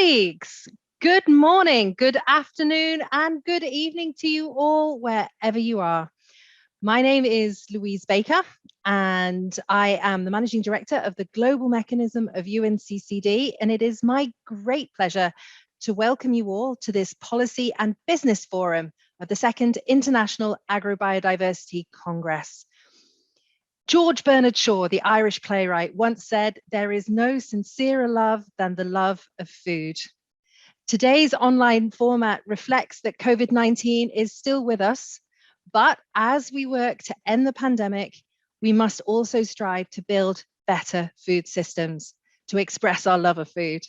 colleagues, good morning, good afternoon, and good evening to you all, wherever you are. My name is Louise Baker, and I am the Managing Director of the Global Mechanism of UNCCD, and it is my great pleasure to welcome you all to this Policy and Business Forum of the Second International Agrobiodiversity Congress. George Bernard Shaw, the Irish playwright, once said, "There is no sincerer love than the love of food." Today's online format reflects that COVID-19 is still with us, but as we work to end the pandemic, we must also strive to build better food systems to express our love of food.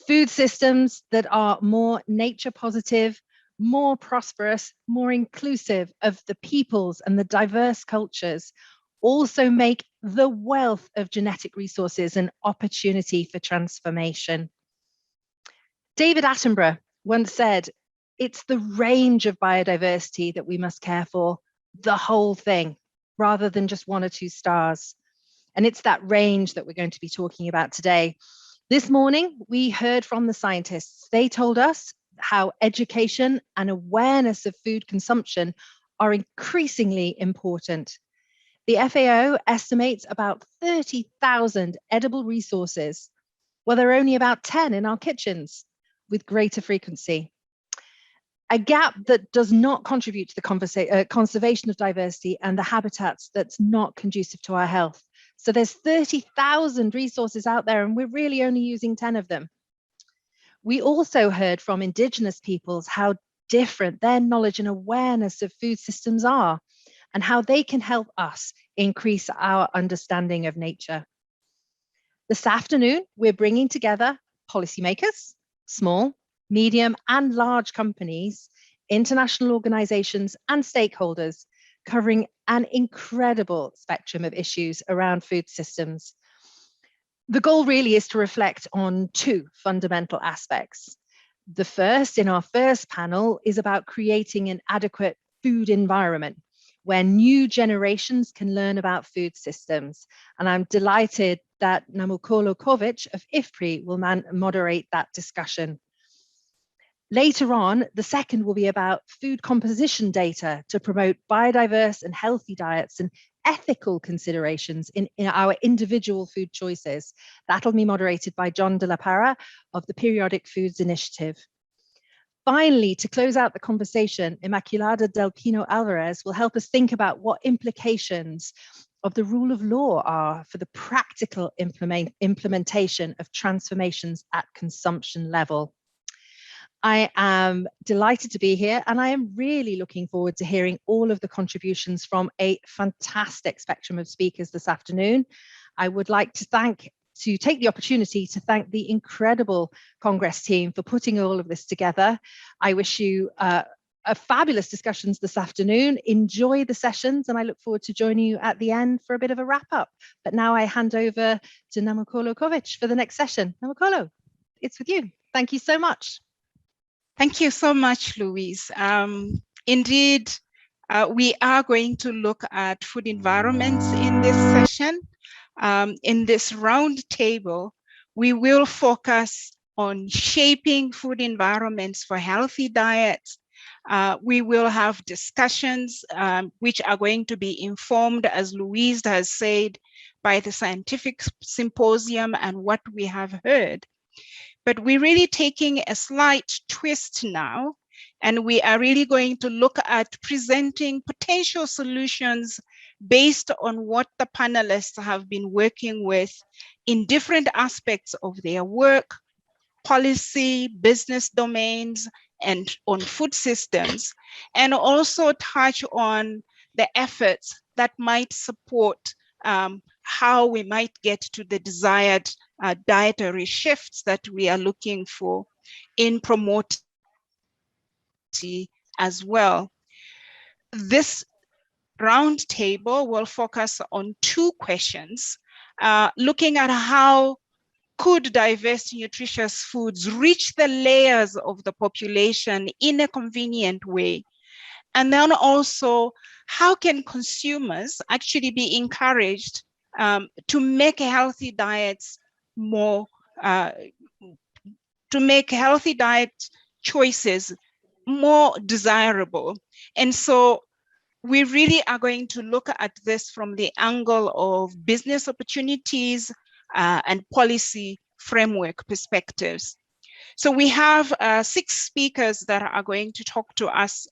Food systems that are more nature positive, more prosperous, more inclusive of the peoples and the diverse cultures, also make the wealth of genetic resources an opportunity for transformation. David Attenborough once said, "It's the range of biodiversity that we must care for, the whole thing, rather than just one or two stars." And it's that range that we're going to be talking about today. This morning, we heard from the scientists. They told us how education and awareness of food consumption are increasingly important. The FAO estimates about 30,000 edible resources. Well, there are only about 10 in our kitchens, with greater frequency. A gap that does not contribute to the conservation of diversity and the habitats that's not conducive to our health. So there's 30,000 resources out there, and we're really only using 10 of them. We also heard from Indigenous peoples how different their knowledge and awareness of food systems are, and how they can help us increase our understanding of nature. This afternoon, we're bringing together policymakers, small, medium, and large companies, international organizations, and stakeholders, covering an incredible spectrum of issues around food systems. The goal really is to reflect on two fundamental aspects. The first, in our first panel, is about creating an adequate food environment where new generations can learn about food systems. And I'm delighted that Namukolo Kovic of IFPRI will moderate that discussion. Later on, the second will be about food composition data to promote biodiverse and healthy diets and ethical considerations in our individual food choices. That'll be moderated by John de la Parra of the Periodic Foods Initiative. Finally, to close out the conversation, Immaculada del Pino Alvarez will help us think about what implications of the rule of law are for the practical implementation of transformations at consumption level. I am delighted to be here, and I am really looking forward to hearing all of the contributions from a fantastic spectrum of speakers this afternoon. I would like to take the opportunity to thank the incredible Congress team for putting all of this together. I wish you a fabulous discussions this afternoon. Enjoy the sessions, and I look forward to joining you at the end for a bit of a wrap up. But now I hand over to Namukolo Kovic for the next session. Namukolo, it's with you. Thank you so much. Thank you so much, Louise. Indeed, we are going to look at food environments in this session. In this round table, we will focus on shaping food environments for healthy diets. We will have discussions which are going to be informed, as Louise has said, by the scientific symposium and what we have heard. But we're really taking a slight twist now, and we are really going to look at presenting potential solutions based on what the panelists have been working with in different aspects of their work, policy, business domains, and on food systems, and also touch on the efforts that might support how we might get to the desired dietary shifts that we are looking for in promoting as well. This roundtable will focus on two questions, looking at how could diverse, nutritious foods reach the layers of the population in a convenient way? And then also, how can consumers actually be encouraged to make healthy diets more to make healthy diet choices more desirable. And so we really are going to look at this from the angle of business opportunities and policy framework perspectives. So we have 6 speakers that are going to talk to us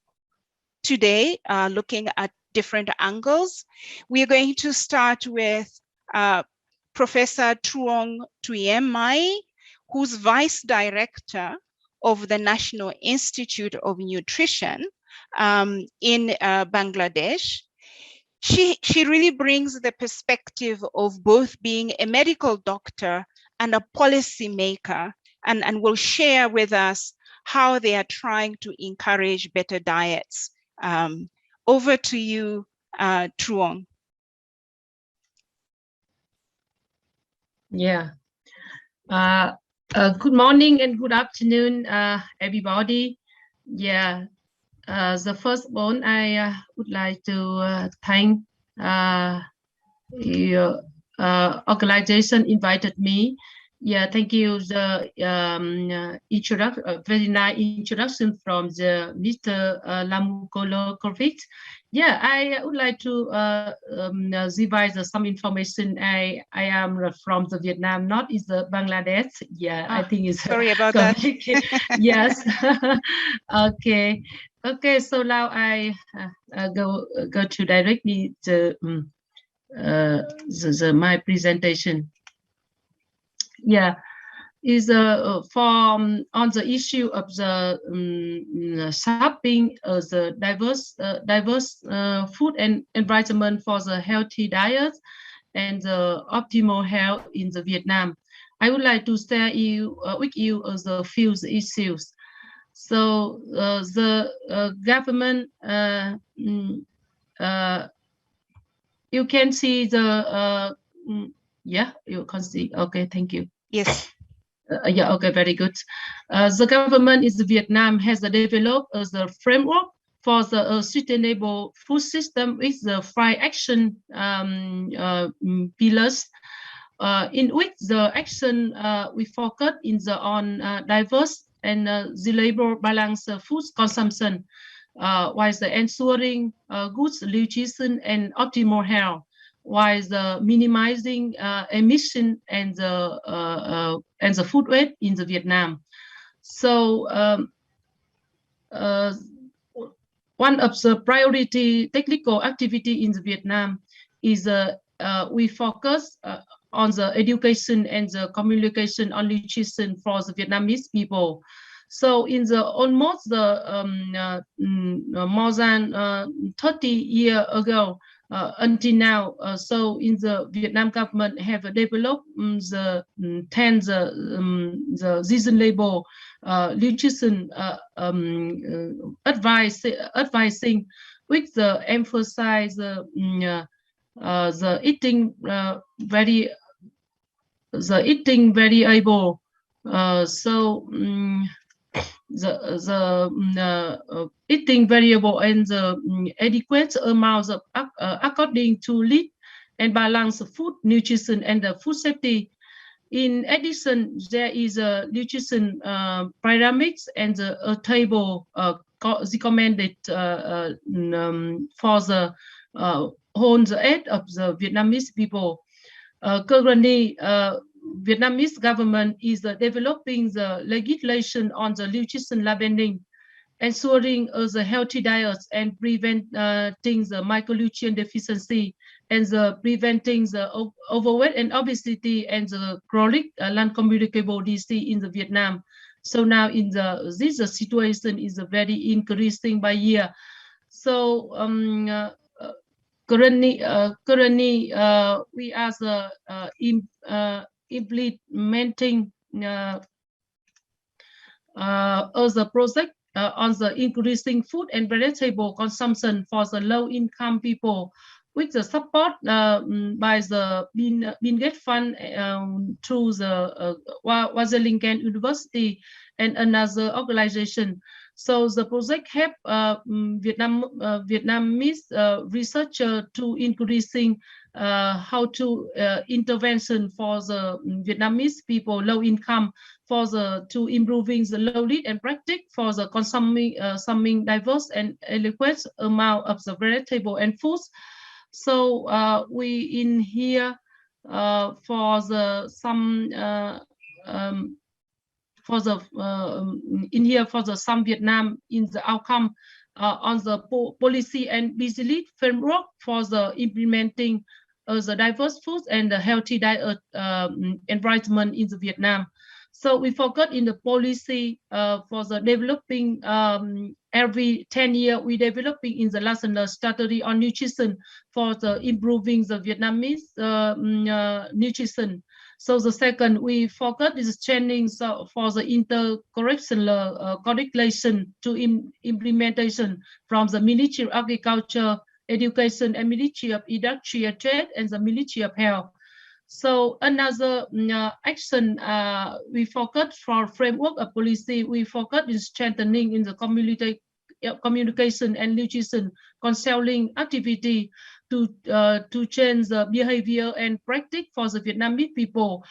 today, looking at different angles. We are going to start with Professor Truong Tuyem Mai, who's Vice Director of the National Institute of Nutrition in Bangladesh. She really brings the perspective of both being a medical doctor and a policy maker, and will share with us how they are trying to encourage better diets. Over to you, Truong. Yeah. Good morning and good afternoon, everybody. Yeah. The first one, I would like to thank your organization invited me. Yeah, thank you. The very nice introduction from the Mr. Lamukolo Kovic. Yeah, I would like to revise some information. I am from the Vietnam, not is the Bangladesh. Yeah, I think it's sorry about that. Yes. Okay. Okay. So now I go to directly to my presentation. Yeah, is on the issue of the shaping the diverse food and environment for the healthy diet and the optimal health in the Vietnam. I would like to share with you the few issues. So the government, you can see the yeah, you can see. Okay, thank you. Yes. Yeah, okay, very good. The government in Vietnam has developed the framework for the sustainable food system with the 5 action pillars, in which the action we focus on diverse and reliable balanced food consumption, while ensuring good nutrition and optimal health, while minimizing emission and the food waste in the Vietnam. So one of the priority technical activity in the Vietnam is we focus on the education and the communication on nutrition for the Vietnamese people. So in the almost more than 30 years ago, until now, so in the Vietnam government have developed the reasonable nutrition advising with the emphasize the eating variable. Eating variable and the adequate amounts of according to lead and balance food nutrition and the food safety. In addition, there is a nutrition pyramids and a table recommended for the whole aid of the Vietnamese people. Currently, Vietnamese government is developing the legislation on the nutrition labeling, ensuring the healthy diets and preventing the micronutrient deficiency and preventing the overweight and obesity and the chronic non-communicable disease in the Vietnam. So now in this situation is very increasing by year. So currently we are implementing other project on the increasing food and vegetable consumption for the low-income people, with the support by the Bill Gates Fund through the Wageningen University and another organization. So the project help Vietnamese researcher to increasing how to intervention for the Vietnamese people low income to improving the low lead and practice for the consuming diverse and adequate amount of the vegetable and foods. So we in here for the some Vietnam in the outcome on the policy and business framework for the implementing the diverse foods and the healthy diet environment in the Vietnam. So we focus in the policy for the developing every 10 years we developing in the lesson strategy on nutrition for the improving the Vietnamese nutrition. So the second, we focus is training for the intercorrectional correlation to implementation from the Ministry of Agriculture, Education, and Ministry of Industry and Trade, and the Ministry of Health. So another action we focus for framework of policy, we focus in strengthening in the communication and nutrition counseling activity to change the behavior and practice for the Vietnamese people.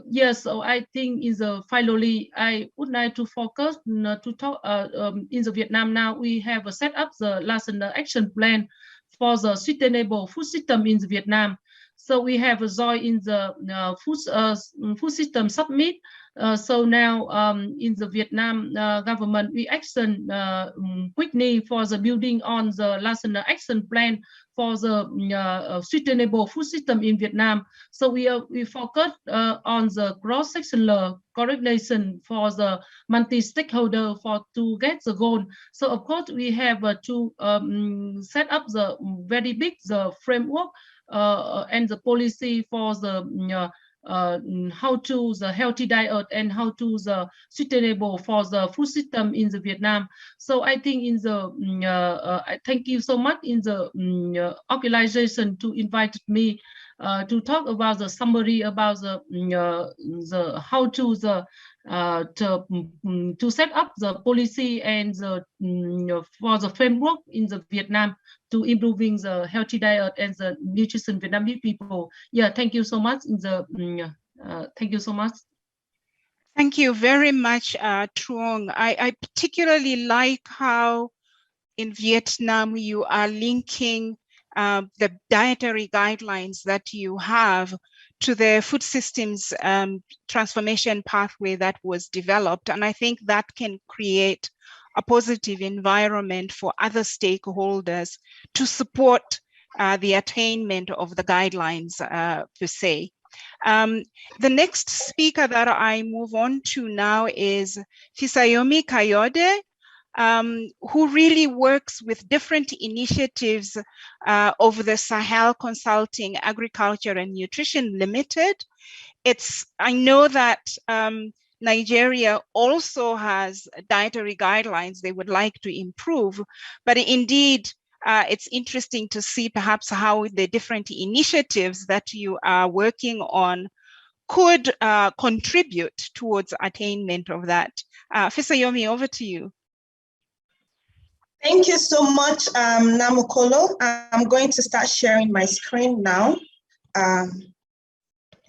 Yes, so I think in the finally I would like to focus to talk in the Vietnam now we have set up the lesson action plan for the sustainable food system in the Vietnam. So we have a joy in the food system summit. So now in the Vietnam government, we action quickly for the building on the lesson action plan for the sustainable food system in Vietnam. So we focus on the cross-sectional coordination for the multi-stakeholder to get the goal. So of course we have to set up the very big framework and the policy for the how to the healthy diet and how to the sustainable for the food system in the Vietnam. So I think in the I thank you so much in the organization to invite me to talk about the summary about the how to the to set up the policy and the for the framework in the Vietnam to improving the healthy diet and the nutrition Vietnamese people. Yeah, thank you so much. Thank you so much. Thank you very much, Truong. I particularly like how in Vietnam you are linking the dietary guidelines that you have to the food systems transformation pathway that was developed. And I think that can create a positive environment for other stakeholders to support the attainment of the guidelines per se. The next speaker that I move on to now is Fisayomi Kayode, who really works with different initiatives of the Sahel Consulting Agriculture and Nutrition Limited. I know that Nigeria also has dietary guidelines they would like to improve, but indeed, it's interesting to see perhaps how the different initiatives that you are working on could contribute towards attainment of that. Fisayomi, over to you. Thank you so much, Namokolo. I'm going to start sharing my screen now.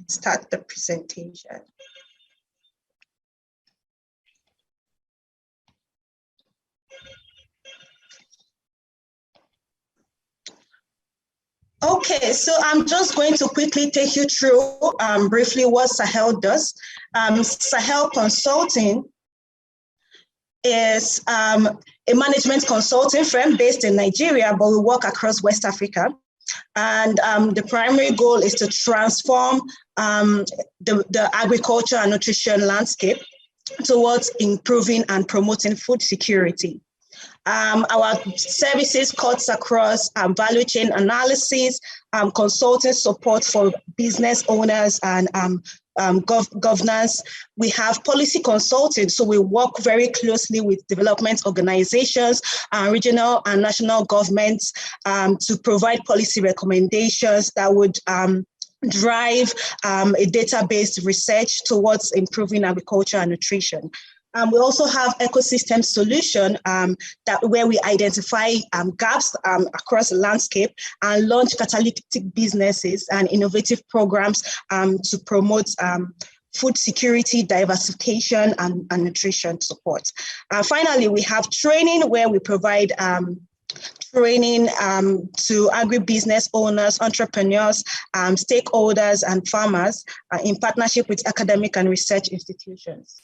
Start the presentation. Okay, so I'm just going to quickly take you through briefly what Sahel does. Sahel Consulting is a management consulting firm based in Nigeria, but we work across West Africa. And the primary goal is to transform the agriculture and nutrition landscape towards improving and promoting food security. Our services cuts across value chain analysis, consulting support for business owners and governance. We have policy consulting, so we work very closely with development organizations, regional and national governments to provide policy recommendations that would drive a data-based research towards improving agriculture and nutrition. We also have ecosystem solution where we identify gaps across the landscape and launch catalytic businesses and innovative programs to promote food security, diversification, and nutrition support. Finally, we have training where we provide training to agribusiness owners, entrepreneurs, stakeholders, and farmers in partnership with academic and research institutions.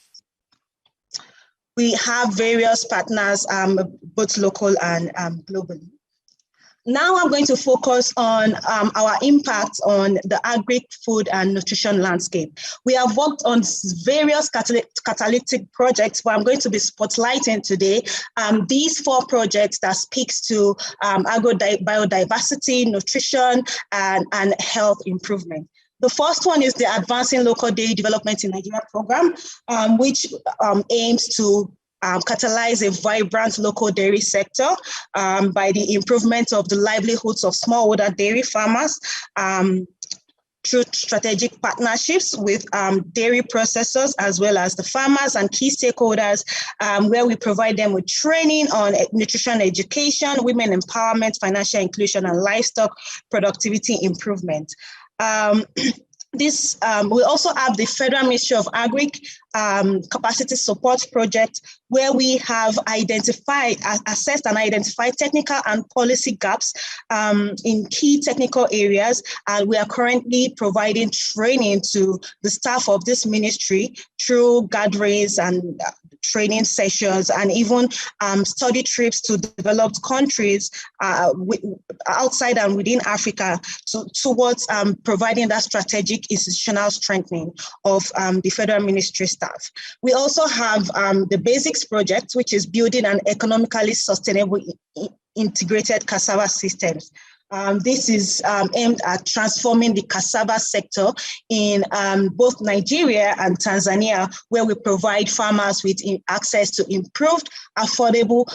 We have various partners, both local and globally. Now I'm going to focus on our impact on the agri-food and nutrition landscape. We have worked on various catalytic projects, but I'm going to be spotlighting today these 4 projects that speaks to biodiversity, nutrition, and health improvement. The first one is the Advancing Local Dairy Development in Nigeria program, which aims to catalyze a vibrant local dairy sector by the improvement of the livelihoods of smallholder dairy farmers through strategic partnerships with dairy processors as well as the farmers and key stakeholders, where we provide them with training on nutrition education, women empowerment, financial inclusion, and livestock productivity improvement. We also have the Federal Ministry of Agri Capacity Support Project, where we have assessed and identified technical and policy gaps in key technical areas. And we are currently providing training to the staff of this ministry through gatherings and training sessions and even study trips to developed countries outside and within Africa towards providing that strategic institutional strengthening of the federal ministry staff. We also have the Basics project, which is building an economically sustainable integrated cassava systems. This is aimed at transforming the cassava sector in both Nigeria and Tanzania, where we provide farmers with access to improved, affordable,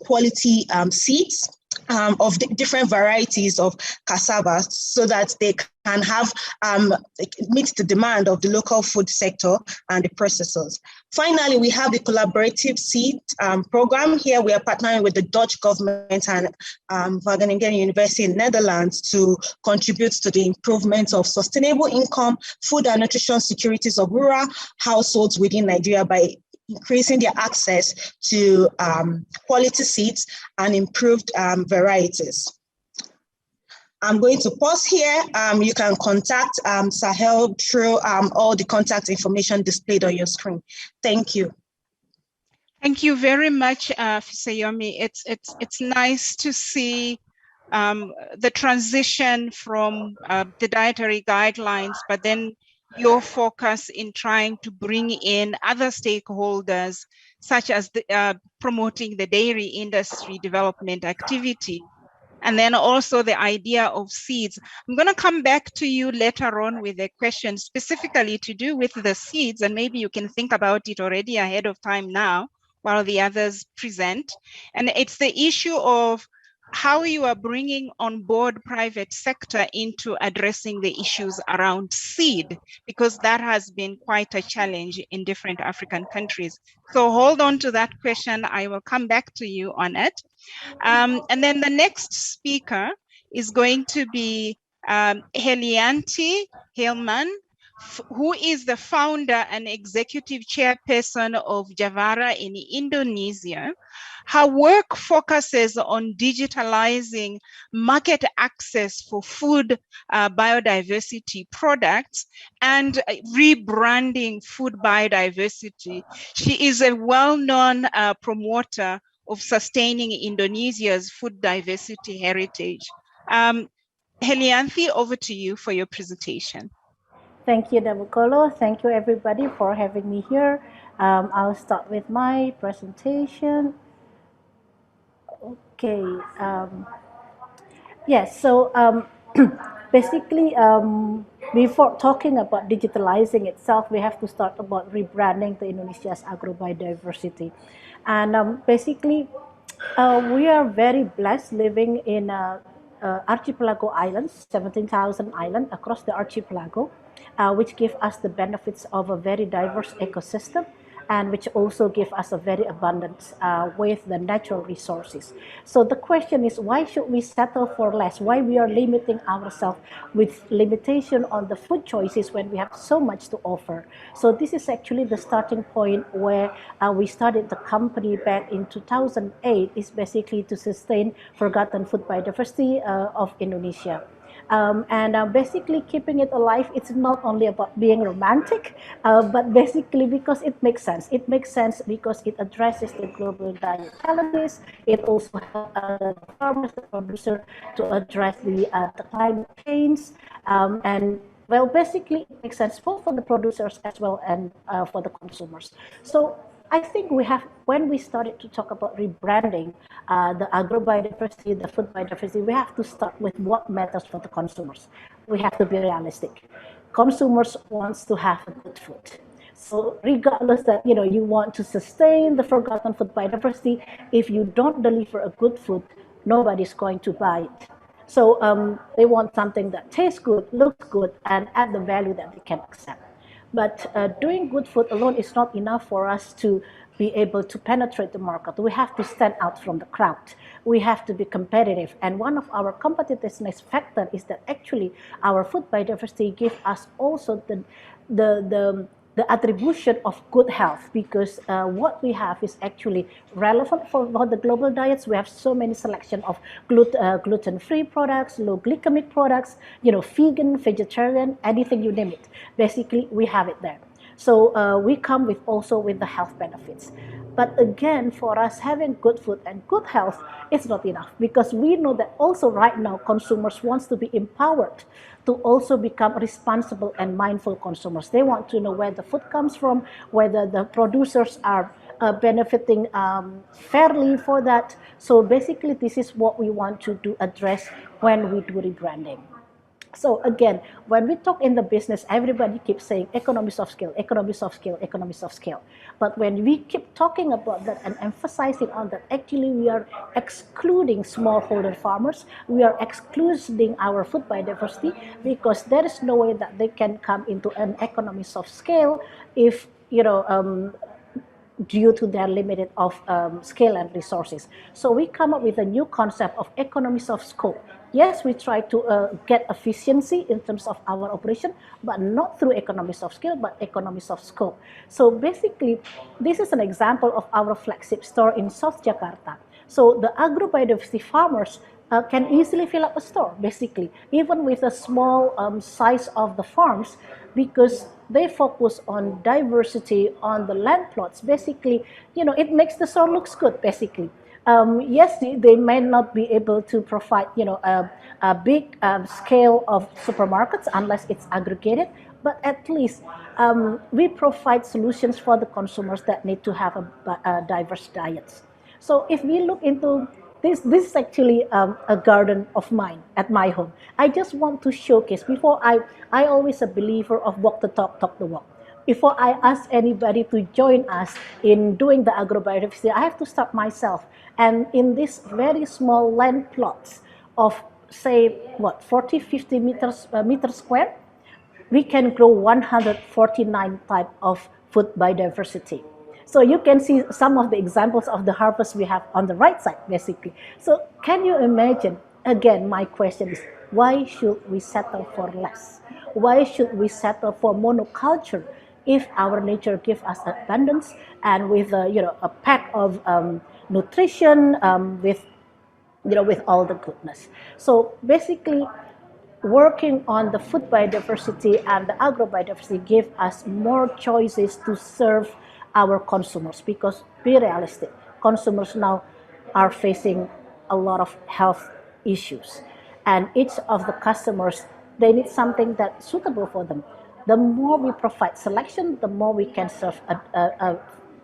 quality seeds of different varieties of cassava so that they can have meet the demand of the local food sector and the processors. Finally, we have the collaborative seed program. Here we are partnering with the Dutch government and Wageningen University in Netherlands to contribute to the improvement of sustainable income, food and nutrition securities of rural households within Nigeria by increasing their access to quality seeds and improved varieties. I'm going to pause here. You can contact Sahel through all the contact information displayed on your screen. Thank you. Thank you very much, Fisayomi. It's nice to see the transition from the dietary guidelines, but then your focus in trying to bring in other stakeholders, such as promoting the dairy industry development activity, and then also the idea of seeds. I'm going to come back to you later on with a question specifically to do with the seeds, and maybe you can think about it already ahead of time now while the others present. And it's the issue of how you are bringing on board private sector into addressing the issues around seed, because that has been quite a challenge in different African countries. So hold on to that question. I will come back to you on it. And then the next speaker is going to be Helianti Hilman, who is the founder and executive chairperson of Javara in Indonesia. Her work focuses on digitalizing market access for food biodiversity products and rebranding food biodiversity. She is a well-known promoter of sustaining Indonesia's food diversity heritage. Helianti, over to you for your presentation. Thank you, Dabukolo. Thank you, everybody, for having me here. I'll start with my presentation. Okay. Yes, so basically, before talking about digitalizing itself, we have to start about rebranding the Indonesia's agrobiodiversity. And basically, we are very blessed living in archipelago islands, 17,000 islands across the archipelago, which give us the benefits of a very diverse ecosystem. and which also give us a very abundance with the natural resources. So the question is, why should we settle for less? Why we are limiting ourselves with limitation on the food choices when we have so much to offer? So this is actually the starting point where we started the company back in 2008, is basically to sustain forgotten food biodiversity of Indonesia. Basically keeping it alive, it's not only about being romantic, but basically because it makes sense. It makes sense because it addresses the global diet challenges. It also helps the farmers, the producer, to address the climate change. And well, basically it makes sense both for the producers as well and for the consumers. So I think we have, when we started to talk about rebranding the agrobiodiversity, the food biodiversity, we have to start with what matters for the consumers. We have to be realistic. Consumers wants to have a good food. So regardless that you want to sustain the forgotten food biodiversity, if you don't deliver a good food, nobody's going to buy it. So they want something that tastes good, looks good, and add the value that they can accept. But doing good food alone is not enough for us to be able to penetrate the market. We have to stand out from the crowd. We have to be competitive. And one of our competitiveness factor is that actually our food biodiversity gives us also the attribution of good health, because what we have is actually relevant for the global diets. We have so many selection of gluten-free products, low glycemic products, vegan, vegetarian, anything you name it. Basically, we have it there. So we come with also with the health benefits. But again, for us, having good food and good health, it's not enough, because we know that also right now consumers wants to be empowered to also become responsible and mindful consumers. They want to know where the food comes from, whether the producers are benefiting fairly for that. So basically, this is what we want to address when we do rebranding. So again, when we talk in the business, everybody keeps saying economies of scale, economies of scale, economies of scale. But when we keep talking about that and emphasizing on that, actually we are excluding smallholder farmers. We are excluding our food biodiversity, because there is no way that they can come into an economies of scale if due to their limited of scale and resources. So we come up with a new concept of economies of scope. Yes, we try to get efficiency in terms of our operation, but not through economies of scale, but economies of scope. So basically, this is an example of our flagship store in South Jakarta. So the agrobiodiversity farmers can easily fill up a store, basically, even with a small size of the farms, because they focus on diversity on the land plots. Basically, it makes the store looks good, basically. Yes, they may not be able to provide, a big scale of supermarkets unless it's aggregated, but at least we provide solutions for the consumers that need to have a diverse diets. So if we look into this is actually a garden of mine at my home. I just want to showcase, before I always a believer of walk the talk, talk the walk. Before I ask anybody to join us in doing the agrobiodiversity, I have to start myself. And in these very small land plots of, say, 40-50 meters square, we can grow 149 type of food biodiversity. So you can see some of the examples of the harvest we have on the right side, basically. So can you imagine, again, my question is, why should we settle for less? Why should we settle for monoculture if our nature gives us abundance and with a pack of nutrition, with all the goodness? So basically, working on the food biodiversity and the agrobiodiversity give us more choices to serve our consumers, because be realistic, consumers now are facing a lot of health issues, and each of the customers, they need something that's suitable for them. The more we provide selection, the more we can serve a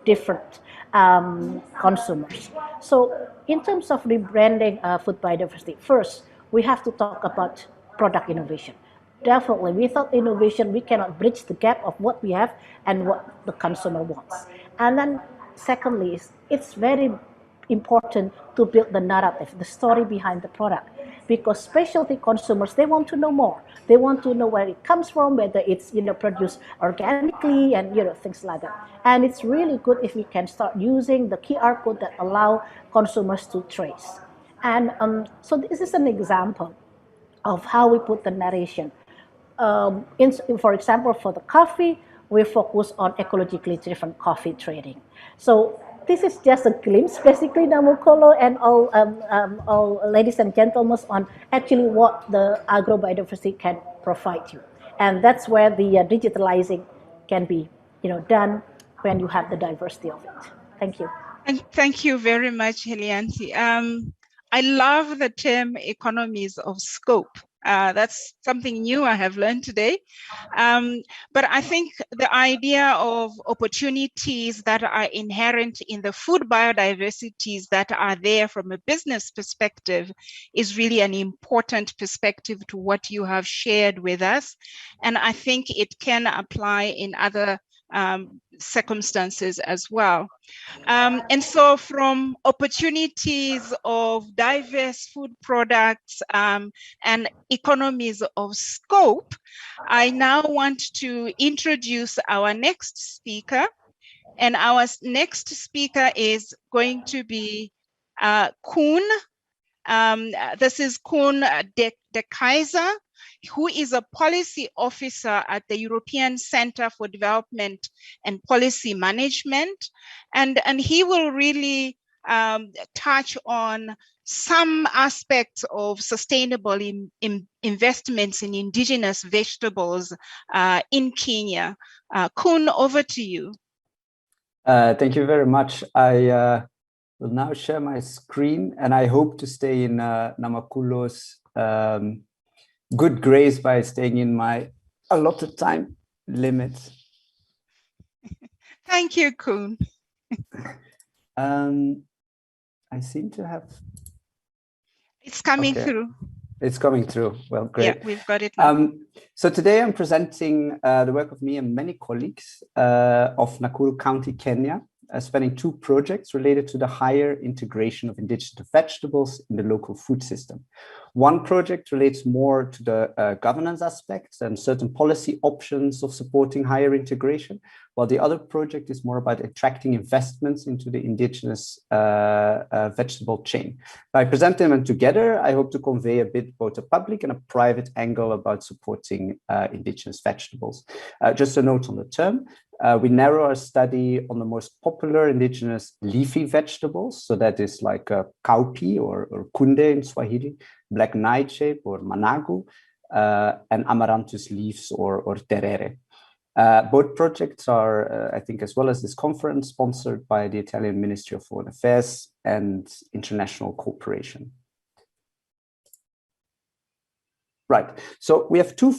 different consumers. So in terms of rebranding food biodiversity, first we have to talk about product innovation. Definitely, without innovation, we cannot bridge the gap of what we have and what the consumer wants. And then secondly, it's very important to build the narrative, the story behind the product. because specialty consumers, they want to know more. They want to know where it comes from, whether it's produced organically, and things like that. And it's really good if we can start using the QR code that allow consumers to trace. And so this is an example of how we put the narration. For example, for the coffee, we focus on ecologically driven coffee trading. So this is just a glimpse, basically, Namukolo and all ladies and gentlemen, on actually what the agrobiodiversity can provide you. And that's where the digitalizing can be done when you have the diversity of it. Thank you. And thank you very much, Helianti. I love the term economies of scope. That's something new I have learned today. But I think the idea of opportunities that are inherent in the food biodiversities that are there from a business perspective is really an important perspective to what you have shared with us. And I think it can apply in other circumstances as well. And so from opportunities of diverse food products and economies of scope, I now want to introduce our next speaker. And our next speaker is going to be Koen. This is Koen de Keizer, who is a policy officer at the European Center for Development and Policy Management. And he will really touch on some aspects of sustainable investments in indigenous vegetables in Kenya. Koen, over to you. Thank you very much. I will now share my screen, and I hope to stay in Namakulo's good grace by staying in my allotted time limit. Thank you, Koen. I seem to have... It's coming through. It's coming through. Well, great. Yeah, we've got it now. So today I'm presenting the work of me and many colleagues of Nakuru County, Kenya, spanning 2 projects related to the higher integration of indigenous vegetables in the local food system. One project relates more to the governance aspects and certain policy options of supporting higher integration, while the other project is more about attracting investments into the indigenous vegetable chain. By presenting them together, I hope to convey a bit both a public and a private angle about supporting indigenous vegetables. Just a note on the term. We narrow our study on the most popular indigenous leafy vegetables. So that is like cowpea or kunde in Swahili, black nightshade or managu, and amaranthus leaves or terere. Both projects are, I think, as well as this conference, sponsored by the Italian Ministry of Foreign Affairs and International Cooperation. Right, so we have 2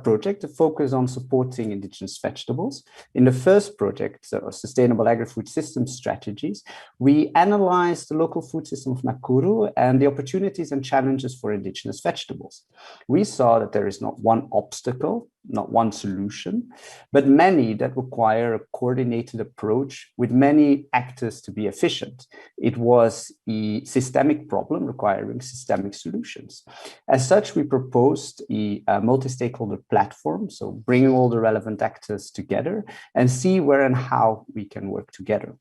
projects that focus on supporting indigenous vegetables. In the first project, Sustainable Agri-Food System Strategies, we analyzed the local food system of Nakuru and the opportunities and challenges for indigenous vegetables. We saw that there is not one obstacle, not one solution, but many that require a coordinated approach with many actors to be efficient. It was a systemic problem requiring systemic solutions. As such, we proposed a multi-stakeholder platform, so bringing all the relevant actors together and see where and how we can work together.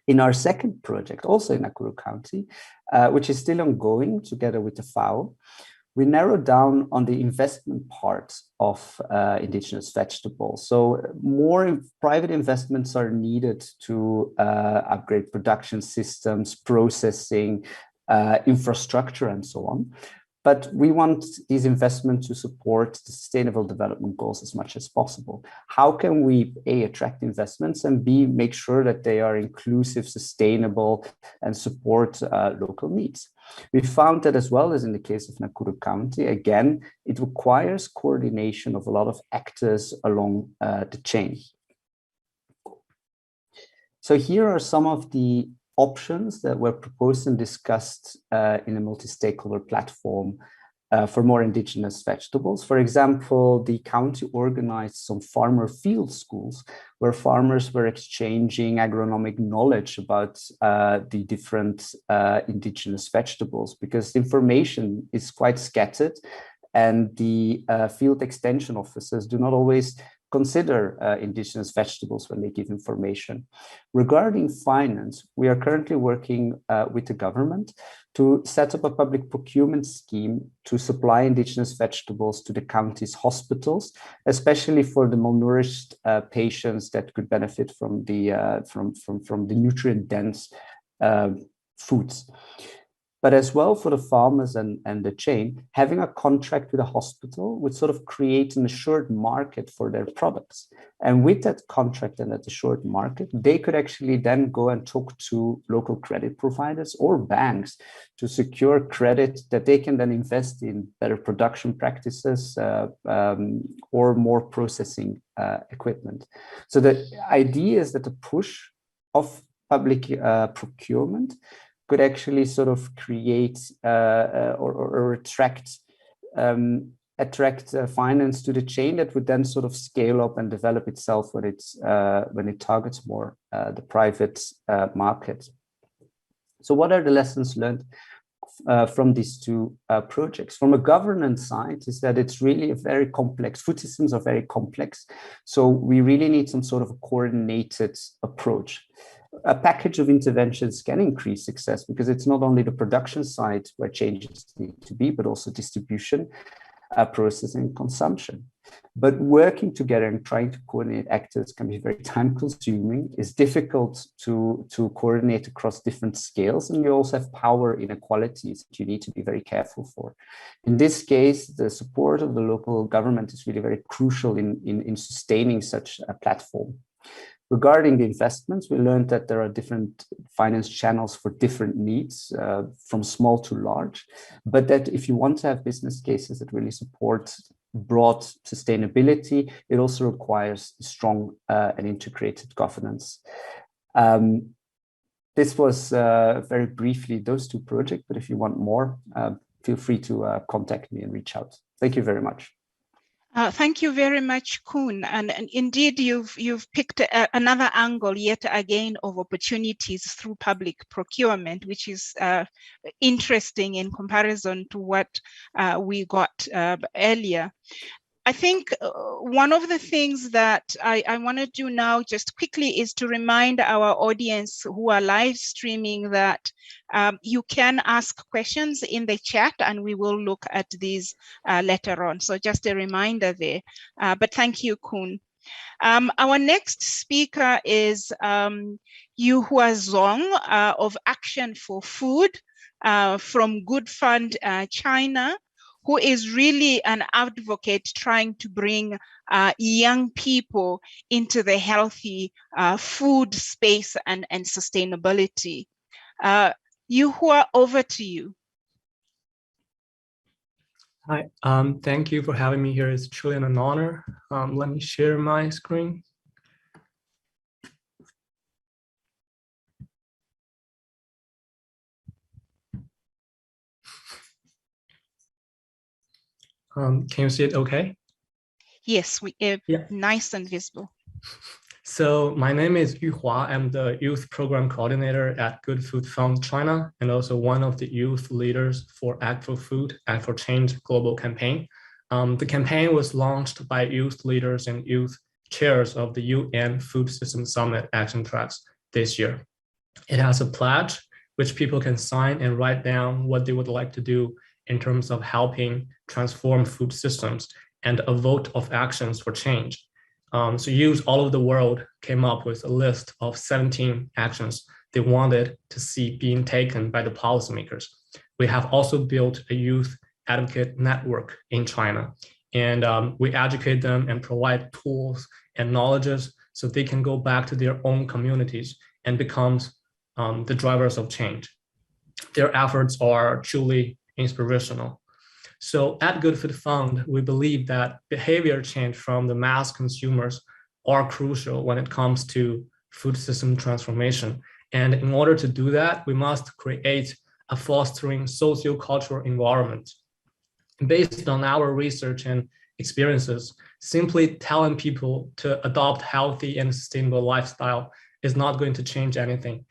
In our second project, also in Nakuru County, which is still ongoing together with the FAO, we narrowed down on the investment part of indigenous vegetables. So more private investments are needed to upgrade production systems, processing, infrastructure, and so on. But we want these investments to support the Sustainable Development Goals as much as possible. How can we, A, attract investments, and B, make sure that they are inclusive, sustainable, and support local needs? We found that, as well as in the case of Nakuru County, again, it requires coordination of a lot of actors along the chain. So here are some of the options that were proposed and discussed in a multi-stakeholder platform for more indigenous vegetables. For example, the county organized some farmer field schools where farmers were exchanging agronomic knowledge about the different indigenous vegetables, because information is quite scattered and the field extension officers do not always consider indigenous vegetables when they give information. Regarding finance, we are currently working with the government to set up a public procurement scheme to supply indigenous vegetables to the county's hospitals, especially for the malnourished patients that could benefit from the nutrient-dense foods. But as well for the farmers and the chain, having a contract with a hospital would sort of create an assured market for their products. And with that contract and that assured market, they could actually then go and talk to local credit providers or banks to secure credit that they can then invest in better production practices or more processing equipment. So the idea is that the push of public procurement could actually sort of create or attract finance to the chain that would then sort of scale up and develop itself when it targets more the private market. So what are the lessons learned from these two projects? From a governance side is that it's really a very complex, food systems are very complex. So we really need some sort of a coordinated approach. A package of interventions can increase success because it's not only the production side where changes need to be, but also distribution, processing, consumption. But working together and trying to coordinate actors can be very time consuming. It's difficult to coordinate across different scales, and you also have power inequalities that you need to be very careful for. In this case, the support of the local government is really very crucial in sustaining such a platform. Regarding the investments, we learned that there are different finance channels for different needs, from small to large, but that if you want to have business cases that really support broad sustainability, it also requires strong and integrated governance. This was very briefly those two projects, but if you want more, feel free to contact me and reach out. Thank you very much. Thank you very much, Koen. And indeed, you've picked another angle yet again of opportunities through public procurement, which is interesting in comparison to what we got earlier. I think one of the things that I want to do now just quickly is to remind our audience who are live streaming that you can ask questions in the chat and we will look at these later on. So just a reminder there, but thank you, Koen. Our next speaker is Yuhua Zong of Action for Food from Good Fund China, who is really an advocate trying to bring young people into the healthy food space and sustainability. Yuhua, over to you. Hi, thank you for having me here. It's truly an honor. Let me share my screen. Can you see it okay? Yes, nice and visible. So my name is Yuhua. I'm the youth program coordinator at Good Food Fund China, and also one of the youth leaders for Agri-Food and for Change Global campaign. The campaign was launched by youth leaders and youth chairs of the UN Food System Summit Action Tracks this year. It has a pledge which people can sign and write down what they would like to do in terms of helping transform food systems, and a vote of actions for change. So youth all over the world came up with a list of 17 actions they wanted to see being taken by the policymakers. We have also built a youth advocate network in China, and we educate them and provide tools and knowledges so they can go back to their own communities and become the drivers of change. Their efforts are truly inspirational. So at Good Food Fund, we believe that behavior change from the mass consumers are crucial when it comes to food system transformation. And in order to do that, we must create a fostering socio-cultural environment Based on our research and experiences, simply telling people to adopt healthy and sustainable lifestyle is not going to change anything.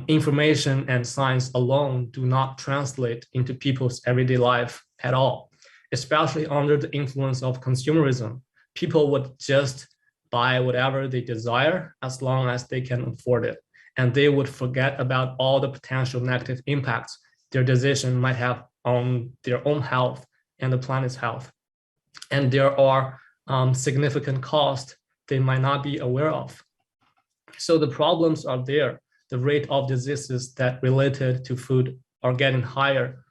Information and science alone do not translate into people's everyday life at all, especially under the influence of consumerism. People would just buy whatever they desire as long as they can afford it. And they would forget about all the potential negative impacts their decision might have on their own health and the planet's health. And there are significant costs they might not be aware of. So the problems are there. The rate of diseases that related to food are getting higher.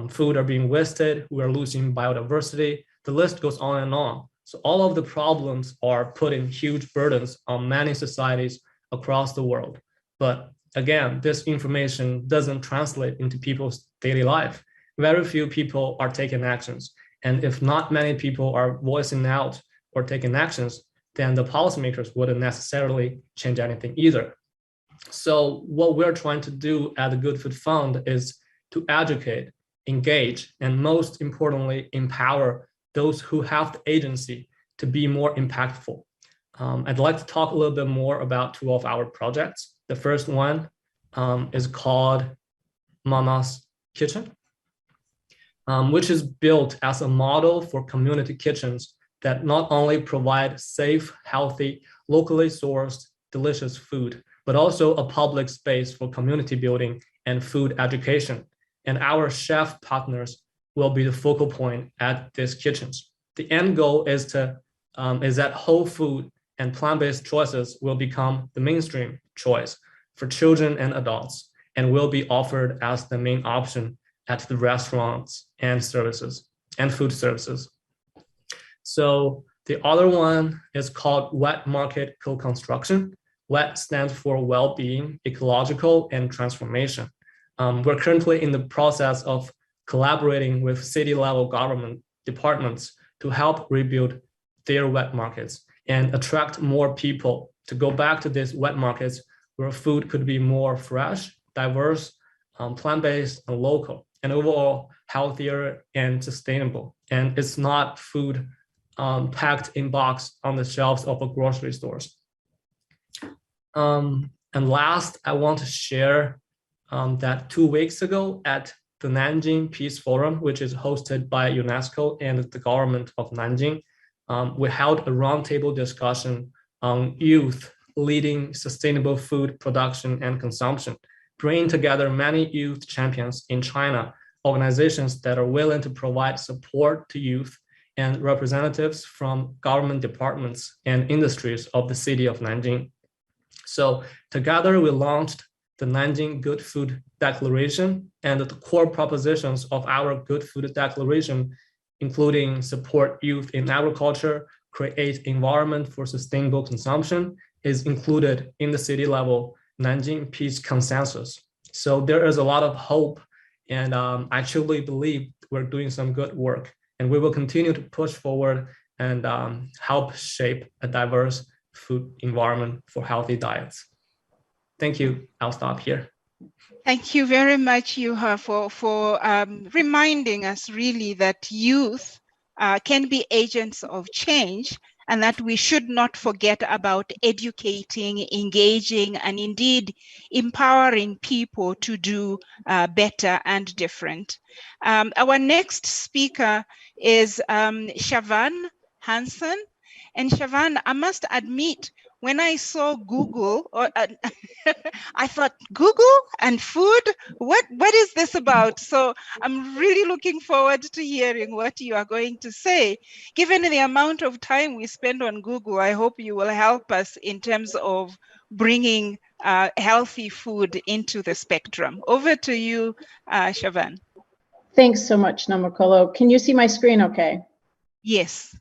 Food are being wasted. We are losing biodiversity. The list goes on and on. So all of the problems are putting huge burdens on many societies across the world. But again, this information doesn't translate into people's daily life. Very few people are taking actions. And if not many people are voicing out or taking actions, then the policymakers wouldn't necessarily change anything either. So what we're trying to do at the Good Food Fund is to educate, engage, and most importantly, empower those who have the agency to be more impactful. I'd like to talk a little bit more about two of our projects. The first one is called Mama's Kitchen, which is built as a model for community kitchens that not only provide safe, healthy, locally sourced, delicious food, but also a public space for community building and food education. And our chef partners will be the focal point at these kitchens. The end goal is that whole food and plant-based choices will become the mainstream choice for children and adults, and will be offered as the main option at the restaurants and services and food services. So the other one is called Wet Market Co-Construction. WET stands for well-being, ecological, and transformation. We're currently in the process of collaborating with city-level government departments to help rebuild their wet markets and attract more people to go back to these wet markets where food could be more fresh, diverse, plant-based, and local, and overall healthier and sustainable. And it's not food packed in box on the shelves of a grocery stores. And last, I want to share that 2 weeks ago at the Nanjing Peace Forum, which is hosted by UNESCO and the government of Nanjing, we held a roundtable discussion on youth leading sustainable food production and consumption, bringing together many youth champions in China, organizations that are willing to provide support to youth, and representatives from government departments and industries of the city of Nanjing. So together we launched the Nanjing Good Food Declaration, and the core propositions of our Good Food Declaration, including support youth in agriculture, create environment for sustainable consumption, is included in the city level Nanjing Peace Consensus. So there is a lot of hope, and I truly believe we're doing some good work, and we will continue to push forward and help shape a diverse food environment for healthy diets. Thank you. I'll stop here. Thank you very much, Yuha, for reminding us really that youth can be agents of change, and that we should not forget about educating, engaging, and indeed empowering people to do better and different. Our next speaker is Sharon Hansen. And Sharon, I must admit, when I saw Google, I thought, Google and food? What is this about? So I'm really looking forward to hearing what you are going to say. Given the amount of time we spend on Google, I hope you will help us in terms of bringing healthy food into the spectrum. Over to you, Sharon. Thanks so much, Namakolo. Can you see my screen okay? Yes.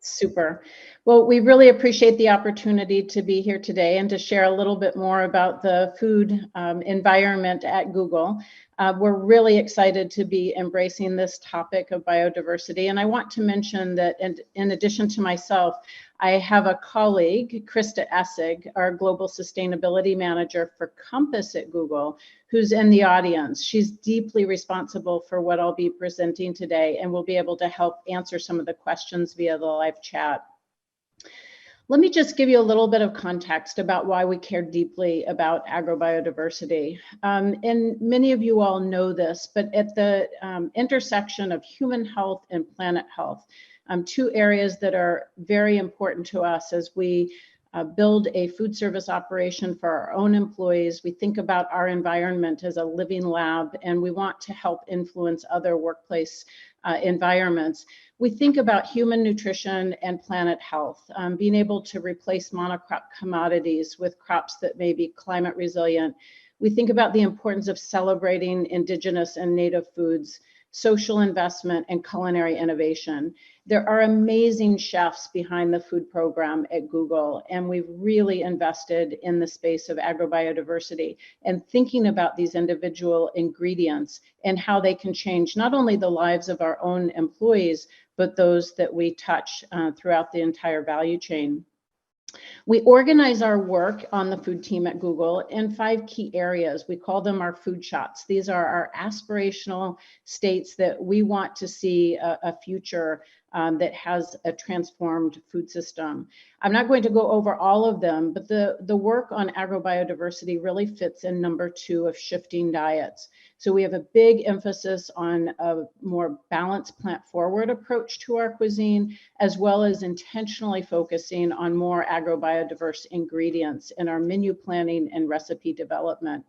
Super. Well, we really appreciate the opportunity to be here today and to share a little bit more about the food environment at Google. We're really excited to be embracing this topic of biodiversity. And I want to mention that in addition to myself, I have a colleague, Krista Essig, our Global Sustainability Manager for Compass at Google, who's in the audience. She's deeply responsible for what I'll be presenting today and will be able to help answer some of the questions via the live chat. Let me just give you a little bit of context about why we care deeply about agrobiodiversity. And many of you all know this, but at the intersection of human health and planet health, two areas that are very important to us as we build a food service operation for our own employees. We think about our environment as a living lab, and we want to help influence other workplace environments. We think about human nutrition and planet health, being able to replace monocrop commodities with crops that may be climate resilient. We think about the importance of celebrating indigenous and native foods, social investment, and culinary innovation. There are amazing chefs behind the food program at Google, and we've really invested in the space of agrobiodiversity and thinking about these individual ingredients and how they can change not only the lives of our own employees, but those that we touch throughout the entire value chain. We organize our work on the food team at Google in 5 key areas. We call them our food shots. These are our aspirational states that we want to see a future that has a transformed food system. I'm not going to go over all of them, but the work on agrobiodiversity really fits in number 2 of shifting diets. So we have a big emphasis on a more balanced plant-forward approach to our cuisine, as well as intentionally focusing on more agrobiodiverse ingredients in our menu planning and recipe development.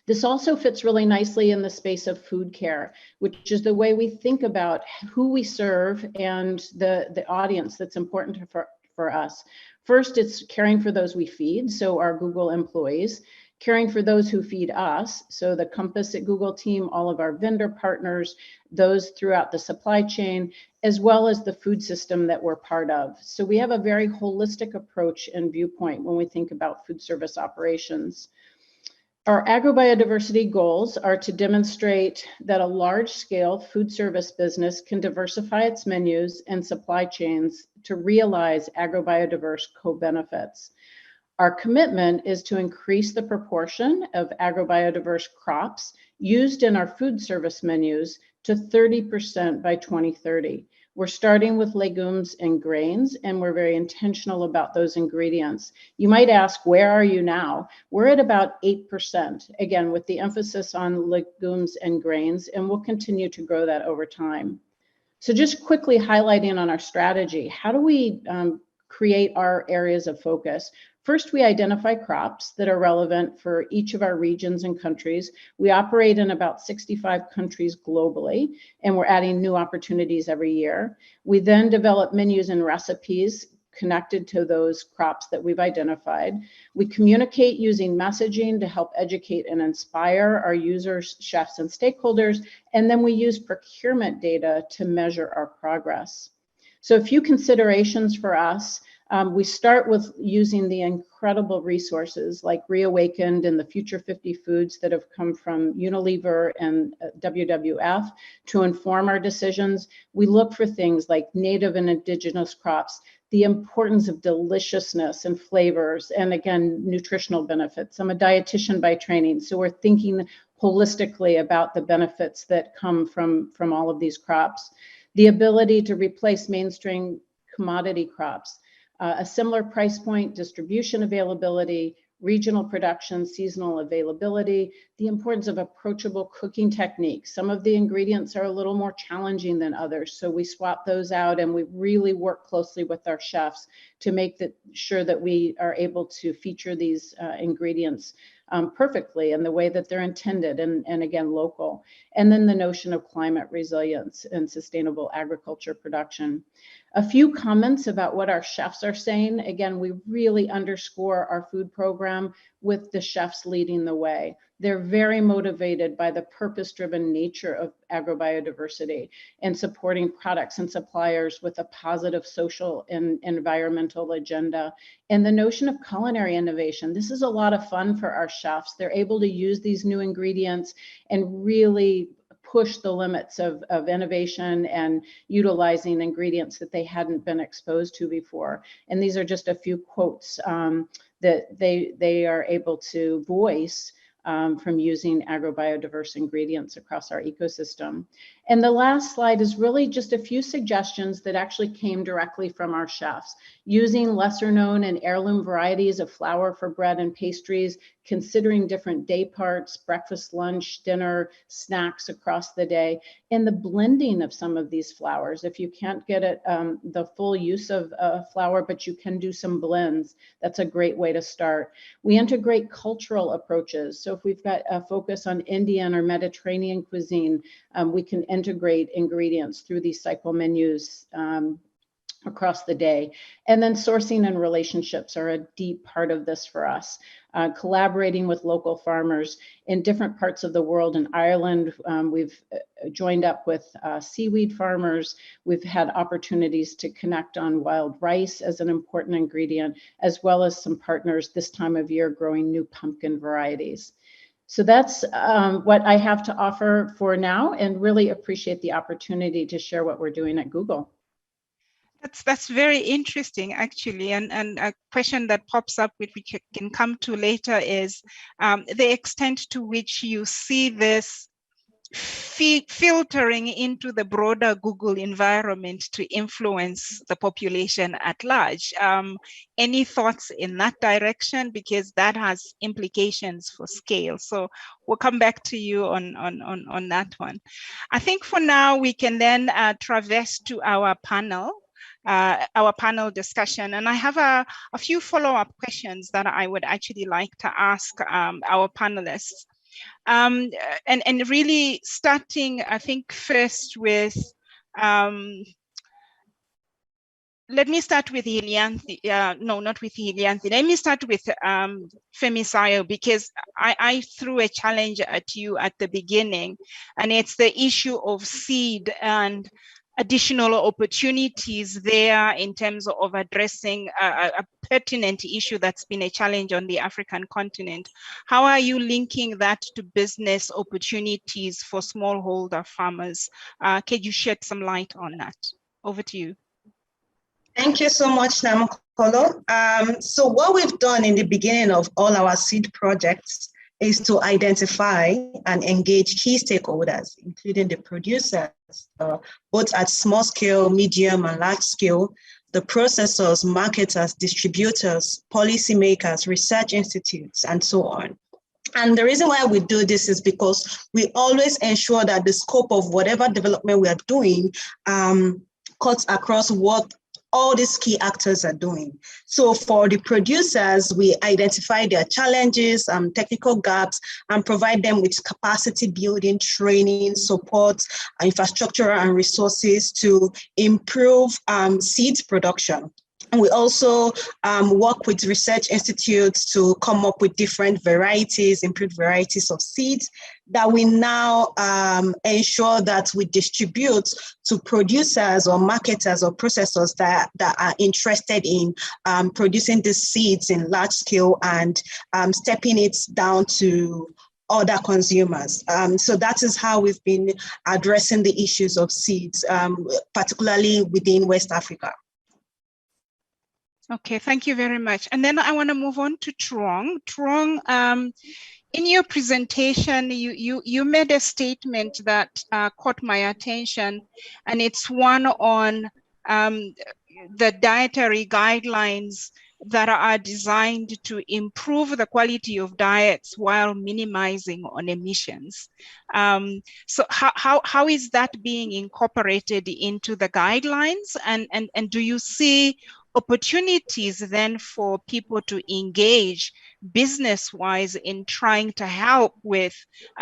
This also fits really nicely in the space of food care, which is the way we think about who we serve and the audience that's important for us. First, it's caring for those we feed, so our Google employees, caring for those who feed us, so the Compass at Google team, all of our vendor partners, those throughout the supply chain, as well as the food system that we're part of. So we have a very holistic approach and viewpoint when we think about food service operations. Our agrobiodiversity goals are to demonstrate that a large-scale food service business can diversify its menus and supply chains to realize agrobiodiverse co-benefits. Our commitment is to increase the proportion of agrobiodiverse crops used in our food service menus to 30% by 2030. We're starting with legumes and grains, and we're very intentional about those ingredients. You might ask, where are you now? We're at about 8%, again, with the emphasis on legumes and grains, and we'll continue to grow that over time. So just quickly highlighting on our strategy, how do we create our areas of focus? First, we identify crops that are relevant for each of our regions and countries. We operate in about 65 countries globally, and we're adding new opportunities every year. We then develop menus and recipes connected to those crops that we've identified. We communicate using messaging to help educate and inspire our users, chefs, and stakeholders, and then we use procurement data to measure our progress. So a few considerations for us. We start with using the incredible resources like Reawakened and the Future 50 Foods that have come from Unilever and WWF to inform our decisions. We look for things like native and indigenous crops, the importance of deliciousness and flavors, and again, nutritional benefits. I'm a dietitian by training, so we're thinking holistically about the benefits that come from all of these crops. The ability to replace mainstream commodity crops. A similar price point, distribution availability, regional production, seasonal availability, the importance of approachable cooking techniques. Some of the ingredients are a little more challenging than others, so we swap those out and we really work closely with our chefs to make sure that we are able to feature these ingredients perfectly in the way that they're intended and again, local. And then the notion of climate resilience and sustainable agriculture production. A few comments about what our chefs are saying. Again, we really underscore our food program with the chefs leading the way. They're very motivated by the purpose-driven nature of agrobiodiversity and supporting products and suppliers with a positive social and environmental agenda. And the notion of culinary innovation. This is a lot of fun for our chefs. They're able to use these new ingredients and really push the limits of innovation and utilizing ingredients that they hadn't been exposed to before. And these are just a few quotes that they are able to voice from using agrobiodiverse ingredients across our ecosystem. And the last slide is really just a few suggestions that actually came directly from our chefs, using lesser known and heirloom varieties of flour for bread and pastries, considering different day parts, breakfast, lunch, dinner, snacks across the day, and the blending of some of these flours. If you can't get it the full use of flour, but you can do some blends, that's a great way to start. We integrate cultural approaches. So if we've got a focus on Indian or Mediterranean cuisine, we can integrate ingredients through these cycle menus across the day. And then sourcing and relationships are a deep part of this for us. Collaborating with local farmers in different parts of the world. In Ireland, we've joined up with seaweed farmers. We've had opportunities to connect on wild rice as an important ingredient, as well as some partners this time of year growing new pumpkin varieties. So that's what I have to offer for now, and really appreciate the opportunity to share what we're doing at Google. That's very interesting, actually. And a question that pops up, which we can come to later, is the extent to which you see this filtering into the broader Google environment to influence the population at large. Any thoughts in that direction? Because that has implications for scale. So we'll come back to you on that one. I think for now, we can then traverse to our panel discussion. And I have a few follow-up questions that I would actually like to ask our panelists. And really starting, I think, first with, let me start with Ilianthi. No, not with Ilianthi. Let me start with Femisayo, because I threw a challenge at you at the beginning, and it's the issue of seed and additional opportunities there in terms of addressing a pertinent issue that's been a challenge on the African continent. How are you linking that to business opportunities for smallholder farmers? Could you shed some light on that? Over to you. Thank you so much, Namokolo. So what we've done in the beginning of all our seed projects is to identify and engage key stakeholders, including the producers, both at small scale, medium, and large scale, the processors, marketers, distributors, policymakers, research institutes, and so on. And the reason why we do this is because we always ensure that the scope of whatever development we are doing cuts across what all these key actors are doing. So for the producers, we identify their challenges, technical gaps, and provide them with capacity building, training, support, infrastructure, and resources to improve seeds production. And we also work with research institutes to come up with different varieties, improved varieties of seeds that we now ensure that we distribute to producers or marketers or processors that are interested in producing these seeds in large scale and stepping it down to other consumers. So that is how we've been addressing the issues of seeds, particularly within West Africa. Okay, thank you very much. And then I want to move on to Truong. Truong, in your presentation, you made a statement that caught my attention, and it's one on the dietary guidelines that are designed to improve the quality of diets while minimizing on emissions. So how is that being incorporated into the guidelines? And do you see opportunities then for people to engage business-wise in trying to help with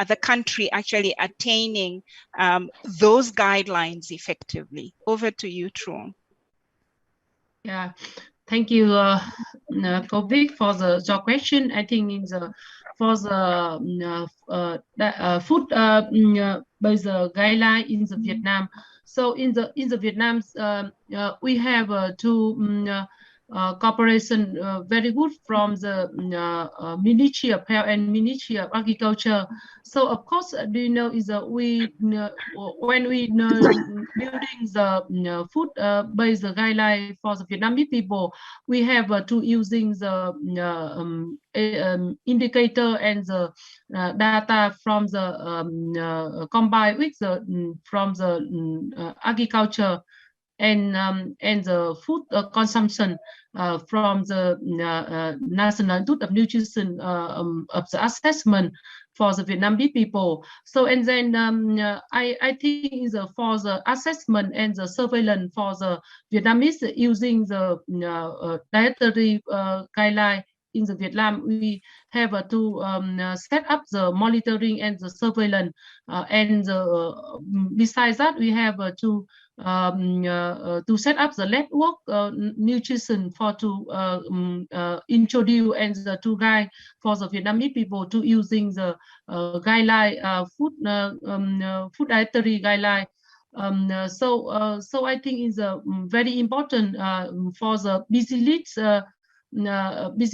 the country actually attaining those guidelines effectively? Over to you, Truong. Yeah, thank you, Kovic, for your question. I think in the for the food based guideline in the Vietnam. So in the Vietnam, we have two cooperation very good from the Ministry of Health and Ministry of Agriculture. So of course, do you know is we when we building the food based guideline for the Vietnamese people, we have to using the indicator and the data from the combined with the from the agriculture and the food consumption from the National Institute of Nutrition of the assessment for the Vietnamese people. So and then I think is for the assessment and the surveillance for the Vietnamese using the dietary guideline in the Vietnam, we have to set up the monitoring and the surveillance, and besides that, we have to set up the network nutrition for to introduce and to guide for the Vietnamese people to using the guideline food dietary guideline. So I think is very important for the busy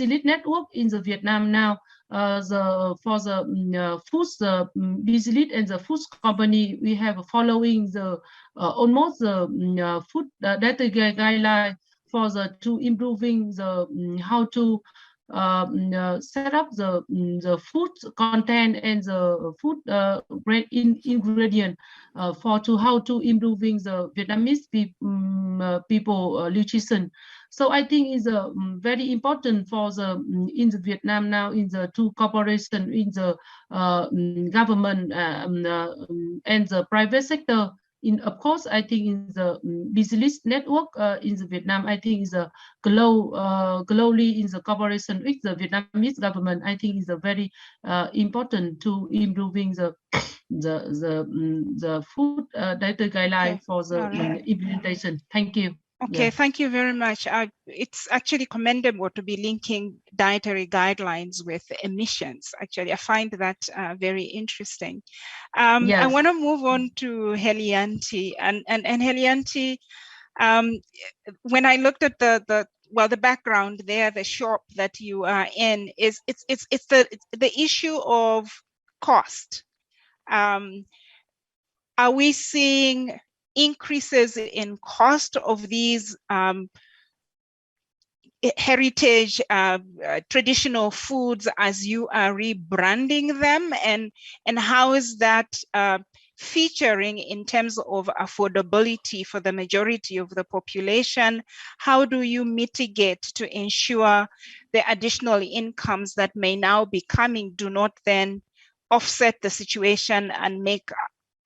lead network in the Vietnam now. For the foods, busy lead and the foods company, we have following the almost the food data guideline for the to improving the how to set up the food content and the food ingredient for to how to improving the Vietnamese people nutrition. So I think is very important for the in the Vietnam now in the two cooperation in the government and the private sector. In of course, I think in the business network in the Vietnam, I think is a globally in the cooperation with the Vietnamese government. I think is a very important to improving the food data guideline for the implementation. Thank you. Okay, thank you very much. It's actually commendable to be linking dietary guidelines with emissions. Actually, I find that very interesting. Yes. I want to move on to Helianti, and Helianti. When I looked at the background there, the shop that you are in is it's the issue of cost. Are we seeing increases in cost of these heritage traditional foods as you are rebranding them, and how is that featuring in terms of affordability for the majority of the population? How do you mitigate to ensure the additional incomes that may now be coming do not then offset the situation and make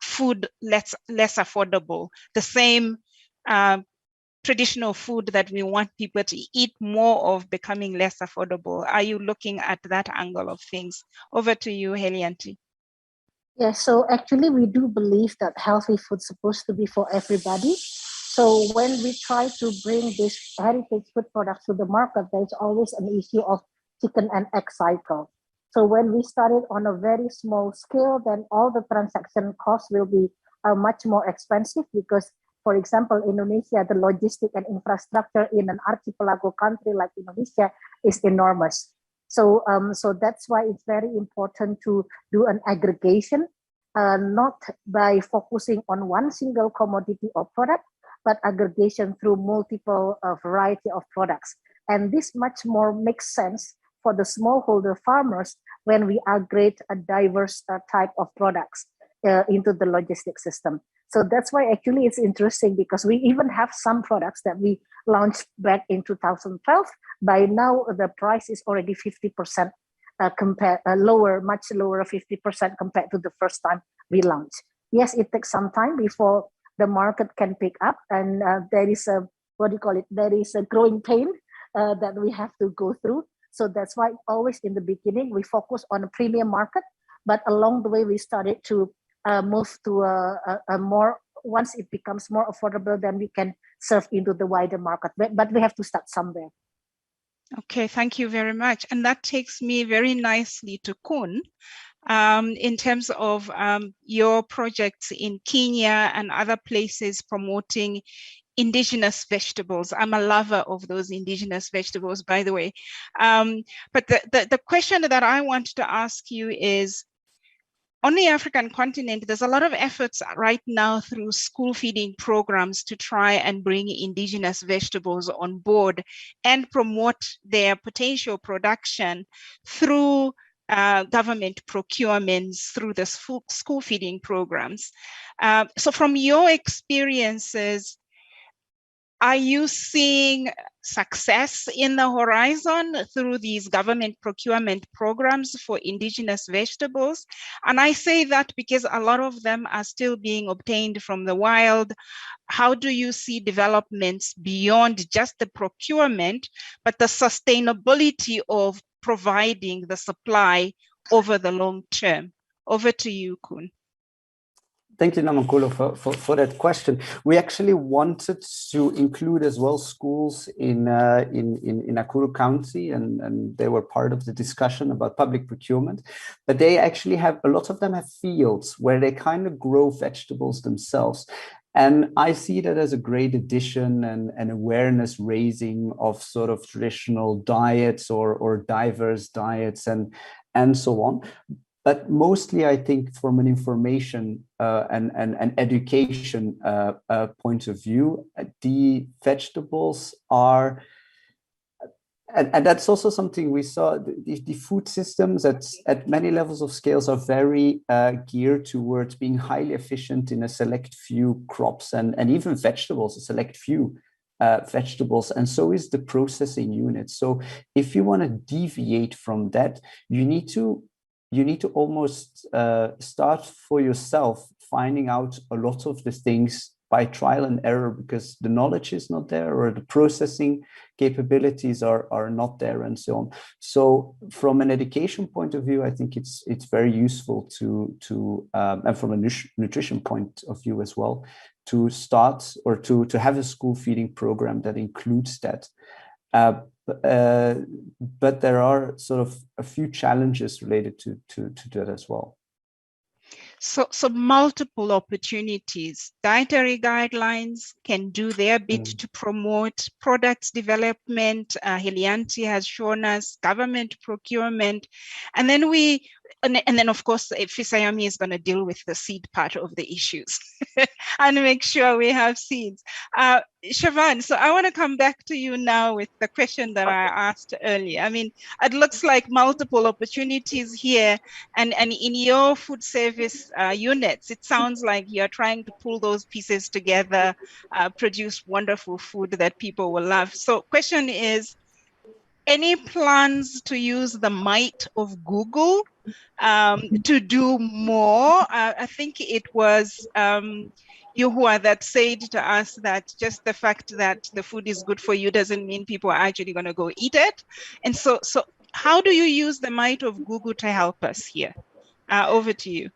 food less affordable? The same traditional food that we want people to eat more of becoming less affordable. Are you looking at that angle of things? Over to you, Helianti. Yes, so actually we do believe that healthy food is supposed to be for everybody. So when we try to bring these heritage food products to the market, there's always an issue of chicken and egg cycle. So when we started on a very small scale, then all the transaction costs will be much more expensive because, for example, Indonesia, the logistic and infrastructure in an archipelago country like Indonesia is enormous. So that's why it's very important to do an aggregation, not by focusing on one single commodity or product, but aggregation through multiple variety of products. And this much more makes sense for the smallholder farmers when we aggregate a diverse type of products into the logistic system. So that's why actually it's interesting because we even have some products that we launched back in 2012. By now, the price is already 50% lower, much lower, 50% compared to the first time we launched. Yes, it takes some time before the market can pick up, and there is a, there is a growing pain that we have to go through. So that's why always in the beginning, we focus on a premium market, but along the way, we started to move to a more once it becomes more affordable, then we can serve into the wider market. But we have to start somewhere. Okay, thank you very much. And that takes me very nicely to Kun. In terms of your projects in Kenya and other places promoting indigenous vegetables. I'm a lover of those indigenous vegetables, by the way. But the question that I want to ask you is, on the African continent, there's a lot of efforts right now through school feeding programs to try and bring indigenous vegetables on board and promote their potential production through government procurements, through the school feeding programs. So from your experiences, are you seeing success in the horizon through these government procurement programs for indigenous vegetables? And I say that because a lot of them are still being obtained from the wild. How do you see developments beyond just the procurement, but the sustainability of providing the supply over the long term? Over to you, Kun. Thank you, Namakulo, for that question. We actually wanted to include as well schools in Nakuru County, and they were part of the discussion about public procurement. But they actually have, a lot of them have fields where they kind of grow vegetables themselves. And I see that as a great addition and awareness raising of sort of traditional diets or diverse diets and so on. But mostly, I think, from an information and education point of view, the vegetables are, and that's also something we saw. The food systems at many levels of scales are very geared towards being highly efficient in a select few crops and even vegetables, a select few vegetables, and so is the processing unit. So if you want to deviate from that, you need to almost start for yourself, finding out a lot of the things by trial and error, because the knowledge is not there or the processing capabilities are not there and so on. So from an education point of view, I think it's very useful to and from a nutrition point of view as well, to start or to have a school feeding program that includes that. But there are sort of a few challenges related to that as well. So multiple opportunities. Dietary guidelines can do their bit to promote products development. Helianti has shown us government procurement, and then and then of course Fisayami is going to deal with the seed part of the issues and make sure we have seeds. Siobhan, so I want to come back to you now with the question that I asked earlier. I mean, it looks like multiple opportunities here, and in your food service units, it sounds like you're trying to pull those pieces together, produce wonderful food that people will love. So question is, any plans to use the might of Google to do more? I think it was Yuhua that said to us that just the fact that the food is good for you doesn't mean people are actually going to go eat it. And so how do you use the might of Google to help us here? Over to you.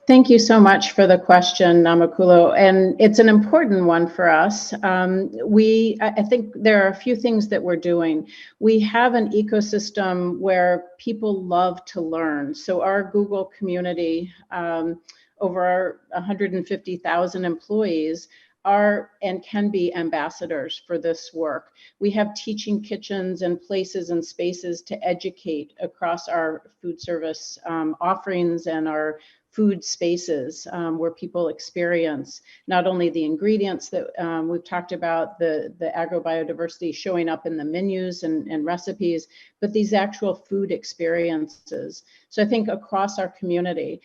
Thank you so much for the question, Namakulo, and it's an important one for us. I think there are a few things that we're doing. We have an ecosystem where people love to learn. So our Google community, over 150,000 employees, are and can be ambassadors for this work. We have teaching kitchens and places and spaces to educate across our food service offerings and our food spaces where people experience not only the ingredients that we've talked about, the agrobiodiversity showing up in the menus and recipes, but these actual food experiences. So I think across our community,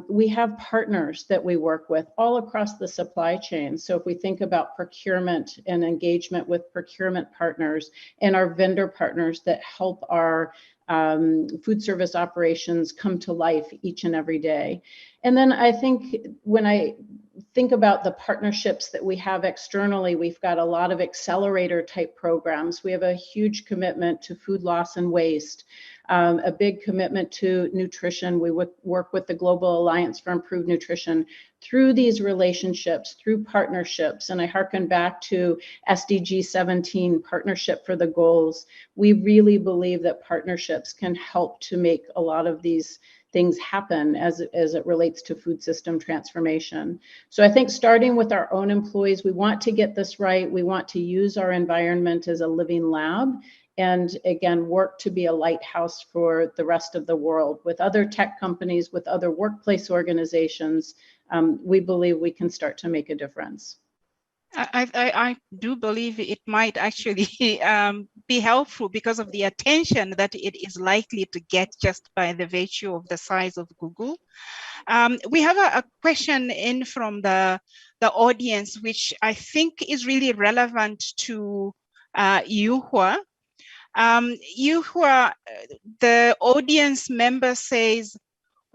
we have partners that we work with all across the supply chain. So if we think about procurement and engagement with procurement partners and our vendor partners that help our food service operations come to life each and every day. And then I think when I think about the partnerships that we have externally, we've got a lot of accelerator type programs. We have a huge commitment to food loss and waste. a big commitment to nutrition. We work with the Global Alliance for Improved Nutrition through these relationships, through partnerships. And I hearken back to SDG 17, Partnership for the Goals. We really believe that partnerships can help to make a lot of these things happen as it relates to food system transformation. So I think starting with our own employees, we want to get this right. We want to use our environment as a living lab, and again, work to be a lighthouse for the rest of the world. With other tech companies, with other workplace organizations, we believe we can start to make a difference. I do believe it might actually be helpful because of the attention that it is likely to get just by the virtue of the size of Google. We have a question in from the audience, which I think is really relevant to Yuhua. Yuhua, the audience member says,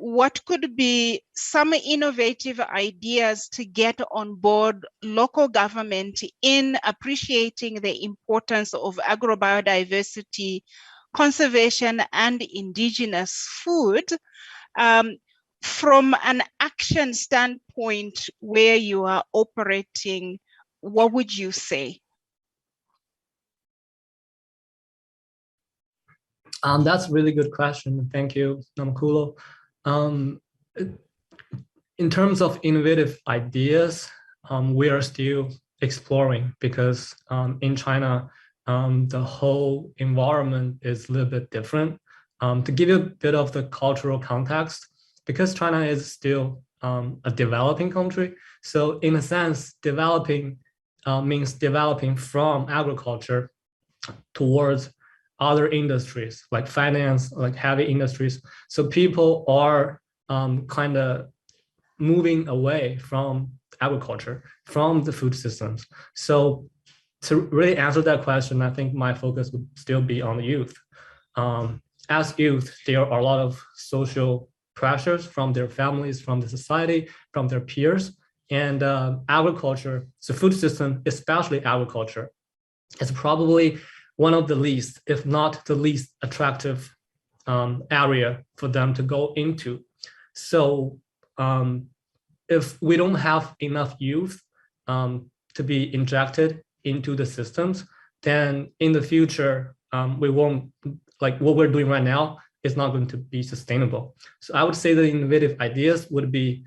what could be some innovative ideas to get on board local government in appreciating the importance of agrobiodiversity, conservation, and indigenous food from an action standpoint where you are operating? What would you say? That's a really good question. Thank you, Namkulo. In terms of innovative ideas, we are still exploring because in China, the whole environment is a little bit different. To give you a bit of the cultural context, because China is still a developing country, so in a sense, developing means developing from agriculture towards other industries like finance, like heavy industries. So people are kind of moving away from agriculture, from the food systems. So to really answer that question, I think my focus would still be on the youth. As youth, there are a lot of social pressures from their families, from the society, from their peers, and agriculture, so food system, especially agriculture, is probably one of the least, if not the least attractive area for them to go into. So if we don't have enough youth to be injected into the systems, then in the future, we won't, like what we're doing right now is not going to be sustainable. So I would say the innovative ideas would be,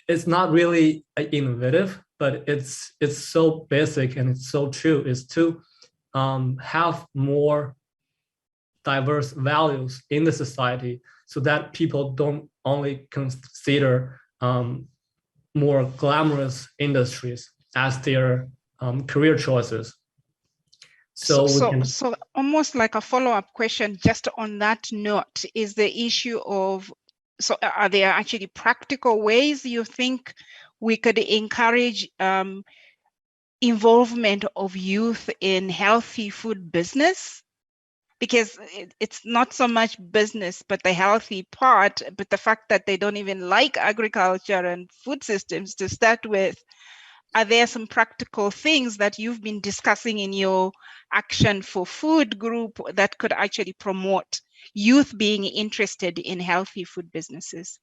it's not really innovative, but it's so basic and it's so true, is to have more diverse values in the society so that people don't only consider more glamorous industries as their career choices. So almost like a follow-up question just on that note is the issue of, so are there actually practical ways you think we could encourage involvement of youth in healthy food business? Because it's not so much business, but the healthy part, but the fact that they don't even like agriculture and food systems to start with. Are there some practical things that you've been discussing in your Action for Food group that could actually promote youth being interested in healthy food businesses?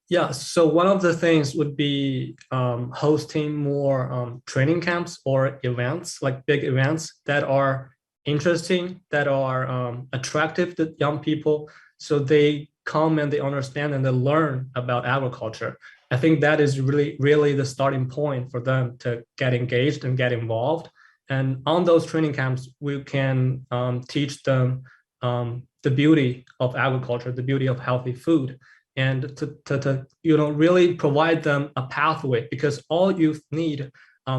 Yeah, so one of the things would be hosting more training camps or events, like big events that are interesting, that are attractive to young people, so they come and they understand and they learn about agriculture. I think that is really the starting point for them to get engaged and get involved. And on those training camps, we can teach them the beauty of agriculture, the beauty of healthy food, and to really provide them a pathway, because all youth need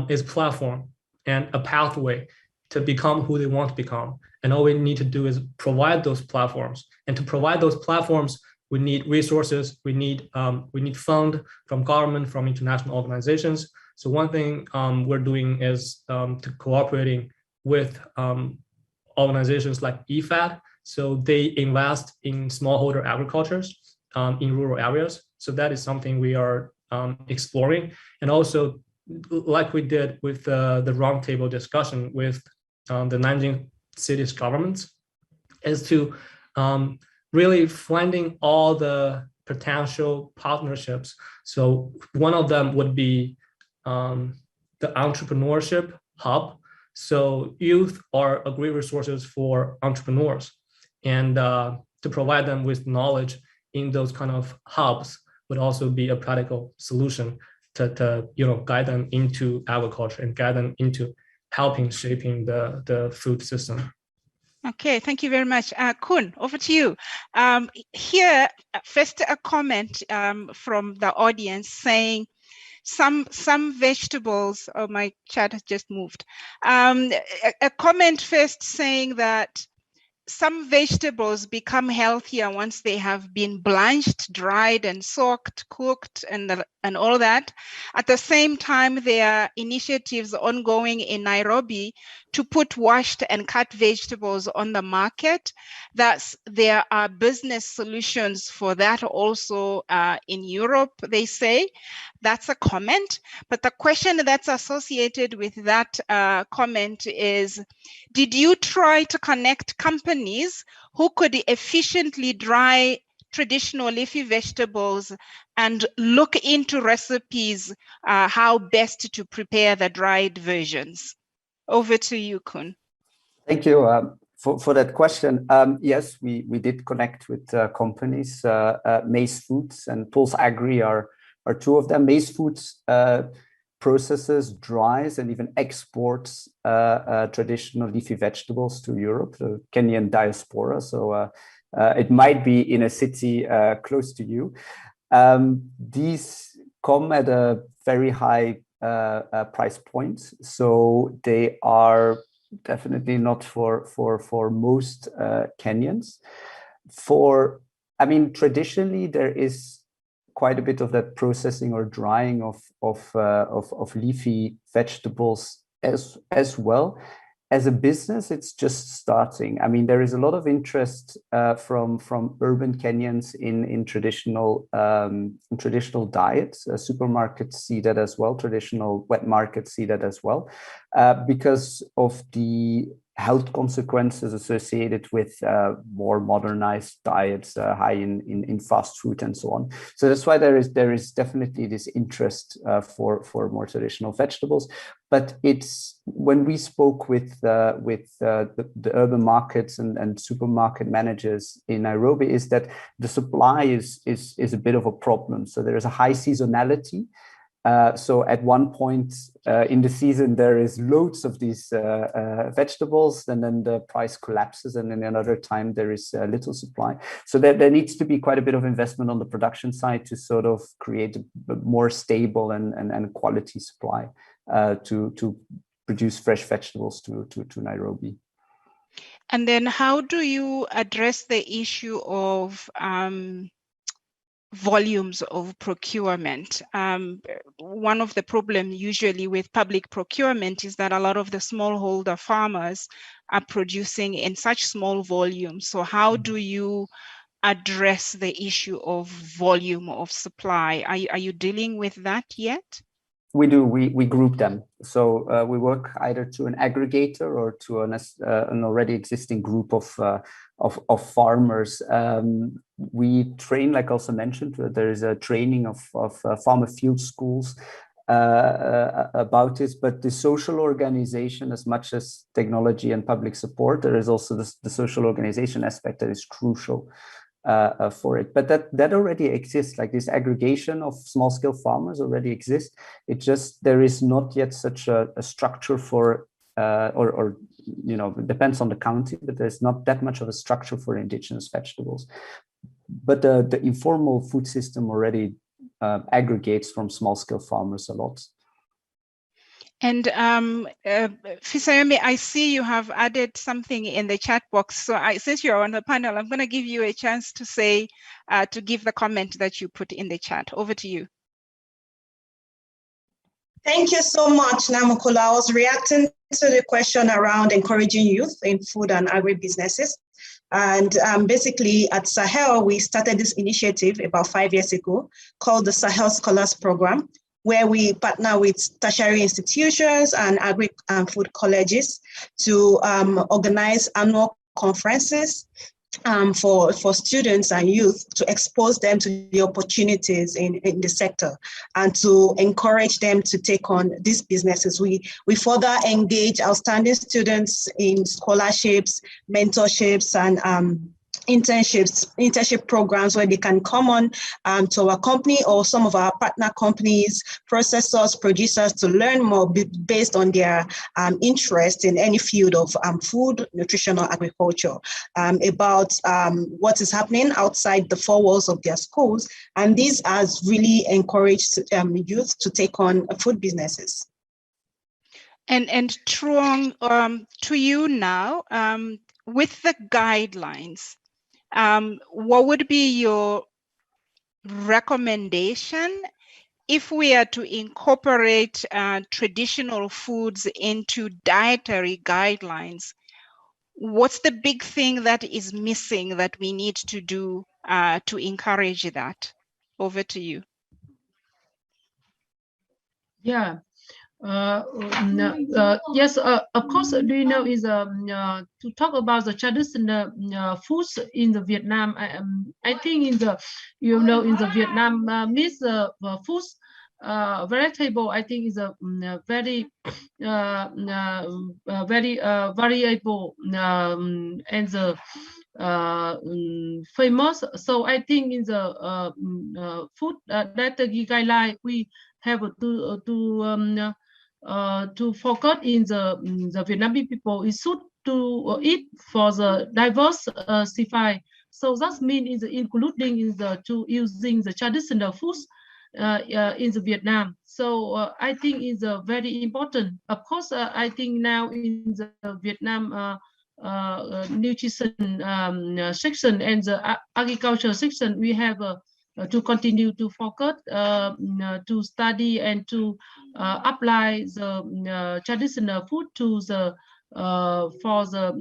is platform and a pathway to become who they want to become. And all we need to do is provide those platforms. And to provide those platforms, we need resources, we need fund from government, from international organizations. So one thing we're doing is to cooperating with organizations like IFAD. So they invest in smallholder agricultures in rural areas. So that is something we are exploring. And also, like we did with the roundtable discussion with the 19 cities governments, is to really finding all the potential partnerships. So one of them would be the entrepreneurship hub. So youth are a great resources for entrepreneurs, and to provide them with knowledge in those kind of hubs would also be a practical solution to guide them into agriculture and guide them into helping shaping the food system. Okay, thank you very much. Kun, over to you. Here, first a comment from the audience saying some vegetables, oh, my chat has just moved. A comment first saying that some vegetables become healthier once they have been blanched, dried, and soaked, cooked, and all that. At the same time, there are initiatives ongoing in Nairobi to put washed and cut vegetables on the market. Thus, there are business solutions for that also in Europe, they say. That's a comment. But the question that's associated with that comment is, did you try to connect companies who could efficiently dry traditional leafy vegetables and look into recipes, how best to prepare the dried versions? Over to you, Kun. Thank you for that question. Yes, we did connect with companies. Maize Foods and Pulse Agri are two of them. Maize Foods processes, dries, and even exports traditional leafy vegetables to Europe, the Kenyan diaspora. So it might be in a city close to you. These come at a very high price point, so they are definitely not for most Kenyans. Traditionally there is quite a bit of that processing or drying of leafy vegetables as well. As a business, it's just starting. I mean, there is a lot of interest from urban Kenyans in traditional diets. Supermarkets see that as well. Traditional wet markets see that as well, because of the health consequences associated with more modernized diets, high in fast food and so on. So that's why there is definitely this interest for more traditional vegetables. But it's when we spoke with the urban markets and supermarket managers in Nairobi, is that the supply is a bit of a problem. So there is a high seasonality. So at one point in the season, there is loads of these vegetables, and then the price collapses, and then another time there is little supply. So there needs to be quite a bit of investment on the production side to sort of create a more stable and quality supply to produce fresh vegetables to Nairobi. And then how do you address the issue of volumes of procurement? One of the problems usually with public procurement is that a lot of the smallholder farmers are producing in such small volumes. So how do you address the issue of volume of supply? Are you dealing with that yet? We do. We group them. So we work either to an aggregator or to an already existing group of farmers. We train, like also mentioned, there is a training of farmer field schools about this. But the social organization, as much as technology and public support, there is also the social organization aspect that is crucial for it. But that already exists. Like this aggregation of small scale farmers already exists. It just, there is not yet such a structure for or it depends on the county, but there's not that much of a structure for indigenous vegetables. But the informal food system already aggregates from small scale farmers a lot. And Fisayomi, I see you have added something in the chat box. So since you're on the panel, I'm going to give you a chance to say, to give the comment that you put in the chat. Over to you. Thank you so much, Namukula. I was reacting to the question around encouraging youth in food and agri-businesses. And basically at Sahel, we started this initiative about 5 years ago called the Sahel Scholars Program, where we partner with tertiary institutions and agri and food colleges to organize annual conferences for students and youth to expose them to the opportunities in the sector and to encourage them to take on these businesses. We further engage outstanding students in scholarships, mentorships, and internship programs where they can come on to our company or some of our partner companies, processors, producers, to learn more based on their interest in any field of food, nutrition, or agriculture, about what is happening outside the four walls of their schools. And this has really encouraged youth to take on food businesses. And Truong, to you now, with the guidelines, what would be your recommendation if we are to incorporate traditional foods into dietary guidelines? What's the big thing that is missing that we need to do to encourage that? Over to you. Yeah. Yes, of course, do you know is to talk about the traditional foods in the Vietnam. I think in the in the Vietnam means foods vegetable. I think is a very very variable and the famous. So I think in the food dietary guideline we have to focus in the Vietnamese people is should to eat for the diversify. So that means is including in the to using the traditional foods in the Vietnam. So I think is very important. Of course, I think now in the Vietnam nutrition section and the agriculture section we have to continue to focus, to study and to apply the traditional food to the for the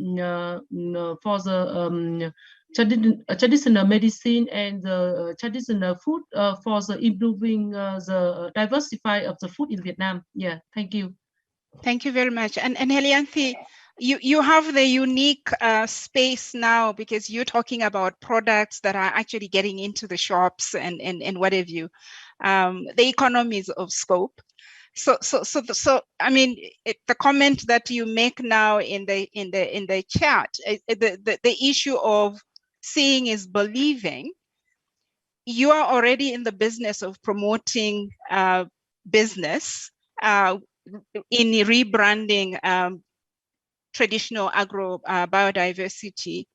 traditional medicine and the traditional food for the improving the diversity of the food in Vietnam. Yeah, thank you. Thank you very much. And Helianthi, you have the unique space now because you're talking about products that are actually getting into the shops and what have you. The economies of scope. So I mean, the comment that you make now in the chat, the issue of seeing is believing. You are already in the business of promoting business in rebranding traditional biodiversity.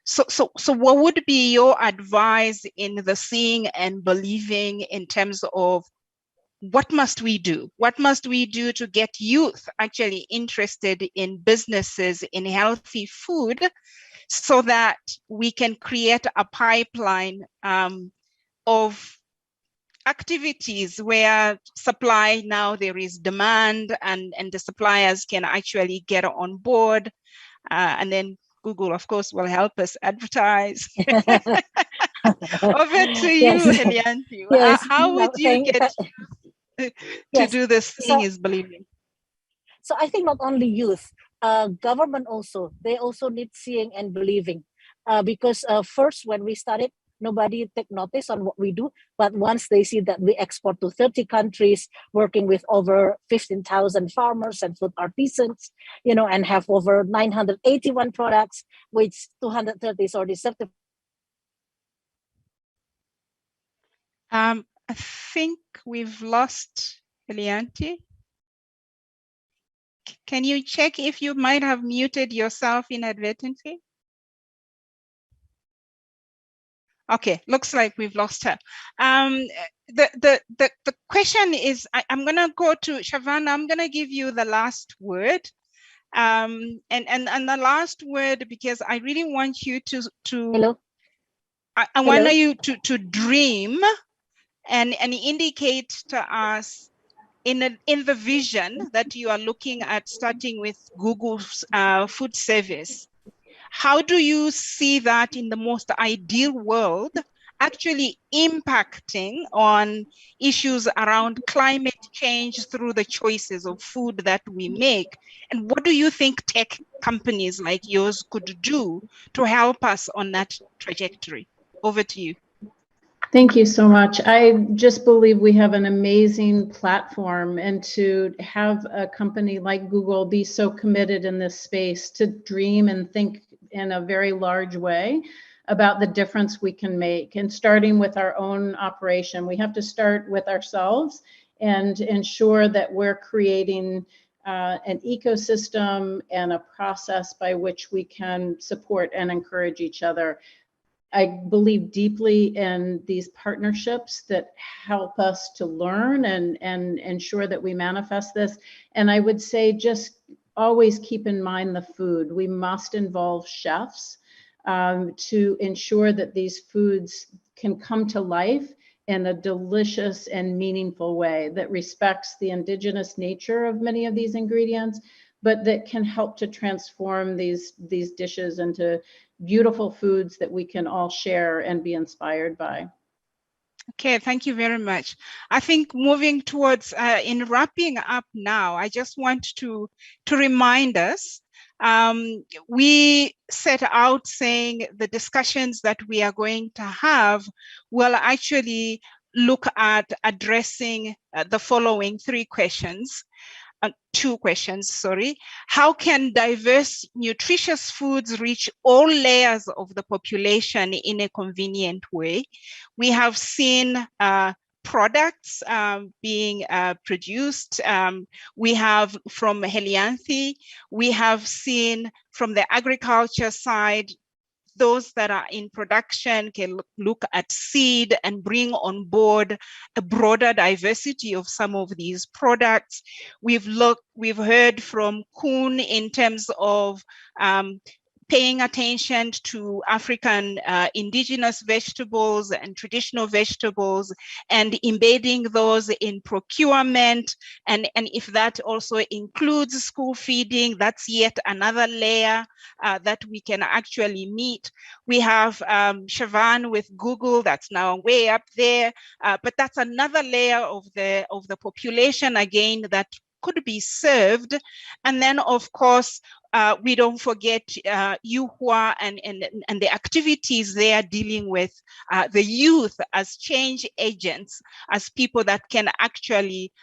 So what would be your advice in the seeing and believing in terms of what must we do? What must we do to get youth actually interested in businesses in healthy food so that we can create a pipeline of activities where supply, now there is demand and the suppliers can actually get on board, and then Google, of course, will help us advertise. Over to you, Helianthi. Yes. How would you get to do this seeing is believing? So I think not only youth, government also, they also need seeing and believing. Because first, when we started, nobody take notice on what we do. But once they see that we export to 30 countries, working with over 15,000 farmers and food artisans, and have over 981 products, which 230 is already certified. I think we've lost Helianthi. Can you check if you might have muted yourself inadvertently? Okay, looks like we've lost her. The question is, I'm gonna go to Shavana. I'm gonna give you the last word, and the last word because I really want you to. Hello. I want you to dream, and indicate to us in the vision that you are looking at, starting with Google's food service. How do you see that in the most ideal world actually impacting on issues around climate change through the choices of food that we make? And what do you think tech companies like yours could do to help us on that trajectory? Over to you. Thank you so much. I just believe we have an amazing platform, and to have a company like Google be so committed in this space to dream and think in a very large way about the difference we can make. And starting with our own operation, we have to start with ourselves and ensure that we're creating an ecosystem and a process by which we can support and encourage each other. I believe deeply in these partnerships that help us to learn and ensure that we manifest this. And I would say just always keep in mind the food. We must involve chefs to ensure that these foods can come to life in a delicious and meaningful way that respects the indigenous nature of many of these ingredients, but that can help to transform these dishes into beautiful foods that we can all share and be inspired by. Okay, thank you very much. I think moving towards, in wrapping up now, I just want to remind us, we set out saying the discussions that we are going to have will actually look at addressing the following three questions. Two questions, sorry. How can diverse, nutritious foods reach all layers of the population in a convenient way? We have seen products being produced. We have from Helianthi, we have seen from the agriculture side, those that are in production can look at seed and bring on board a broader diversity of some of these products. We've heard from Kuhn in terms of paying attention to African indigenous vegetables and traditional vegetables and embedding those in procurement. And if that also includes school feeding, that's yet another layer that we can actually meet. We have Sharon with Google, that's now way up there, but that's another layer of the population again that could be served. And then of course, we don't forget Yuhua and the activities they are dealing with the youth as change agents, as people that can actually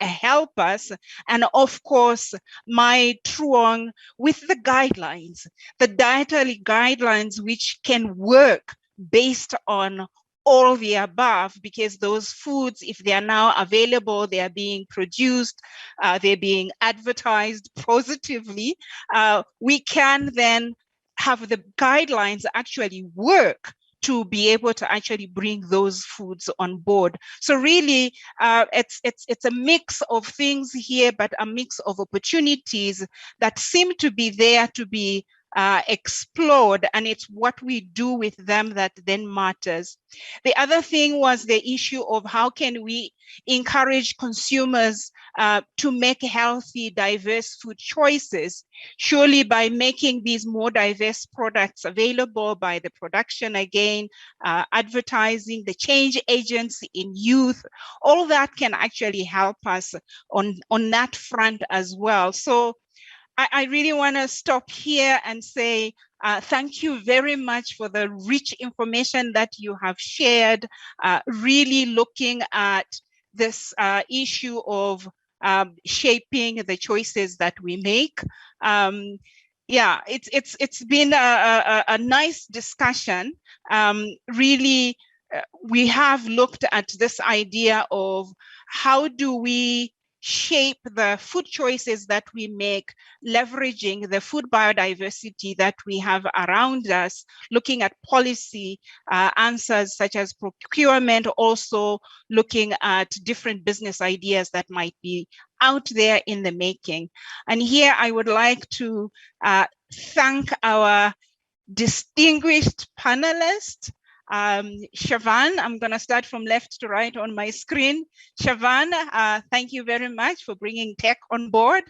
help us. And of course, my Truong with the guidelines, the dietary guidelines, which can work based on all the above, because those foods, if they are now available, they are being produced, they're being advertised positively, we can then have the guidelines actually work to be able to actually bring those foods on board. So really, it's a mix of things here, but a mix of opportunities that seem to be there to be explored, and it's what we do with them that then matters. The other thing was the issue of how can we encourage consumers to make healthy, diverse food choices, surely by making these more diverse products available by the production again, advertising, the change agents in youth, all that can actually help us on that front as well. So I really want to stop here and say thank you very much for the rich information that you have shared, really looking at this issue of shaping the choices that we make. Yeah, it's been a nice discussion. Really, we have looked at this idea of how do we shape the food choices that we make, leveraging the food biodiversity that we have around us, looking at policy answers such as procurement, also looking at different business ideas that might be out there in the making. And here I would like to thank our distinguished panelists. Sharon, I'm going to start from left to right on my screen. Sharon, thank you very much for bringing tech on board.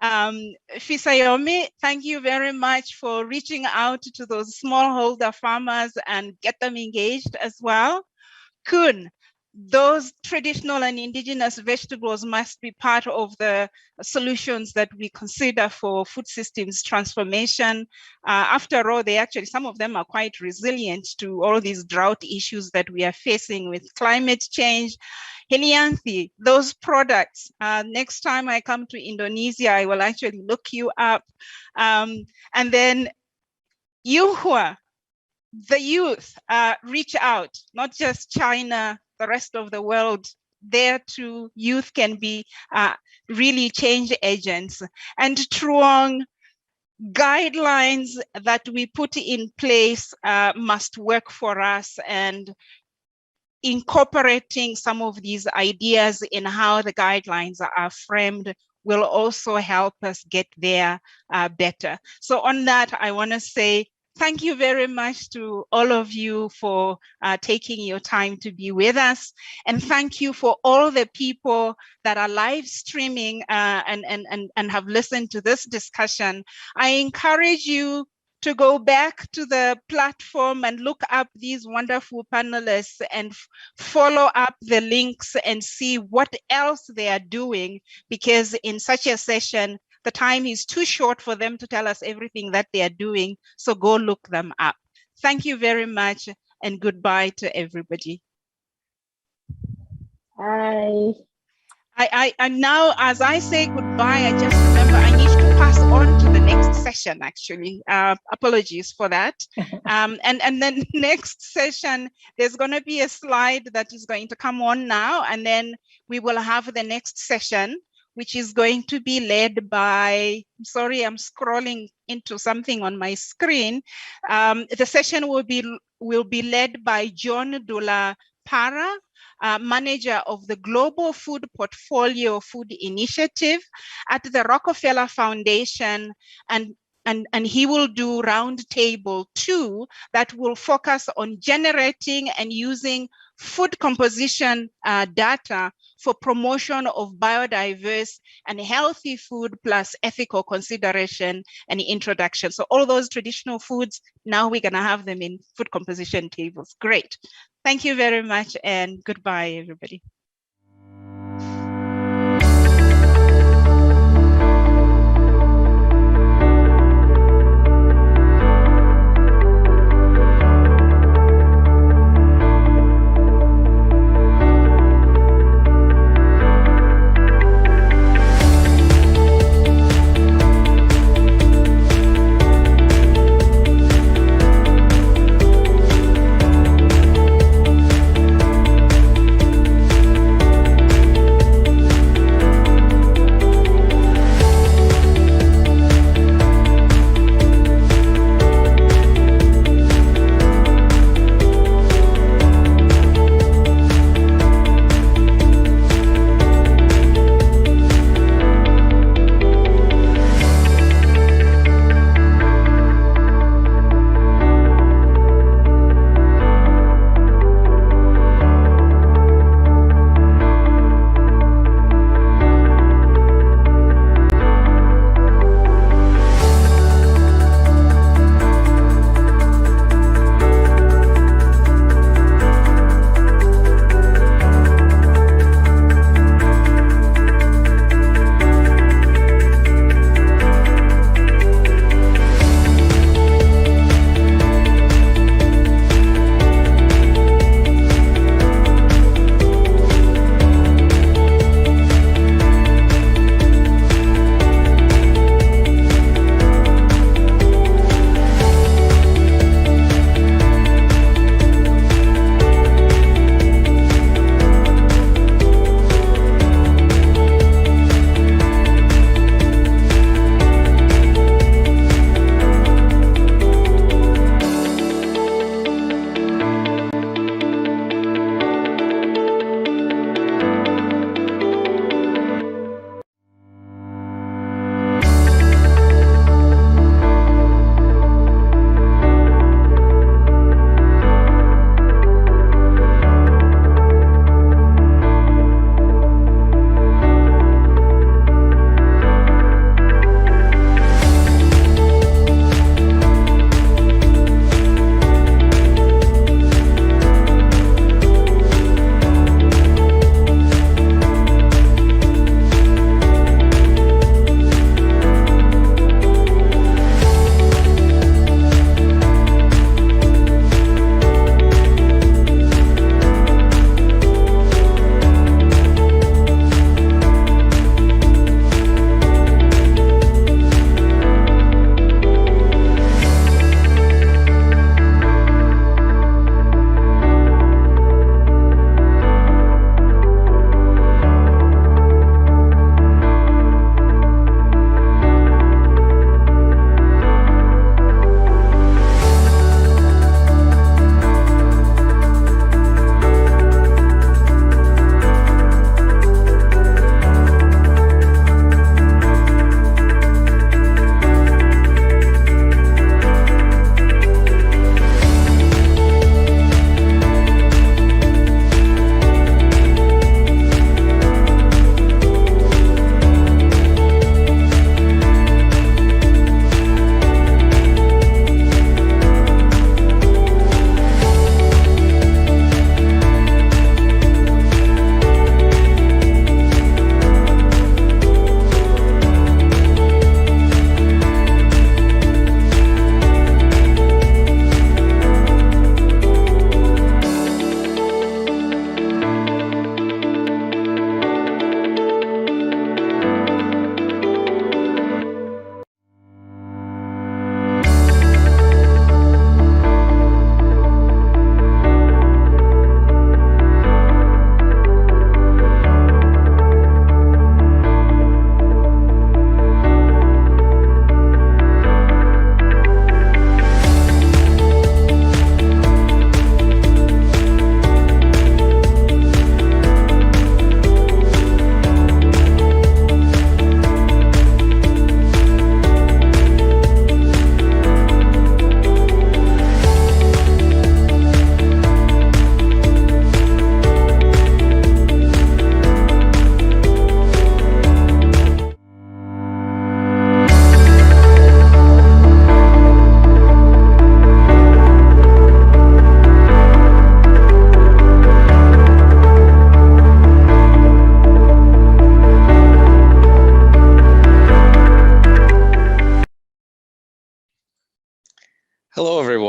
Fisayomi, thank you very much for reaching out to those smallholder farmers and get them engaged as well. Kun, those traditional and indigenous vegetables must be part of the solutions that we consider for food systems transformation. After all, some of them are quite resilient to all these drought issues that we are facing with climate change. Helianthi, those products, next time I come to Indonesia, I will actually look you up. And then Yuhua, the youth, reach out, not just China, the rest of the world. There too, youth can be really change agents. And Truong, guidelines that we put in place must work for us, and incorporating some of these ideas in how the guidelines are framed will also help us get there better. So on that, I want to say thank you very much to all of you for taking your time to be with us. And thank you for all the people that are live streaming and have listened to this discussion. I encourage you to go back to the platform and look up these wonderful panelists and follow up the links and see what else they are doing, because in such a session, the time is too short for them to tell us everything that they are doing. So go look them up. Thank you very much, and goodbye to everybody. Bye. And now, as I say goodbye, I just remember I need to pass on to the next session, actually. Apologies for that. And then next session, there's going to be a slide that is going to come on now, and then we will have the next session, which is going to be led by, sorry, I'm scrolling into something on my screen. The session will be led by John Dula Para, manager of the Global Food Portfolio Food Initiative at the Rockefeller Foundation, and he will do roundtable 2 that will focus on generating and using food composition data for promotion of biodiverse and healthy food plus ethical consideration and introduction. So all those traditional foods, now we're gonna have them in food composition tables. Great. Thank you very much, and goodbye, everybody.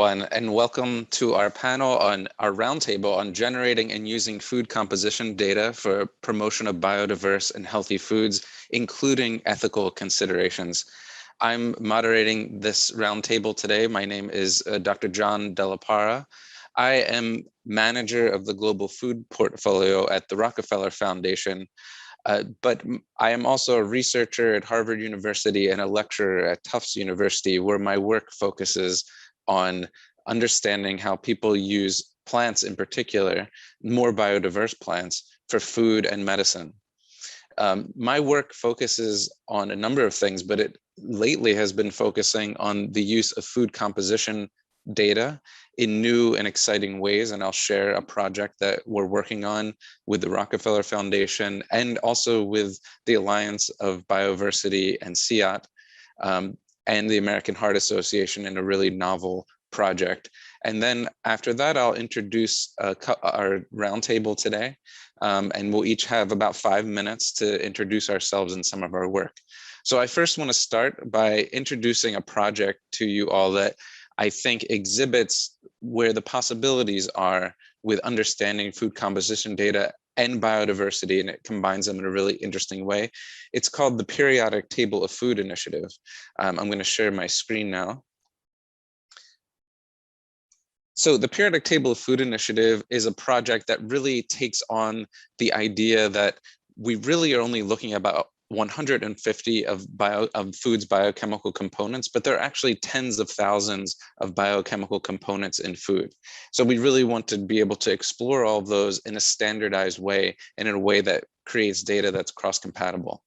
everyone, and welcome to our panel on our roundtable on generating and using food composition data for promotion of biodiverse and healthy foods, including ethical considerations. I'm moderating this roundtable today. My name is Dr. John Della Parra. I am manager of the global food portfolio at the Rockefeller Foundation. But I am also a researcher at Harvard University and a lecturer at Tufts University, where my work focuses on understanding how people use plants in particular, more biodiverse plants, for food and medicine. My work focuses on a number of things, but it lately has been focusing on the use of food composition data in new and exciting ways. And I'll share a project that we're working on with the Rockefeller Foundation and also with the Alliance of Biodiversity and CIAT and the American Heart Association in a really novel project. And then after that, I'll introduce our roundtable today. And we'll each have about 5 minutes to introduce ourselves and some of our work. So I first want to start by introducing a project to you all that I think exhibits where the possibilities are with understanding food composition data and biodiversity, and it combines them in a really interesting way. It's called the Periodic Table of Food Initiative. I'm going to share my screen now. So the Periodic Table of Food Initiative is a project that really takes on the idea that we really are only looking at about 150 of food's biochemical components, but there are actually tens of thousands of biochemical components in food. So we really want to be able to explore all of those in a standardized way and in a way that creates data that's cross-compatible.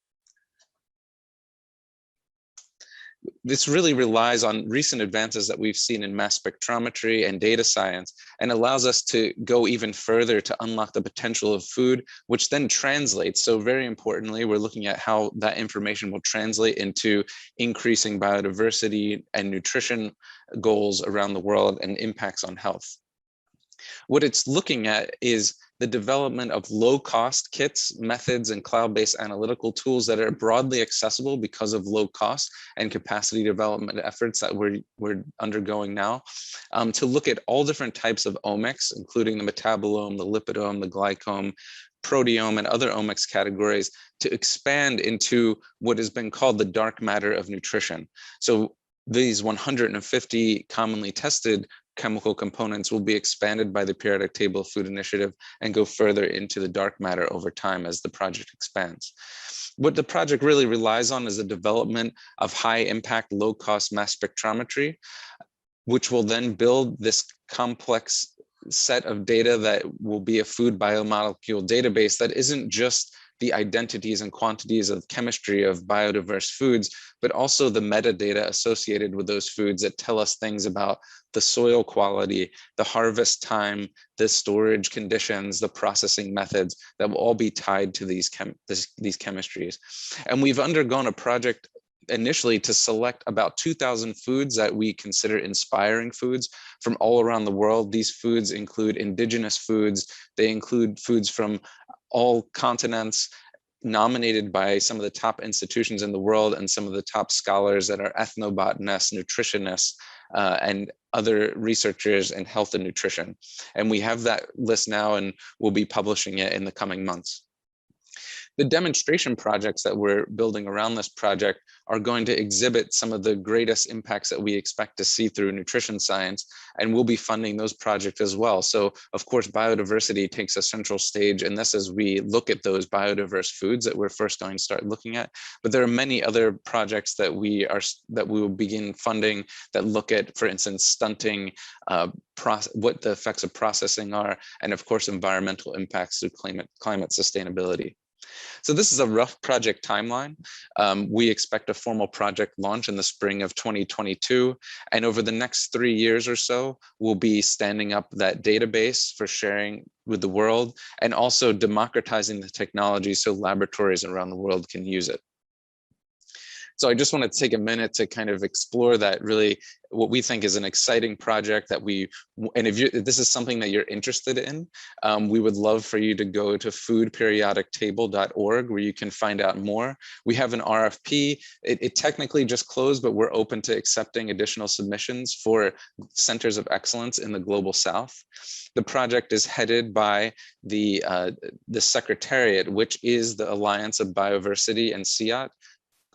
This really relies on recent advances that we've seen in mass spectrometry and data science, and allows us to go even further to unlock the potential of food, which then translates. So very importantly, we're looking at how that information will translate into increasing biodiversity and nutrition goals around the world and impacts on health. What it's looking at is the development of low-cost kits, methods, and cloud-based analytical tools that are broadly accessible because of low cost and capacity development efforts that we're undergoing now, to look at all different types of omics, including the metabolome, the lipidome, the glycome, proteome, and other omics categories, to expand into what has been called the dark matter of nutrition. So these 150 commonly tested chemical components will be expanded by the Periodic Table of Food Initiative and go further into the dark matter over time as the project expands. What the project really relies on is the development of high impact, low cost mass spectrometry, which will then build this complex set of data that will be a food biomolecule database that isn't just the identities and quantities of chemistry of biodiverse foods, but also the metadata associated with those foods that tell us things about the soil quality, the harvest time, the storage conditions, the processing methods that will all be tied to these chemistries. And we've undergone a project initially to select about 2,000 foods that we consider inspiring foods from all around the world. These foods include indigenous foods. They include foods from all continents, nominated by some of the top institutions in the world and some of the top scholars that are ethnobotanists, nutritionists, and other researchers in health and nutrition. And we have that list now, and we'll be publishing it in the coming months. The demonstration projects that we're building around this project are going to exhibit some of the greatest impacts that we expect to see through nutrition science, and we'll be funding those projects as well. So of course, biodiversity takes a central stage in this as we look at those biodiverse foods that we're first going to start looking at. But there are many other projects that we will begin funding that look at, for instance, stunting, what the effects of processing are, and of course, environmental impacts through climate sustainability. So this is a rough project timeline. We expect a formal project launch in the spring of 2022. And over the next 3 years or so, we'll be standing up that database for sharing with the world and also democratizing the technology so laboratories around the world can use it. So I just want to take a minute to kind of explore that, really what we think is an exciting project that and if this is something that you're interested in, we would love for you to go to foodperiodictable.org, where you can find out more. We have an RFP. It technically just closed, but we're open to accepting additional submissions for centers of excellence in the Global South. The project is headed by the Secretariat, which is the Alliance of Biodiversity and SEAT,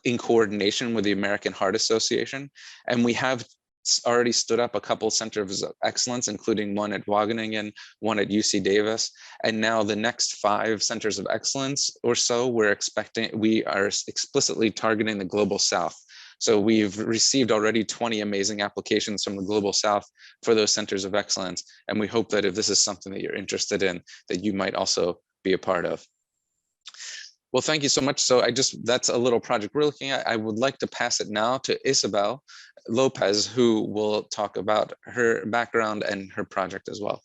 in coordination with the American Heart Association. And we have already stood up a couple centers of excellence, including one at Wageningen, one at UC Davis. And now the next 5 centers of excellence or so, we are explicitly targeting the Global South. So we've received already 20 amazing applications from the Global South for those centers of excellence. And we hope that if this is something that you're interested in, that you might also be a part of. Well, thank you so much. So that's a little project we're looking at. I would like to pass it now to Isabel Lopez, who will talk about her background and her project as well.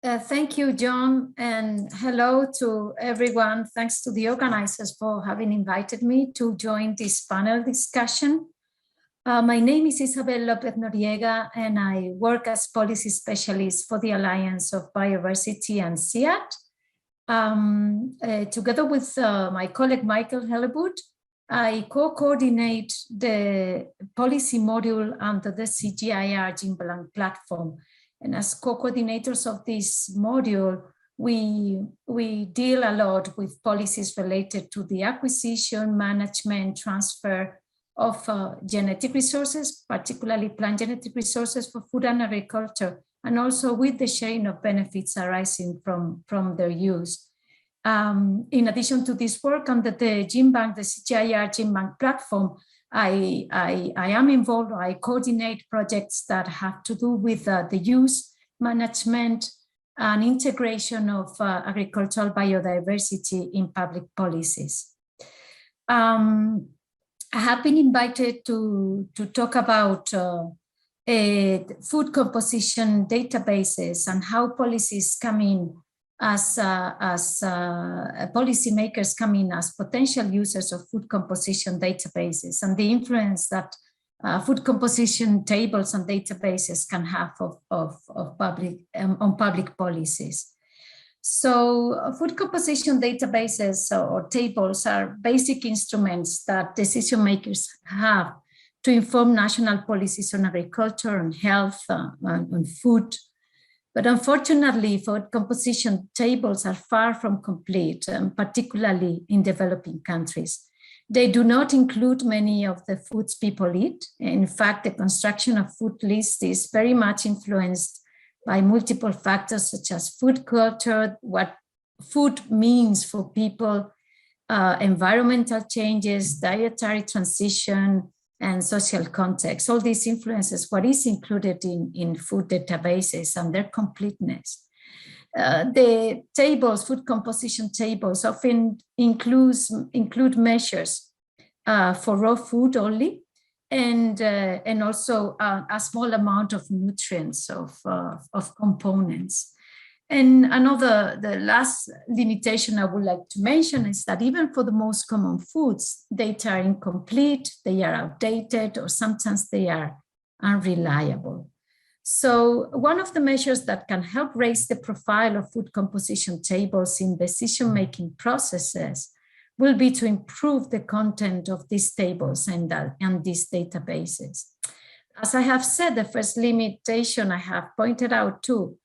Thank you, John, and hello to everyone. Thanks to the organizers for having invited me to join this panel discussion. My name is Isabel Lopez Noriega, and I work as policy specialist for the Alliance of Biodiversity and SEAT. Together with my colleague Michael Hellewood, I co-coordinate the policy module under the CGIAR Jimbalang platform. And as co-coordinators of this module, we deal a lot with policies related to the acquisition, management, transfer of genetic resources, particularly plant genetic resources for food and agriculture, and also with the sharing of benefits arising from their use. In addition to this work under the GenBank, the CGIAR GenBank platform, I am involved, I coordinate projects that have to do with the use, management, and integration of agricultural biodiversity in public policies. I have been invited to talk about food composition databases and how policies come in as policymakers come in as potential users of food composition databases, and the influence that food composition tables and databases can have on public policies. So food composition databases or tables are basic instruments that decision makers have to inform national policies on agriculture, on health, on food. But unfortunately, food composition tables are far from complete, particularly in developing countries. They do not include many of the foods people eat. In fact, the construction of food lists is very much influenced by multiple factors such as food culture, what food means for people, environmental changes, dietary transition, and social context. All these influences what is included in food databases and their completeness. The tables, food composition tables, often include measures for raw food only, and also a small amount of nutrients of components. And the last limitation I would like to mention is that even for the most common foods, data are incomplete, they are outdated, or sometimes they are unreliable. So one of the measures that can help raise the profile of food composition tables in decision-making processes will be to improve the content of these tables and these databases. As I have said, the first limitation I have pointed out too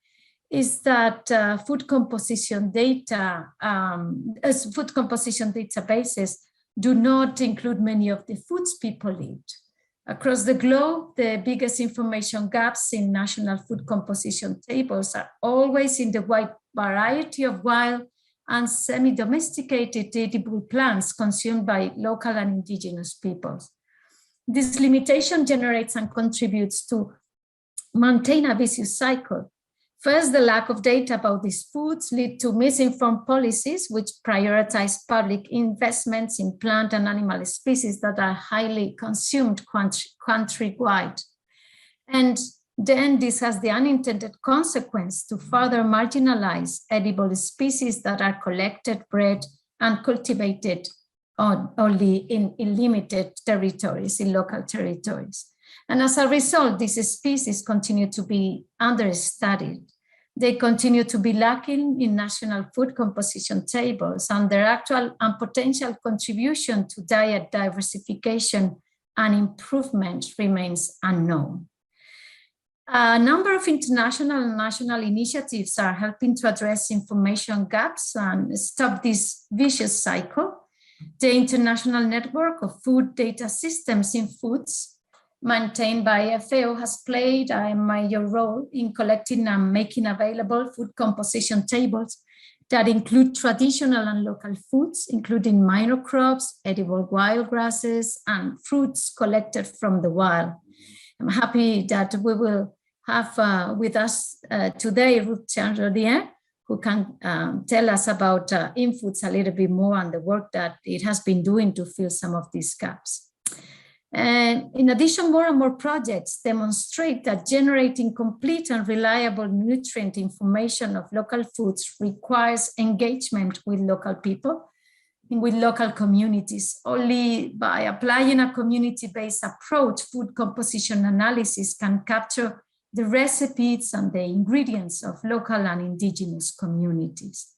is that food composition databases do not include many of the foods people eat. Across the globe, the biggest information gaps in national food composition tables are always in the wide variety of wild and semi-domesticated edible plants consumed by local and indigenous peoples. This limitation generates and contributes to maintain a vicious cycle. First, the lack of data about these foods lead to misinformed policies which prioritize public investments in plant and animal species that are highly consumed countrywide. And then this has the unintended consequence to further marginalize edible species that are collected, bred, and cultivated only in limited territories, in local territories. And as a result, these species continue to be understudied. They continue to be lacking in national food composition tables, and their actual and potential contribution to diet diversification and improvement remains unknown. A number of international and national initiatives are helping to address information gaps and stop this vicious cycle. The International Network of Food Data Systems in Foods, maintained by FAO, has played a major role in collecting and making available food composition tables that include traditional and local foods, including minor crops, edible wild grasses, and fruits collected from the wild. I'm happy that we will have with us today Ruth Dier, who can tell us about InFoods a little bit more and the work that it has been doing to fill some of these gaps. And in addition, more and more projects demonstrate that generating complete and reliable nutrient information of local foods requires engagement with local people and with local communities. Only by applying a community-based approach, food composition analysis can capture the recipes and the ingredients of local and indigenous communities.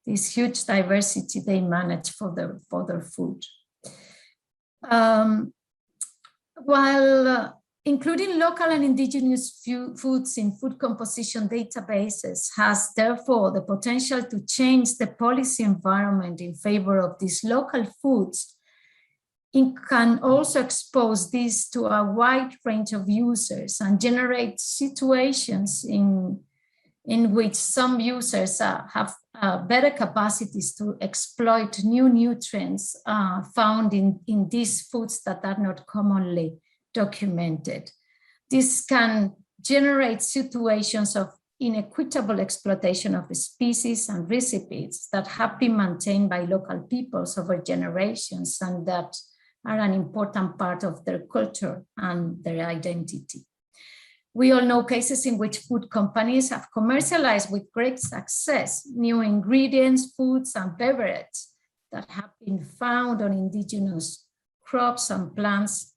This huge diversity they manage for their food. While including local and indigenous foods in food composition databases has therefore the potential to change the policy environment in favor of these local foods, it can also expose this to a wide range of users and generate situations in which some users have better capacities to exploit new nutrients found in these foods that are not commonly documented. This can generate situations of inequitable exploitation of species and recipes that have been maintained by local peoples over generations and that are an important part of their culture and their identity. We all know cases in which food companies have commercialized with great success new ingredients, foods, and beverages that have been found on indigenous crops and plants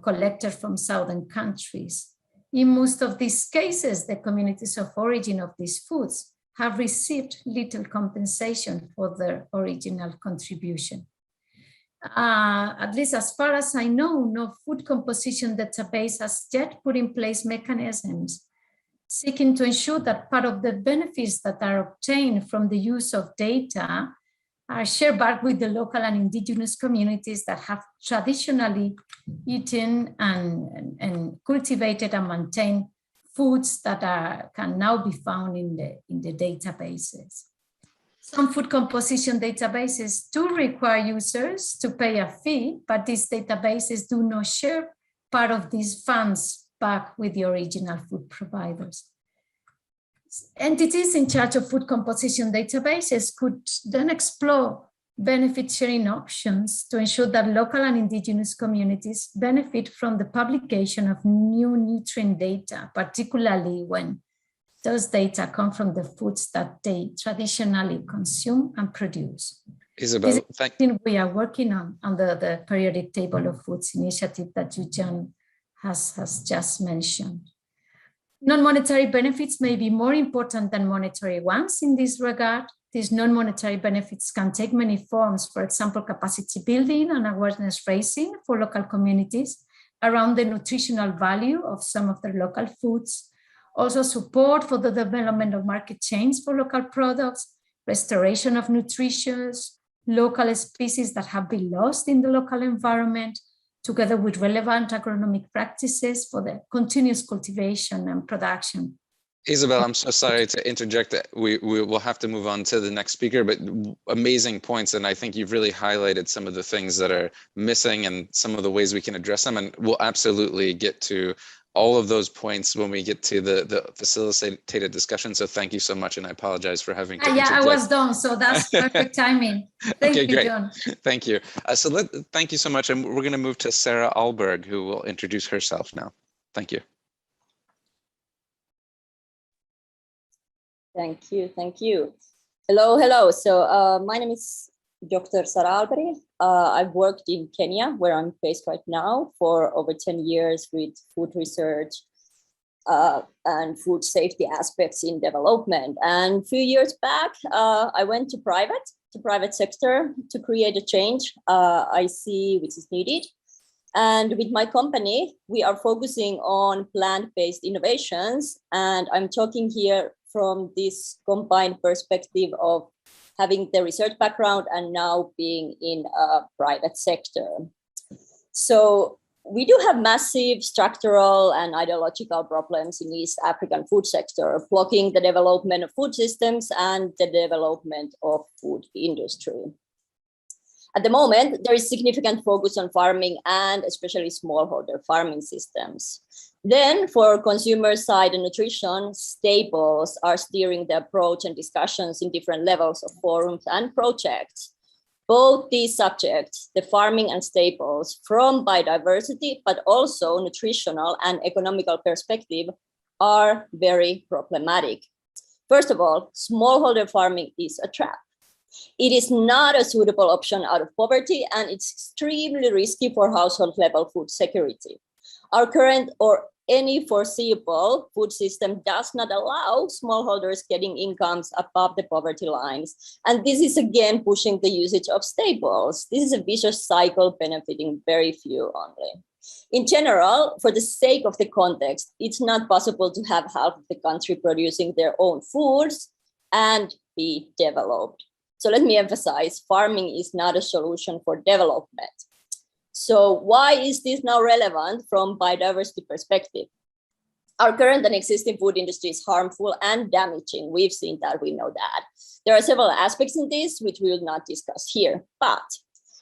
collected from southern countries. In most of these cases, the communities of origin of these foods have received little compensation for their original contribution. At least as far as I know, no food composition database has yet put in place mechanisms seeking to ensure that part of the benefits that are obtained from the use of data are shared back with the local and indigenous communities that have traditionally eaten and cultivated and maintained foods that can now be found in the databases. Some food composition databases do require users to pay a fee, but these databases do not share part of these funds back with the original food providers. Entities in charge of food composition databases could then explore benefit sharing options to ensure that local and indigenous communities benefit from the publication of new nutrient data, particularly when those data come from the foods that they traditionally consume and produce. Isabel, thank you. We are working on under the periodic table of foods initiative that John has just mentioned. Non-monetary benefits may be more important than monetary ones in this regard. These non-monetary benefits can take many forms, for example, capacity building and awareness raising for local communities around the nutritional value of some of their local foods. Also support for the development of market chains for local products, restoration of nutritious local species that have been lost in the local environment, together with relevant agronomic practices for the continuous cultivation and production. Isabel, I'm so sorry to interject. We will have to move on to the next speaker, but amazing points. And I think you've really highlighted some of the things that are missing and some of the ways we can address them. And we'll absolutely get to all of those points when we get to the facilitated discussion. So thank you so much. And I apologize for having to interject. I was done. So that's perfect timing. Thank you, great. John. Thank you. Thank you so much. And we're going to move to Sarah Alberg, who will introduce herself now. Thank you. Thank you, thank you. Hello. So my name is Dr. Sara Alberi. I've worked in Kenya, where I'm based right now, for over 10 years with food research and food safety aspects in development. And a few years back, I went to private sector to create a change I see which is needed. And with my company, we are focusing on plant-based innovations. And I'm talking here from this combined perspective of having the research background and now being in a private sector. So we do have massive structural and ideological problems in East African food sector, blocking the development of food systems and the development of food industry. At the moment, there is significant focus on farming and especially smallholder farming systems. Then for consumer side and nutrition, staples are steering the approach and discussions in different levels of forums and projects. Both these subjects, the farming and staples, from biodiversity, but also nutritional and economical perspective, are very problematic. First of all, smallholder farming is a trap. It is not a suitable option out of poverty, and it's extremely risky for household level food security. Our current or any foreseeable food system does not allow smallholders getting incomes above the poverty lines. And this is again pushing the usage of staples. This is a vicious cycle benefiting very few only. In general, for the sake of the context, it's not possible to have half of the country producing their own foods and be developed. So let me emphasize, farming is not a solution for development. So why is this now relevant from biodiversity perspective? Our current and existing food industry is harmful and damaging. We've seen that, we know that. There are several aspects in this, which we will not discuss here, but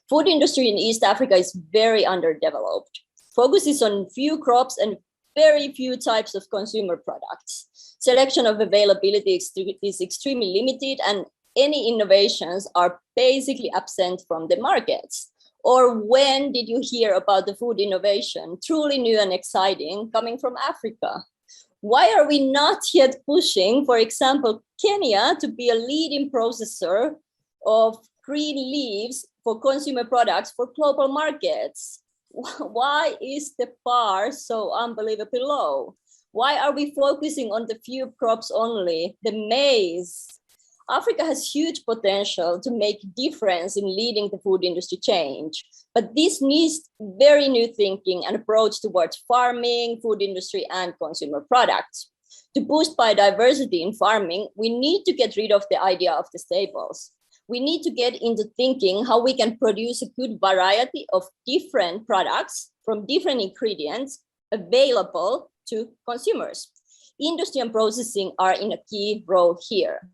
food industry in East Africa is very underdeveloped. Focus is on few crops and very few types of consumer products. Selection of availability is extremely limited, and any innovations are basically absent from the markets. Or when did you hear about the food innovation, truly new and exciting, coming from Africa? Why are we not yet pushing, for example, Kenya to be a leading processor of green leaves for consumer products for global markets? Why is the bar so unbelievably low? Why are we focusing on the few crops only, the maize? Africa has huge potential to make difference in leading the food industry change, but this needs very new thinking and approach towards farming, food industry, and consumer products. To boost biodiversity in farming, we need to get rid of the idea of the staples. We need to get into thinking how we can produce a good variety of different products from different ingredients available to consumers. Industry and processing are in a key role here.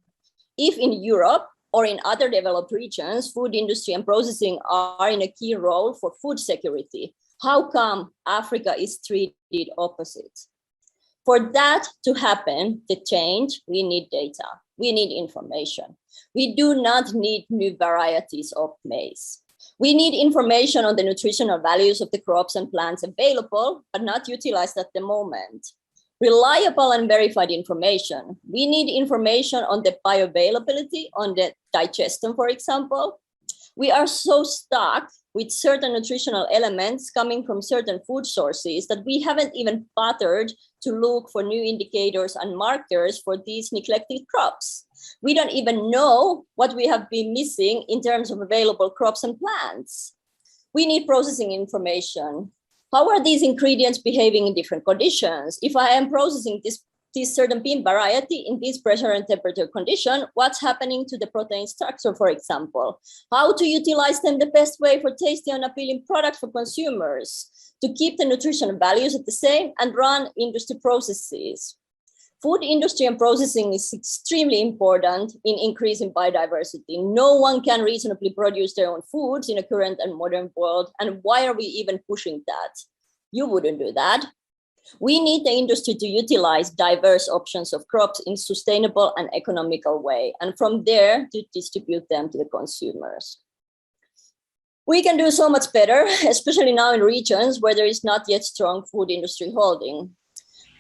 If in Europe or in other developed regions, food industry and processing are in a key role for food security, how come Africa is treated opposite? For that to happen, the change, we need data, we need information. We do not need new varieties of maize. We need information on the nutritional values of the crops and plants available, but not utilized at the moment. Reliable and verified information. We need information on the bioavailability, on the digestion, for example. We are so stuck with certain nutritional elements coming from certain food sources that we haven't even bothered to look for new indicators and markers for these neglected crops. We don't even know what we have been missing in terms of available crops and plants. We need processing information. How are these ingredients behaving in different conditions? If I am processing this certain bean variety in this pressure and temperature condition, what's happening to the protein structure, for example? How to utilize them the best way for tasty and appealing products for consumers, to keep the nutritional values at the same and run industry processes. Food industry and processing is extremely important in increasing biodiversity. No one can reasonably produce their own foods in a current and modern world. And why are we even pushing that? You wouldn't do that. We need the industry to utilize diverse options of crops in sustainable and economical way, and from there to distribute them to the consumers. We can do so much better, especially now in regions where there is not yet strong food industry holding.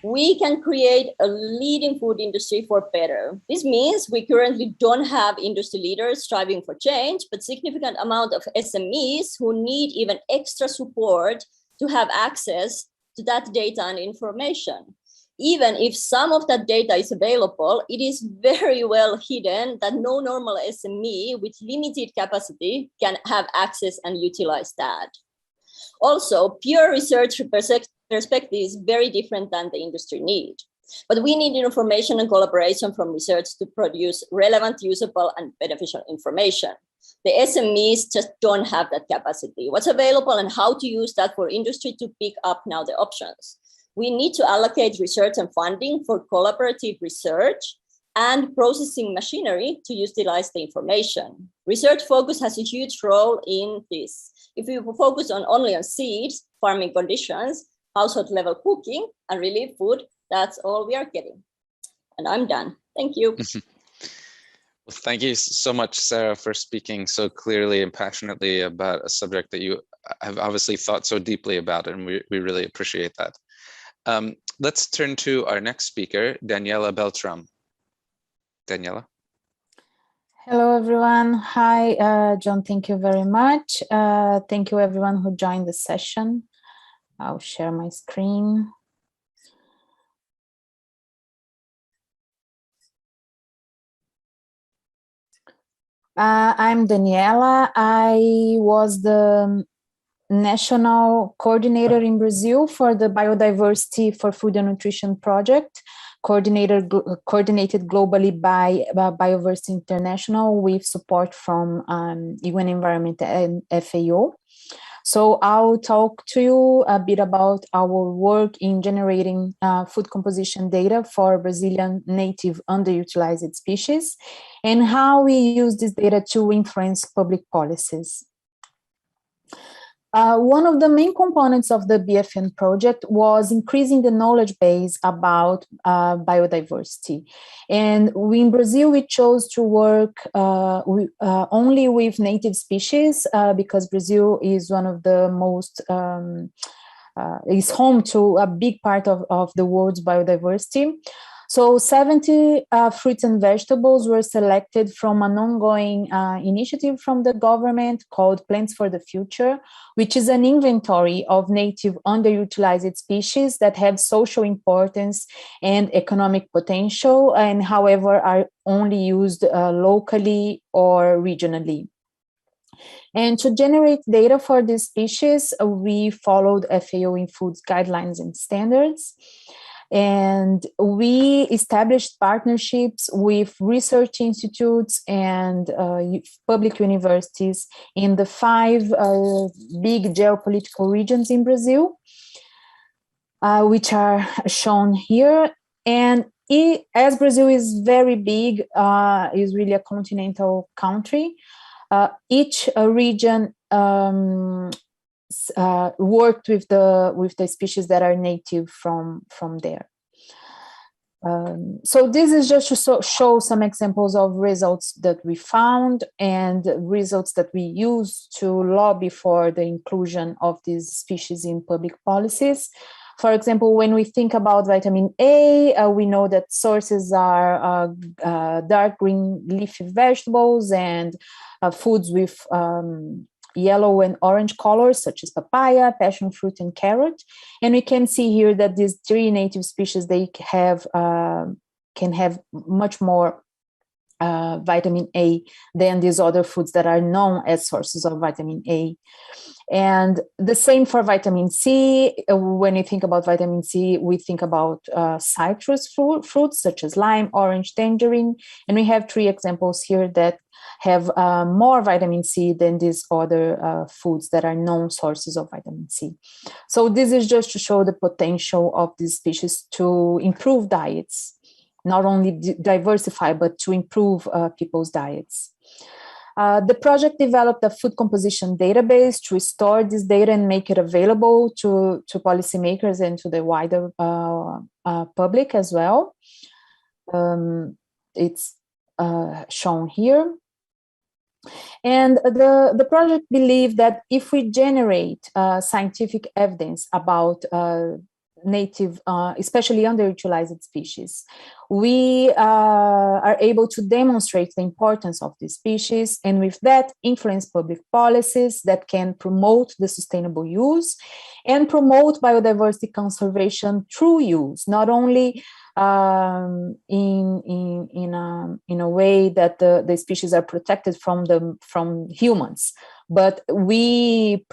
we can create a leading food industry for better. This means we currently don't have industry leaders striving for change, but significant amount of SMEs who need even extra support to have access to that data and information. Even if some of that data is available, it is very well hidden that no normal SME with limited capacity can have access and utilize that. Also, pure research perspective is very different than the industry need. But we need information and collaboration from research to produce relevant, usable, and beneficial information. The SMEs just don't have that capacity. What's available and how to use that for industry to pick up now the options. We need to allocate research and funding for collaborative research and processing machinery to utilize the information. Research focus has a huge role in this. If we focus only on seeds, farming conditions, household level cooking, and relief food, that's all we are getting. And I'm done. Thank you. Well, thank you so much, Sarah, for speaking so clearly and passionately about a subject that you have obviously thought so deeply about, and we really appreciate that. Let's turn to our next speaker, Daniella Beltram. Daniella. Hello, everyone. Hi, John. Thank you very much. Thank you, everyone who joined the session. I'll share my screen. I'm Daniella. I was the national coordinator in Brazil for the Biodiversity for Food and Nutrition project, coordinated globally by Biodiversity International with support from UN Environment and FAO. So I'll talk to you a bit about our work in generating food composition data for Brazilian native underutilized species and how we use this data to influence public policies. One of the main components of the BFN project was increasing the knowledge base about biodiversity. And in Brazil, we chose to work only with native species because Brazil is one of the most, is home to a big part of the world's biodiversity. So 70 fruits and vegetables were selected from an ongoing initiative from the government called Plants for the Future, which is an inventory of native underutilized species that have social importance and economic potential, and however are only used locally or regionally. And to generate data for these species, we followed FAO in Foods guidelines and standards. And we established partnerships with research institutes and public universities in the 5 big geopolitical regions in Brazil, which are shown here. And as Brazil is very big, is really a continental country, each region worked with the species that are native from there. So this is just to show some examples of results that we found and results that we use to lobby for the inclusion of these species in public policies. For example, when we think about vitamin A, we know that sources are dark green leafy vegetables and foods with yellow and orange colors, such as papaya, passion fruit, and carrot. And we can see here that these 3 native species, they have can have much more vitamin A than these other foods that are known as sources of vitamin A. And the same for vitamin C. When you think about vitamin C, we think about citrus fruits such as lime, orange, tangerine. And we have 3 examples here that have more vitamin C than these other foods that are known sources of vitamin C. So this is just to show the potential of these species to improve diets, not only diversify, but to improve people's diets. The project developed a food composition database to store this data and make it available to policymakers and to the wider public as well. It's shown here. And the project believed that if we generate scientific evidence about native, especially underutilized species. We are able to demonstrate the importance of these species, and with that influence public policies that can promote the sustainable use and promote biodiversity conservation through use, not only in a way that the species are protected from humans, but we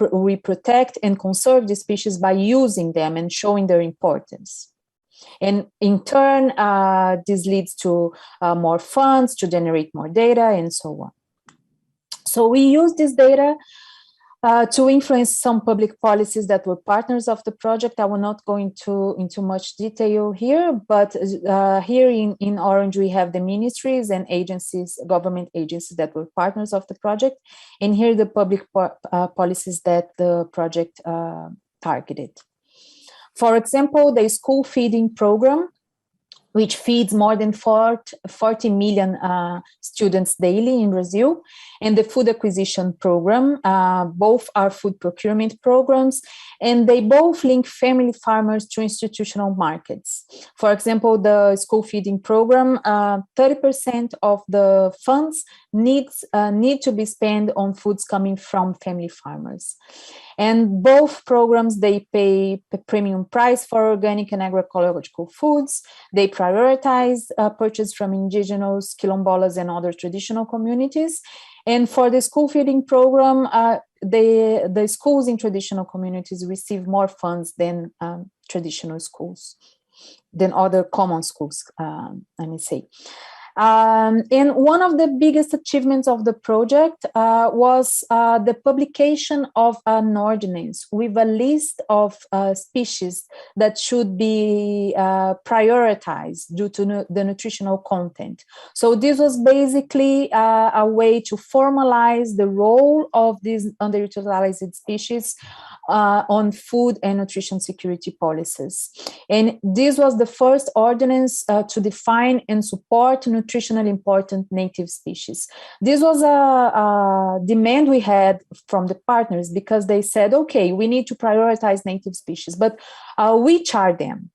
protect and conserve the species by using them and showing their importance. And in turn, this leads to more funds to generate more data and so on. So we use this data to influence some public policies that were partners of the project. I will not go into much detail here, but here in orange, we have the ministries and agencies, government agencies that were partners of the project. And here the public policies that the project targeted. For example, the school feeding program, which feeds more than 40 million students daily in Brazil, and the food acquisition program. Both are food procurement programs, and they both link family farmers to institutional markets. For example, the school feeding program, 30% of the funds need to be spent on foods coming from family farmers. And both programs, they pay a premium price for organic and agroecological foods. They prioritize purchase from indigenous, quilombolas, and other traditional communities. And for the school feeding program, the schools in traditional communities receive more funds than traditional schools, than other common schools, let me say. And one of the biggest achievements of the project was the publication of an ordinance with a list of species that should be prioritized due to the nutritional content. So this was basically a way to formalize the role of these underutilized species on food and nutrition security policies. And this was the first ordinance to define and support nutritionally important native species. This was a demand we had from the partners, because they said, okay, we need to prioritize native species, but which are them?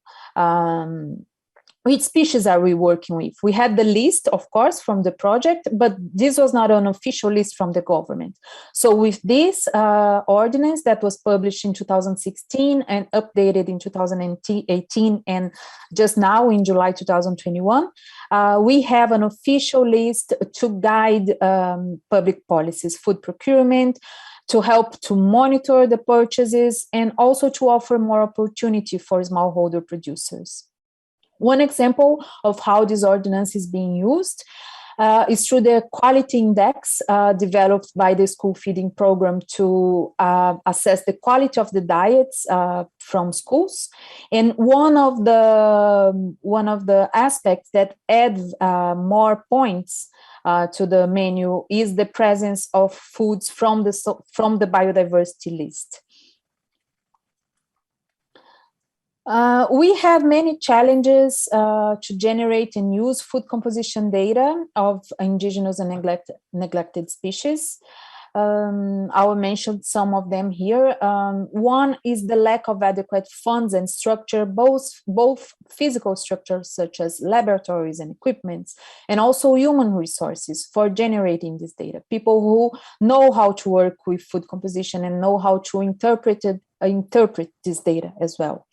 Which species are we working with? We had the list, of course, from the project, but this was not an official list from the government. So with this ordinance that was published in 2016 and updated in 2018 and just now in July 2021, we have an official list to guide public policies, food procurement, to help to monitor the purchases, and also to offer more opportunity for smallholder producers. One example of how this ordinance is being used is through the quality index developed by the school feeding program to assess the quality of the diets from schools. And one of the aspects that add more points to the menu is the presence of foods from the biodiversity list. We have many challenges to generate and use food composition data of indigenous and neglected species. I will mention some of them here. One is the lack of adequate funds and structure, both physical structures such as laboratories and equipments, and also human resources for generating this data. People who know how to work with food composition and know how to interpret this data as well.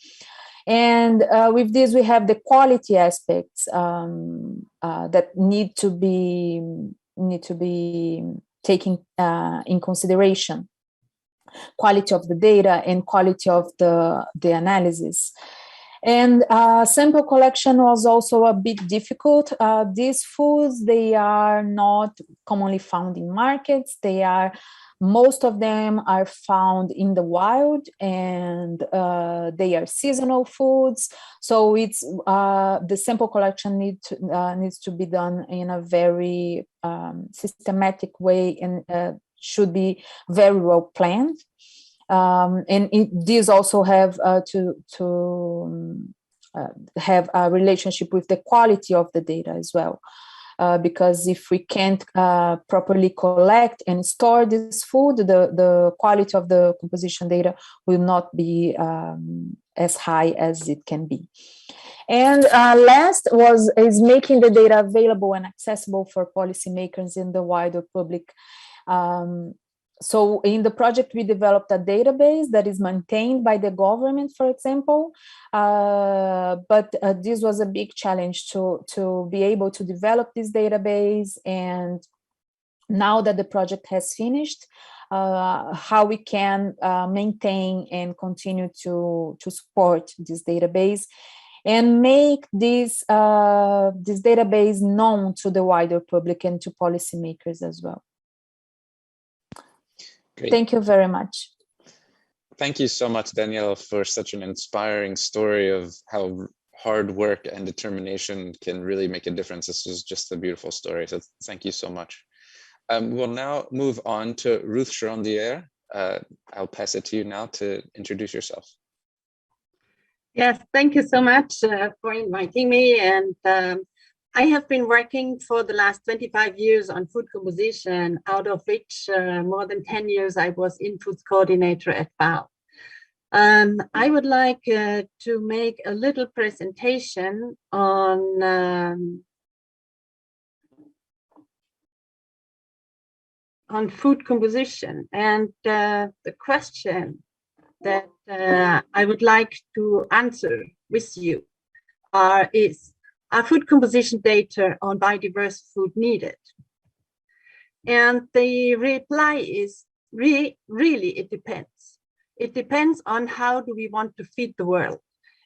And with this, we have the quality aspects that need to be taken in consideration. Quality of the data and quality of the analysis. And sample collection was also a bit difficult. These foods, they are not commonly found in markets. Most of them are found in the wild, and they are seasonal foods. So it's the sample collection needs to be done in a very systematic way, and should be very well planned. And these also have to have a relationship with the quality of the data as well. because if we can't properly collect and store this food, the quality of the composition data will not be as high as it can be. And last is making the data available and accessible for policymakers in the wider public. So in the project, we developed a database that is maintained by the government, for example, but this was a big challenge to be able to develop this database. And now that the project has finished, how we can maintain and continue to support this database and make this database known to the wider public and to policymakers as well. Great. Thank you very much. Thank you so much, Daniela, for such an inspiring story of how hard work and determination can really make a difference. This was just a beautiful story. So thank you so much. We'll now move on to Ruth Sharon Dier. I'll pass it to you now to introduce yourself. Yes, thank you so much for inviting me. And I have been working for the last 25 years on food composition, out of which more than 10 years I was in-foods coordinator at FAO. I would like to make a little presentation on food composition, and the question that I would like to answer with you is, are food composition data on biodiverse food needed? And the reply is really, it depends. It depends on how do we want to feed the world.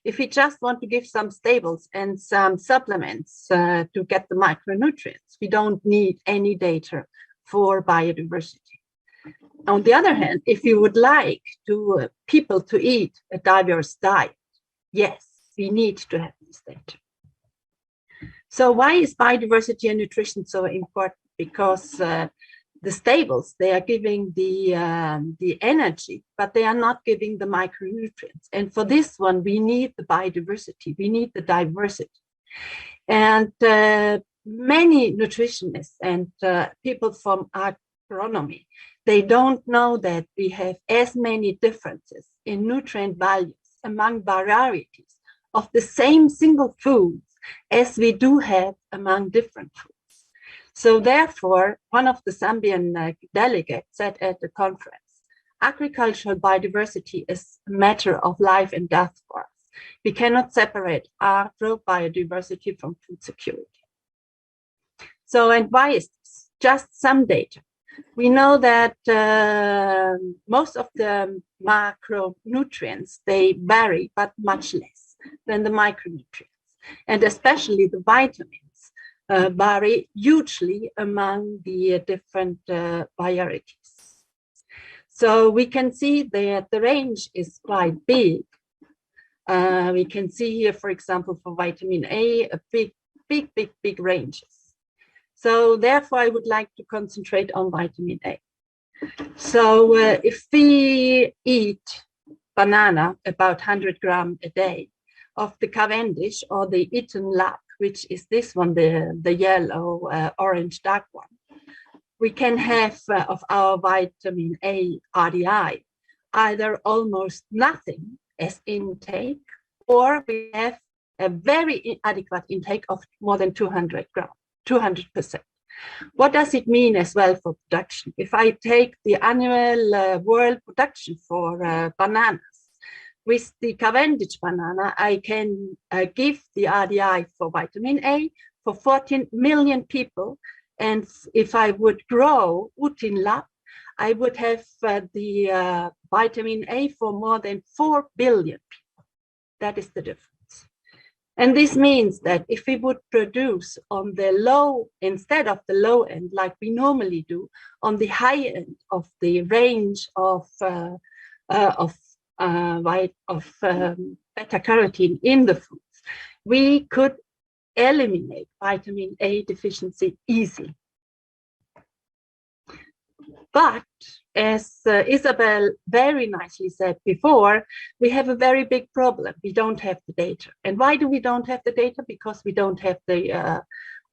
If we just want to give some staples and some supplements to get the micronutrients, we don't need any data for biodiversity. On the other hand, if you would like people to eat a diverse diet, yes, we need to have this data. So why is biodiversity and nutrition so important? Because the staples, they are giving the energy, but they are not giving the micronutrients. And for this one, we need the biodiversity, we need the diversity. And many nutritionists and people from agronomy, they don't know that we have as many differences in nutrient values among varieties of the same single foods as we do have among different foods. So therefore, one of the Zambian delegates said at the conference, agricultural biodiversity is a matter of life and death for us. We cannot separate agro-biodiversity from food security. So, and why is this? Just some data. We know that most of the macronutrients, they vary, but much less than the micronutrients. And especially the vitamins vary hugely among the different varieties. So we can see that the range is quite big. We can see here, for example, for vitamin A, a big ranges. So therefore, I would like to concentrate on vitamin A. So if we eat banana, about 100 grams a day, of the Cavendish or the Eton Lab, which is this one, the yellow, orange, dark one, we can have of our vitamin A RDI either almost nothing as intake, or we have a very inadequate intake of more than 200 grams. 200%. What does it mean as well for production? If I take the annual world production for bananas, with the Cavendish banana, I can give the RDI for vitamin A for 14 million people. And if I would grow Utin Lab, I would have the vitamin A for more than 4 billion people. That is the difference. And this means that if we would produce on the low, instead of the low end, like we normally do, on the high end of the range of beta-carotene in the foods, we could eliminate vitamin A deficiency easily. But as Isabel very nicely said before, we have a very big problem. We don't have the data. And why do we don't have the data? Because we don't have the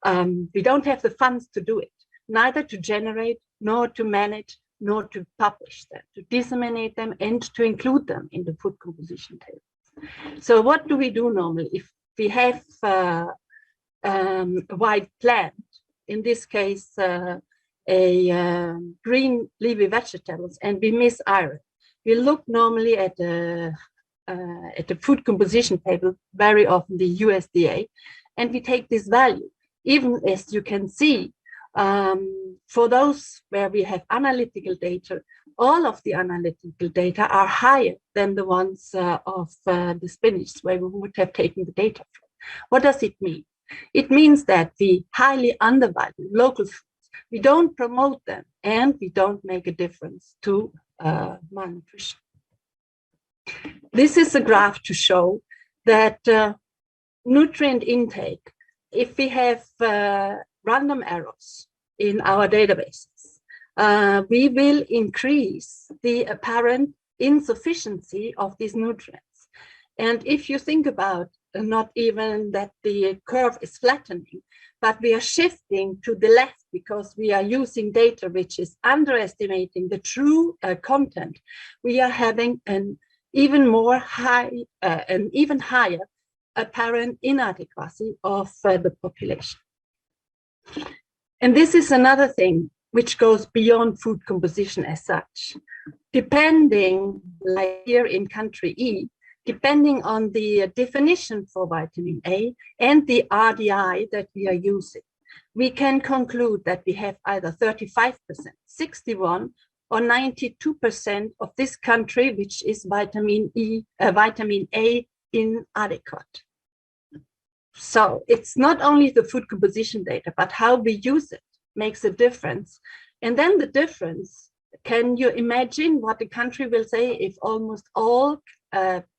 We don't have the funds to do it, neither to generate, nor to manage, nor to publish them, to disseminate them, and to include them in the food composition table. So what do we do normally if we have a white plant, in this case, green leafy vegetables, and we miss iron? We look normally at the food composition table, very often the USDA, and we take this value. Even as you can see, for those where we have analytical data, all of the analytical data are higher than the ones of the spinach, where we would have taken the data from. What does it mean? It means that we highly undervalue local foods. We don't promote them, and we don't make a difference to malnutrition. This is a graph to show that nutrient intake, if we have random errors in our databases, we will increase the apparent insufficiency of these nutrients. And if you think about not even that the curve is flattening, but we are shifting to the left because we are using data which is underestimating the true content, we are having an even higher apparent inadequacy of the population. And this is another thing which goes beyond food composition as such. Depending, like here in country E, depending on the definition for vitamin A and the RDI that we are using, we can conclude that we have either 35%, 61%, or 92% of this country, which is vitamin A inadequate. So it's not only the food composition data, but how we use it makes a difference. And then the difference, can you imagine what the country will say if almost all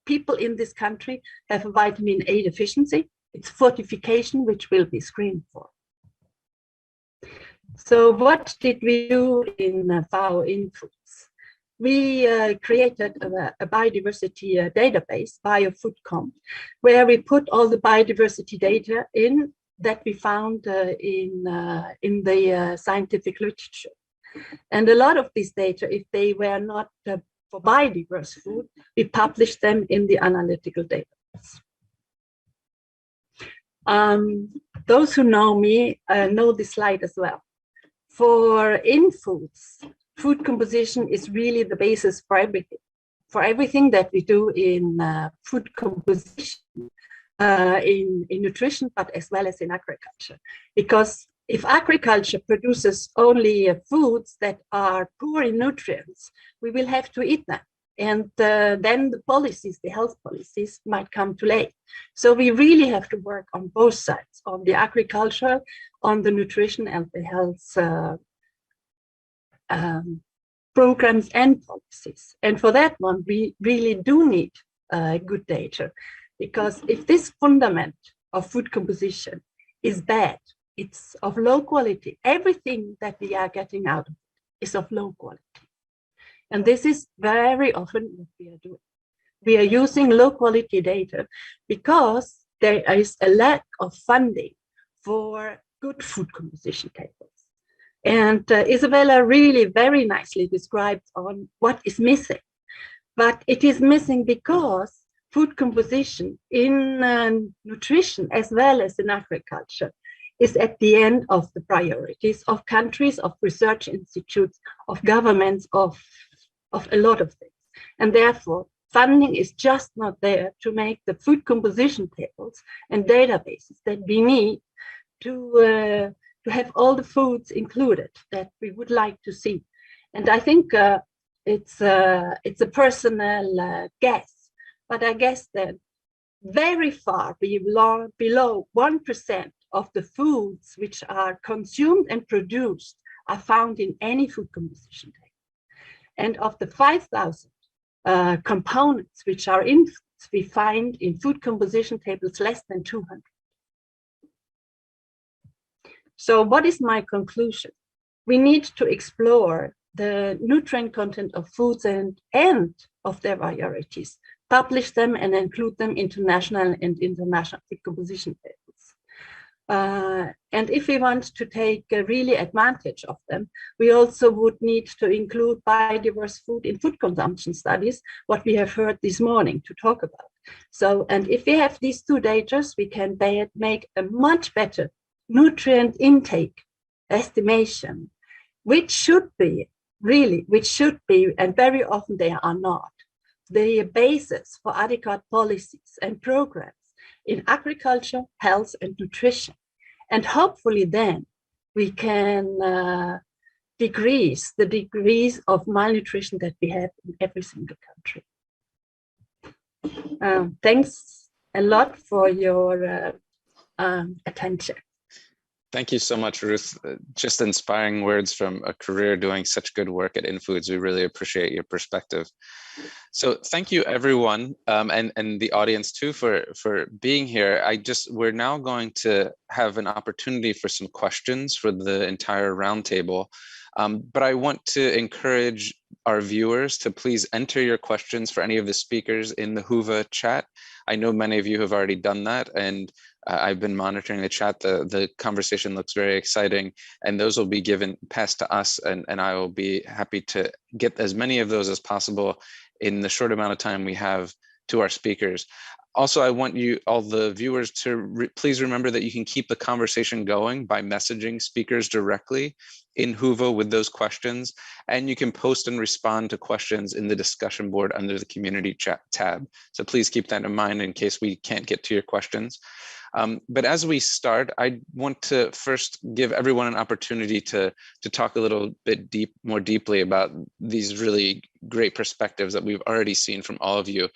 people in this country have a vitamin A deficiency? It's fortification, which will be screened for. So what did we do in FAO in Foods? We created a biodiversity database, BioFoodCom, where we put all the biodiversity data in that we found in the scientific literature. And a lot of these data, if they were not for biodiverse food, we published them in the analytical database. Those who know me know this slide as well. For in foods, food composition is really the basis for everything that we do in food composition, in nutrition, but as well as in agriculture. Because if agriculture produces only foods that are poor in nutrients, we will have to eat them. And then the policies, the health policies, might come too late. So we really have to work on both sides, on the agriculture, on the nutrition and the health programs and policies. And for that one, we really do need good data, because if this fundament of food composition is bad, it's of low quality, everything that we are getting out of it is of low quality. And this is very often what we are doing. We are using low quality data because there is a lack of funding for good food composition tables. And Isabella really very nicely described on what is missing. But it is missing because food composition in nutrition as well as in agriculture is at the end of the priorities of countries, of research institutes, of governments, of a lot of things. And therefore, funding is just not there to make the food composition tables and databases that we need to have all the foods included that we would like to see. And I think it's a personal guess, but I guess that very far below 1% of the foods which are consumed and produced are found in any food composition table. And of the 5,000 components which are in foods, we find in food composition tables less than 200. So what is my conclusion? We need to explore the nutrient content of foods and of their varieties, publish them and include them into national and international food composition tables. And if we want to take really advantage of them, we also would need to include biodiverse food in food consumption studies, what we have heard this morning to talk about. So, and if we have these two data, we can make a much better nutrient intake estimation, which should be, and very often they are not, the basis for adequate policies and programs in agriculture, health, and nutrition. And hopefully then we can decrease the degrees of malnutrition that we have in every single country. Thanks a lot for your attention. Thank you so much, Ruth. Just inspiring words from a career doing such good work at InFoods. We really appreciate your perspective. So thank you, everyone, and the audience too for being here. We're now going to have an opportunity for some questions for the entire roundtable. But I want to encourage our viewers to please enter your questions for any of the speakers in the Whova chat. I know many of you have already done that, and I've been monitoring the chat. The conversation looks very exciting, and those will be passed to us, and I will be happy to get as many of those as possible in the short amount of time we have to our speakers. Also, I want you, all the viewers, to please remember that you can keep the conversation going by messaging speakers directly in Whova with those questions, and you can post and respond to questions in the discussion board under the community chat tab. So please keep that in mind in case we can't get to your questions. But as we start, I want to first give everyone an opportunity to talk a little bit more deeply about these really great perspectives that we've already seen from all of you.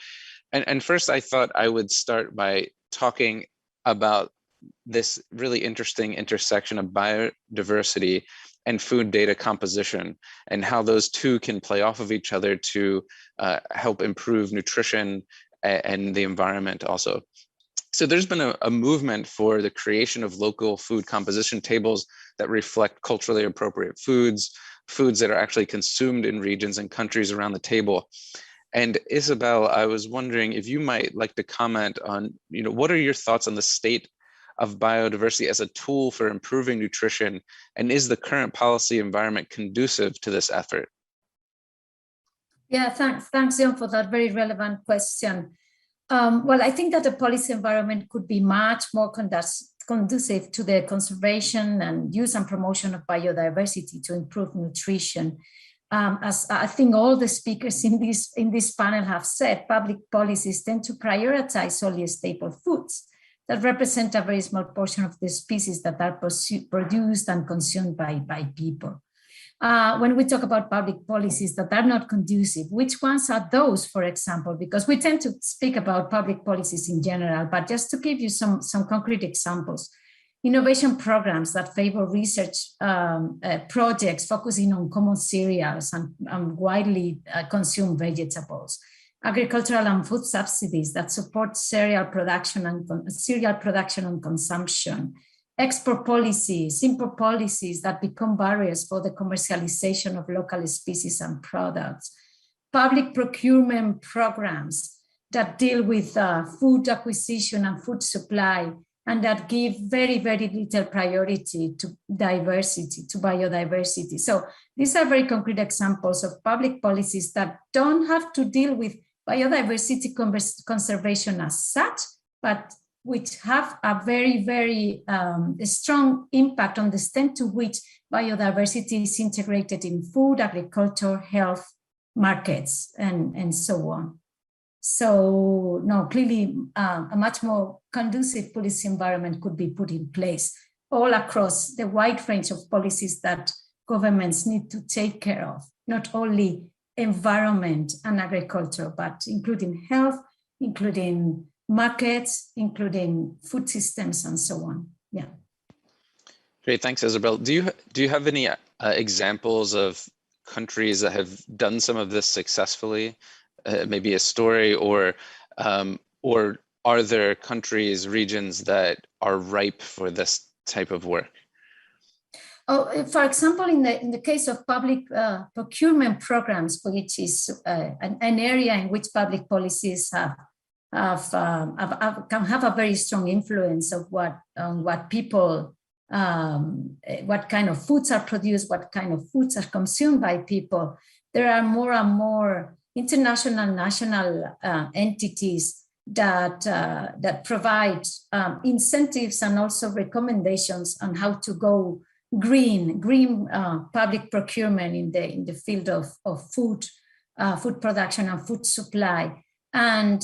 And first, I thought I would start by talking about this really interesting intersection of biodiversity and food data composition, and how those two can play off of each other to help improve nutrition and the environment also. So there's been a movement for the creation of local food composition tables that reflect culturally appropriate foods that are actually consumed in regions and countries around the table. And Isabel, I was wondering if you might like to comment on, what are your thoughts on the state of biodiversity as a tool for improving nutrition, and is the current policy environment conducive to this effort? Yeah, thanks, John, for that very relevant question. Well, I think that the policy environment could be much more conducive to the conservation and use and promotion of biodiversity to improve nutrition. As I think all the speakers in this panel have said, public policies tend to prioritize only staple foods that represent a very small portion of the species that are produced and consumed by people. When we talk about public policies that are not conducive, which ones are those, for example? Because we tend to speak about public policies in general, but just to give you some concrete examples. Innovation programs that favor research projects focusing on common cereals and widely consumed vegetables. Agricultural and food subsidies that support cereal production and consumption. Export policies, import policies that become barriers for the commercialization of local species and products. Public procurement programs that deal with food acquisition and food supply, and that give very, very little priority to diversity, to biodiversity. So these are very concrete examples of public policies that don't have to deal with biodiversity conservation as such, but which have a very, very strong impact on the extent to which biodiversity is integrated in food, agriculture, health, markets, and so on. So no, clearly a much more conducive policy environment could be put in place all across the wide range of policies that governments need to take care of, not only environment and agriculture, but including health, including markets, including food systems, and so on. Yeah. Great, thanks, Isabel. Do you have any examples of countries that have done some of this successfully? Maybe a story, or are there countries, regions that are ripe for this type of work? Oh, for example, in the case of public procurement programs, which is an area in which public policies have can have a very strong influence of what people, what kind of foods are produced, what kind of foods are consumed by people. There are more and more international, national entities that provide incentives and also recommendations on how to go green public procurement in the field of food production and food supply. And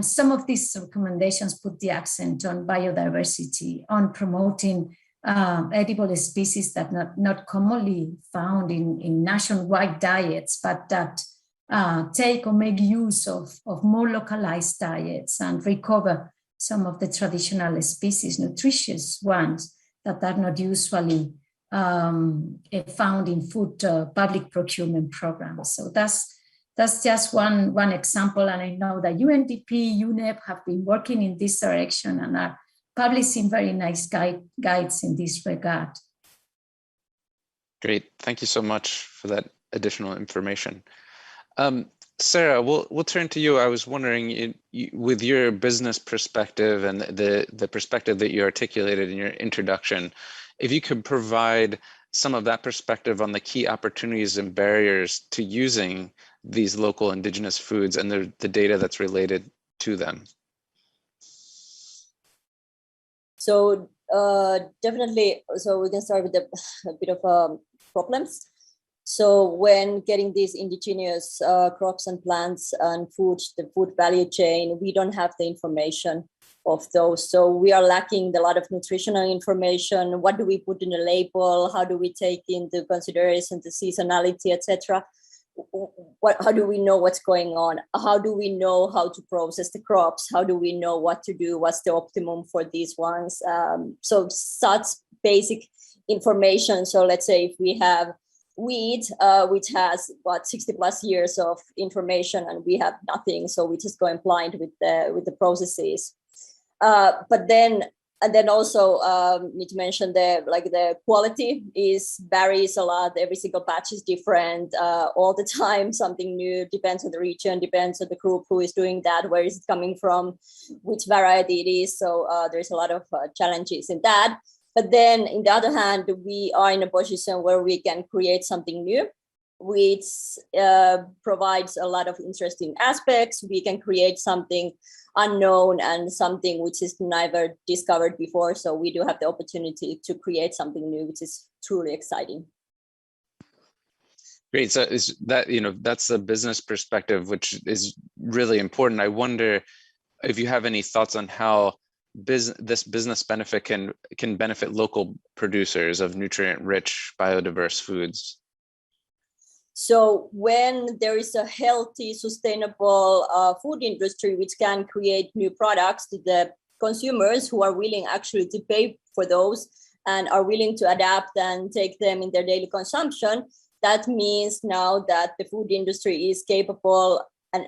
some of these recommendations put the accent on biodiversity, on promoting edible species that not commonly found in nationwide diets, but that take or make use of more localized diets and recover some of the traditional species, nutritious ones that are not usually found in food public procurement programs. So that's just one example. And I know that UNDP, UNEP have been working in this direction and are publishing very nice guides in this regard. Great, thank you so much for that additional information. Sarah, we'll turn to you. I was wondering, with your business perspective and the perspective that you articulated in your introduction, if you could provide some of that perspective on the key opportunities and barriers to using these local indigenous foods and the data that's related to them. So definitely, so we can start with a bit of problems. So when getting these indigenous crops and plants and food, the food value chain, we don't have the information of those. So we are lacking a lot of nutritional information. What do we put in the label? How do we take into consideration the seasonality, etc.? How do we know what's going on? How do we know how to process the crops? How do we know what to do? What's the optimum for these ones? So such basic information. So let's say if we have wheat, which has 60 plus years of information, and we have nothing, so we just going blind with the processes. But then also need to mention the quality varies a lot. Every single batch is different all the time. Something new, depends on the region, depends on the group who is doing that, where is it coming from, which variety it is. So there's a lot of challenges in that. But then, on the other hand, we are in a position where we can create something new, which provides a lot of interesting aspects. We can create something unknown and something which is never discovered before. So we do have the opportunity to create something new, which is truly exciting. Great. So is that, that's the business perspective, which is really important. I wonder if you have any thoughts on how this business benefit can benefit local producers of nutrient-rich, biodiverse foods. So when there is a healthy, sustainable food industry, which can create new products to the consumers who are willing actually to pay for those and are willing to adapt and take them in their daily consumption, that means now that the food industry is capable and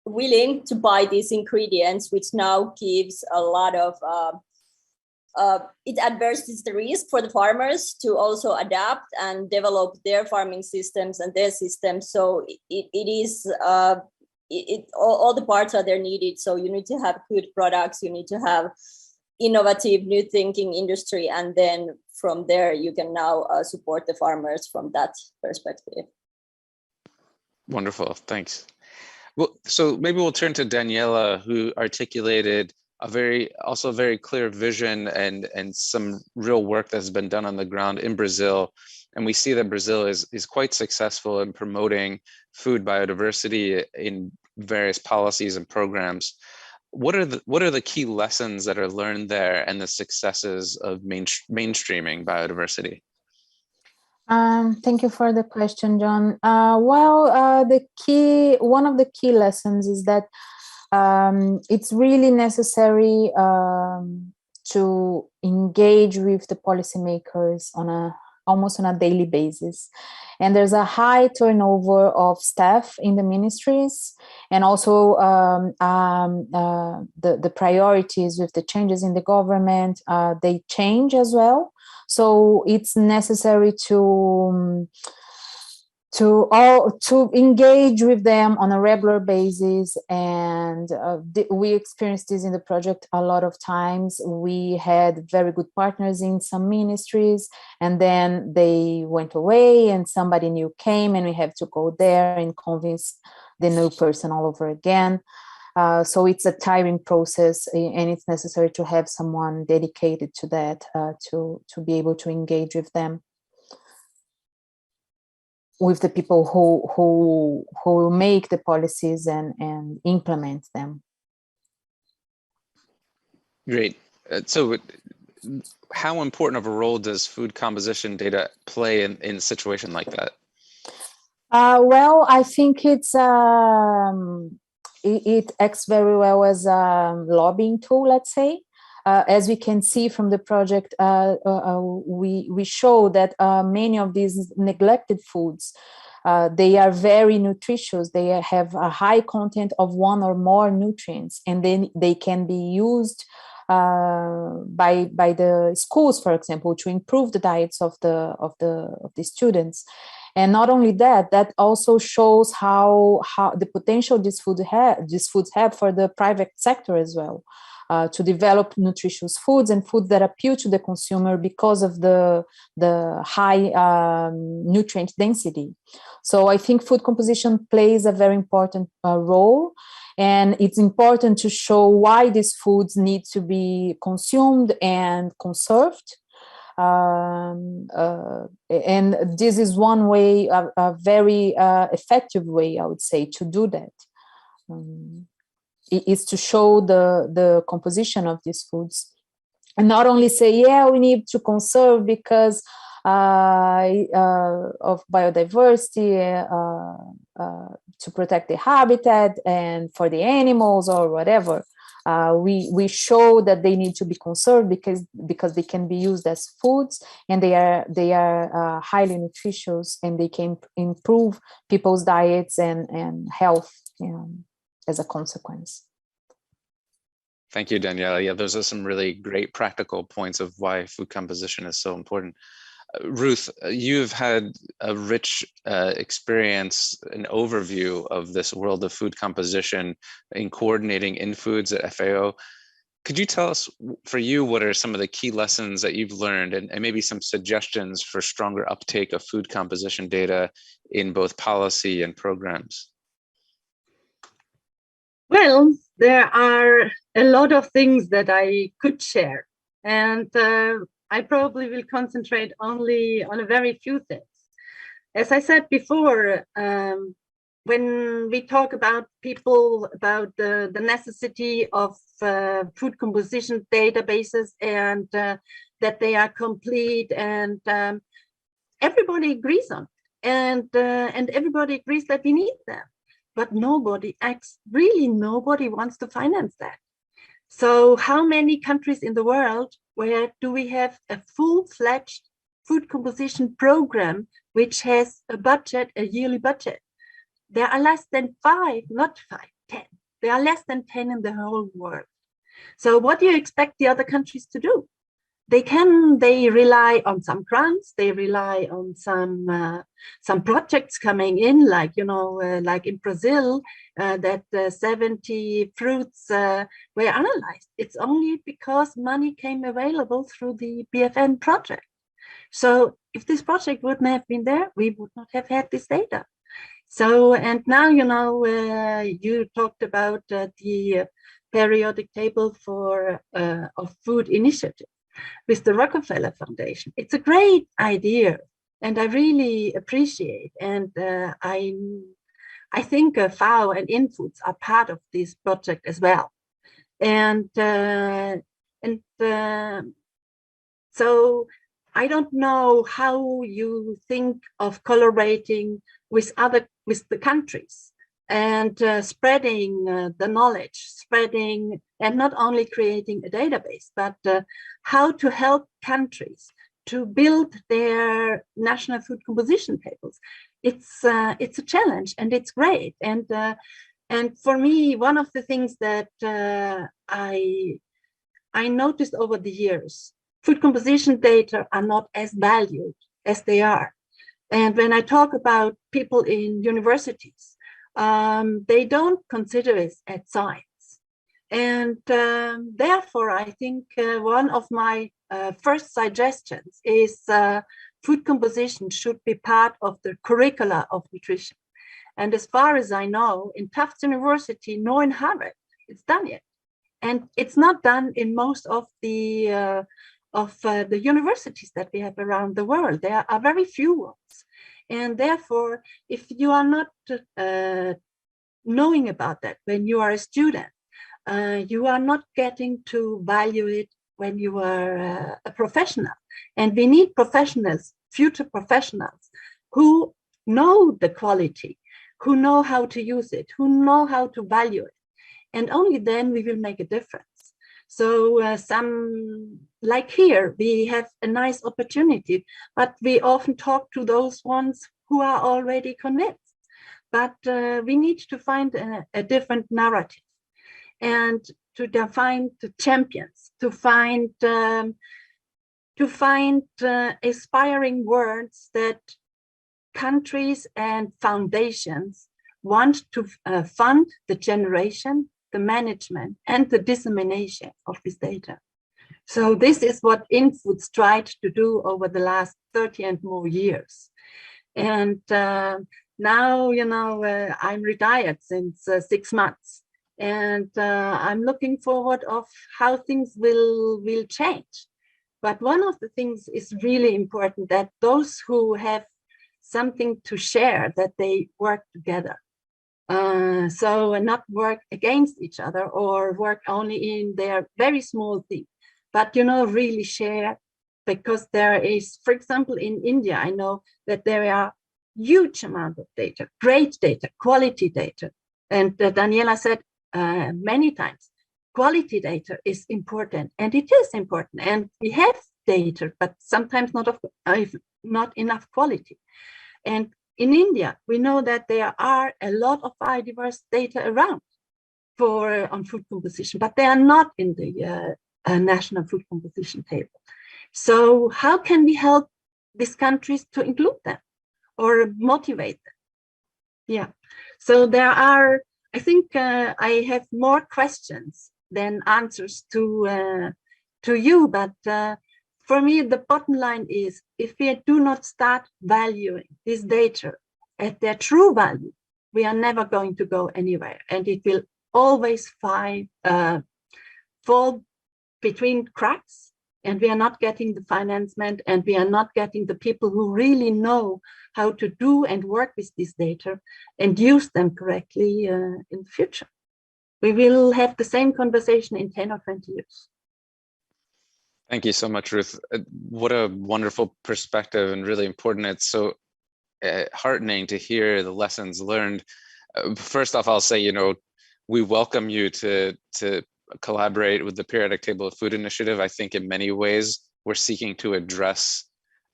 willing to buy these ingredients, which now gives a lot of it adverses the risk for the farmers to also adapt and develop their farming systems and their systems. So all the parts are there needed. So you need to have good products, you need to have innovative, new thinking industry, and then from there you can now support the farmers from that perspective. Wonderful, thanks. Well, so maybe we'll turn to Daniella, who articulated a very clear vision and some real work that's been done on the ground in Brazil. And we see that Brazil is quite successful in promoting food biodiversity in various policies and programs. What are the key lessons that are learned there and the successes of mainstreaming biodiversity? Thank you for the question, John. One of the key lessons is that it's really necessary to engage with the policymakers almost on a daily basis. And there's a high turnover of staff in the ministries, and also the priorities with the changes in the government, they change as well. So it's necessary to to engage with them on a regular basis. And we experienced this in the project a lot of times. We had very good partners in some ministries, and then they went away and somebody new came, and we have to go there and convince the new person all over again. So it's a tiring process, and it's necessary to have someone dedicated to that, to be able to engage with them, with the people who will make the policies and implement them. Great. So how important of a role does food composition data play in a situation like that? Well, I think it acts very well as a lobbying tool, let's say. As we can see from the project, we show that many of these neglected foods, they are very nutritious. They have a high content of one or more nutrients, and then they can be used by the schools, for example, to improve the diets of the students. And not only that, that also shows how the potential these foods have for the private sector as well. To develop nutritious foods and foods that appeal to the consumer because of the high nutrient density. So I think food composition plays a very important role, and it's important to show why these foods need to be consumed and conserved. And this is one way, a very effective way, I would say, to do that. Is to show the composition of these foods, and not only say, yeah, we need to conserve because of biodiversity, to protect the habitat and for the animals or whatever. We show that they need to be conserved because they can be used as foods, and they are highly nutritious, and they can improve people's diets and health as a consequence. Thank you, Daniela. Yeah, those are some really great practical points of why food composition is so important. Ruth, you've had a rich experience, an overview of this world of food composition in coordinating in foods at FAO. Could you tell us, for you, what are some of the key lessons that you've learned, and maybe some suggestions for stronger uptake of food composition data in both policy and programs? Well, there are a lot of things that I could share, and I probably will concentrate only on a very few things. As I said before, when we talk about the necessity of food composition databases, and that they are complete, and everybody agrees on it, and everybody agrees that we need them. But nobody wants to finance that. So how many countries in the world where do we have a full-fledged food composition program which has a yearly budget? There are less than 5, not 5, 10. There are less than 10 in the whole world. So what do you expect the other countries to do? They rely on some grants, they rely on some projects coming in, like like in Brazil, that 70 fruits were analyzed. It's only because money came available through the BFN project. So if this project wouldn't have been there, we would not have had this data. So, and now, you talked about the periodic table of food initiative with the Rockefeller Foundation. It's a great idea, and I really appreciate. And I think FAO and InFoods are part of this project as well. And so I don't know how you think of collaborating with the countries and spreading the knowledge, and not only creating a database, but how to help countries to build their national food composition tables. It's a challenge, and it's great. And for me, one of the things that I noticed over the years, food composition data are not as valued as they are. And when I talk about people in universities, they don't consider it as science. And therefore, I think one of my first suggestions is food composition should be part of the curricula of nutrition. And as far as I know, in Tufts University, nor in Harvard, it's done yet. And it's not done in most of the universities that we have around the world. There are very few ones. And therefore, if you are not knowing about that when you are a student, you are not getting to value it when you are a professional. And we need professionals, future professionals, who know the quality, who know how to use it, who know how to value it. And only then we will make a difference. So like here, we have a nice opportunity, but we often talk to those ones who are already convinced. But we need to find a different narrative and to define the champions, to find inspiring words that countries and foundations want to fund the generation, the management, and the dissemination of this data. So this is what InFoods tried to do over the last 30 and more years. And now, you know, I'm retired since 6 months, and I'm looking forward of how things will change. But one of the things is really important, that those who have something to share, that they work together. So not work against each other or work only in their very small thing, but, you know, really share, because there is, for example, in India, I know that there are huge amount of data, great data, quality data. And Daniella said many times, quality data is important, and it is important. And we have data, but sometimes not enough quality. And in India, we know that there are a lot of biodiverse data around on food composition, but they are not in the national food composition table. So how can we help these countries to include them or motivate them? Yeah, so there are, I think I have more questions than answers to you, but for me, the bottom line is, if we do not start valuing this data at their true value, we are never going to go anywhere, and it will always fall between cracks, and we are not getting the financement, and we are not getting the people who really know how to do and work with this data and use them correctly in the future. We will have the same conversation in 10 or 20 years. Thank you so much, Ruth. What a wonderful perspective, and really important. It's so heartening to hear the lessons learned. First off, I'll say, you know, we welcome you to collaborate with the Periodic Table of Food Initiative. I think in many ways, we're seeking to address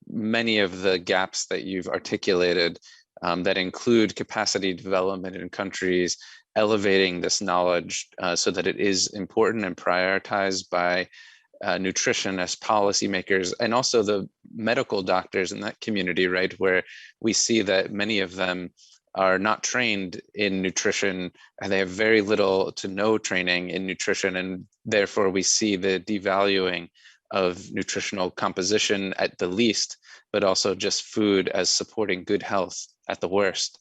many of the gaps that you've articulated that include capacity development in countries, elevating this knowledge so that it is important and prioritized by nutrition as policymakers, and also the medical doctors in that community, right, where we see that many of them are not trained in nutrition, and they have very little to no training in nutrition, and therefore we see the devaluing of nutritional composition at the least, but also just food as supporting good health at the worst.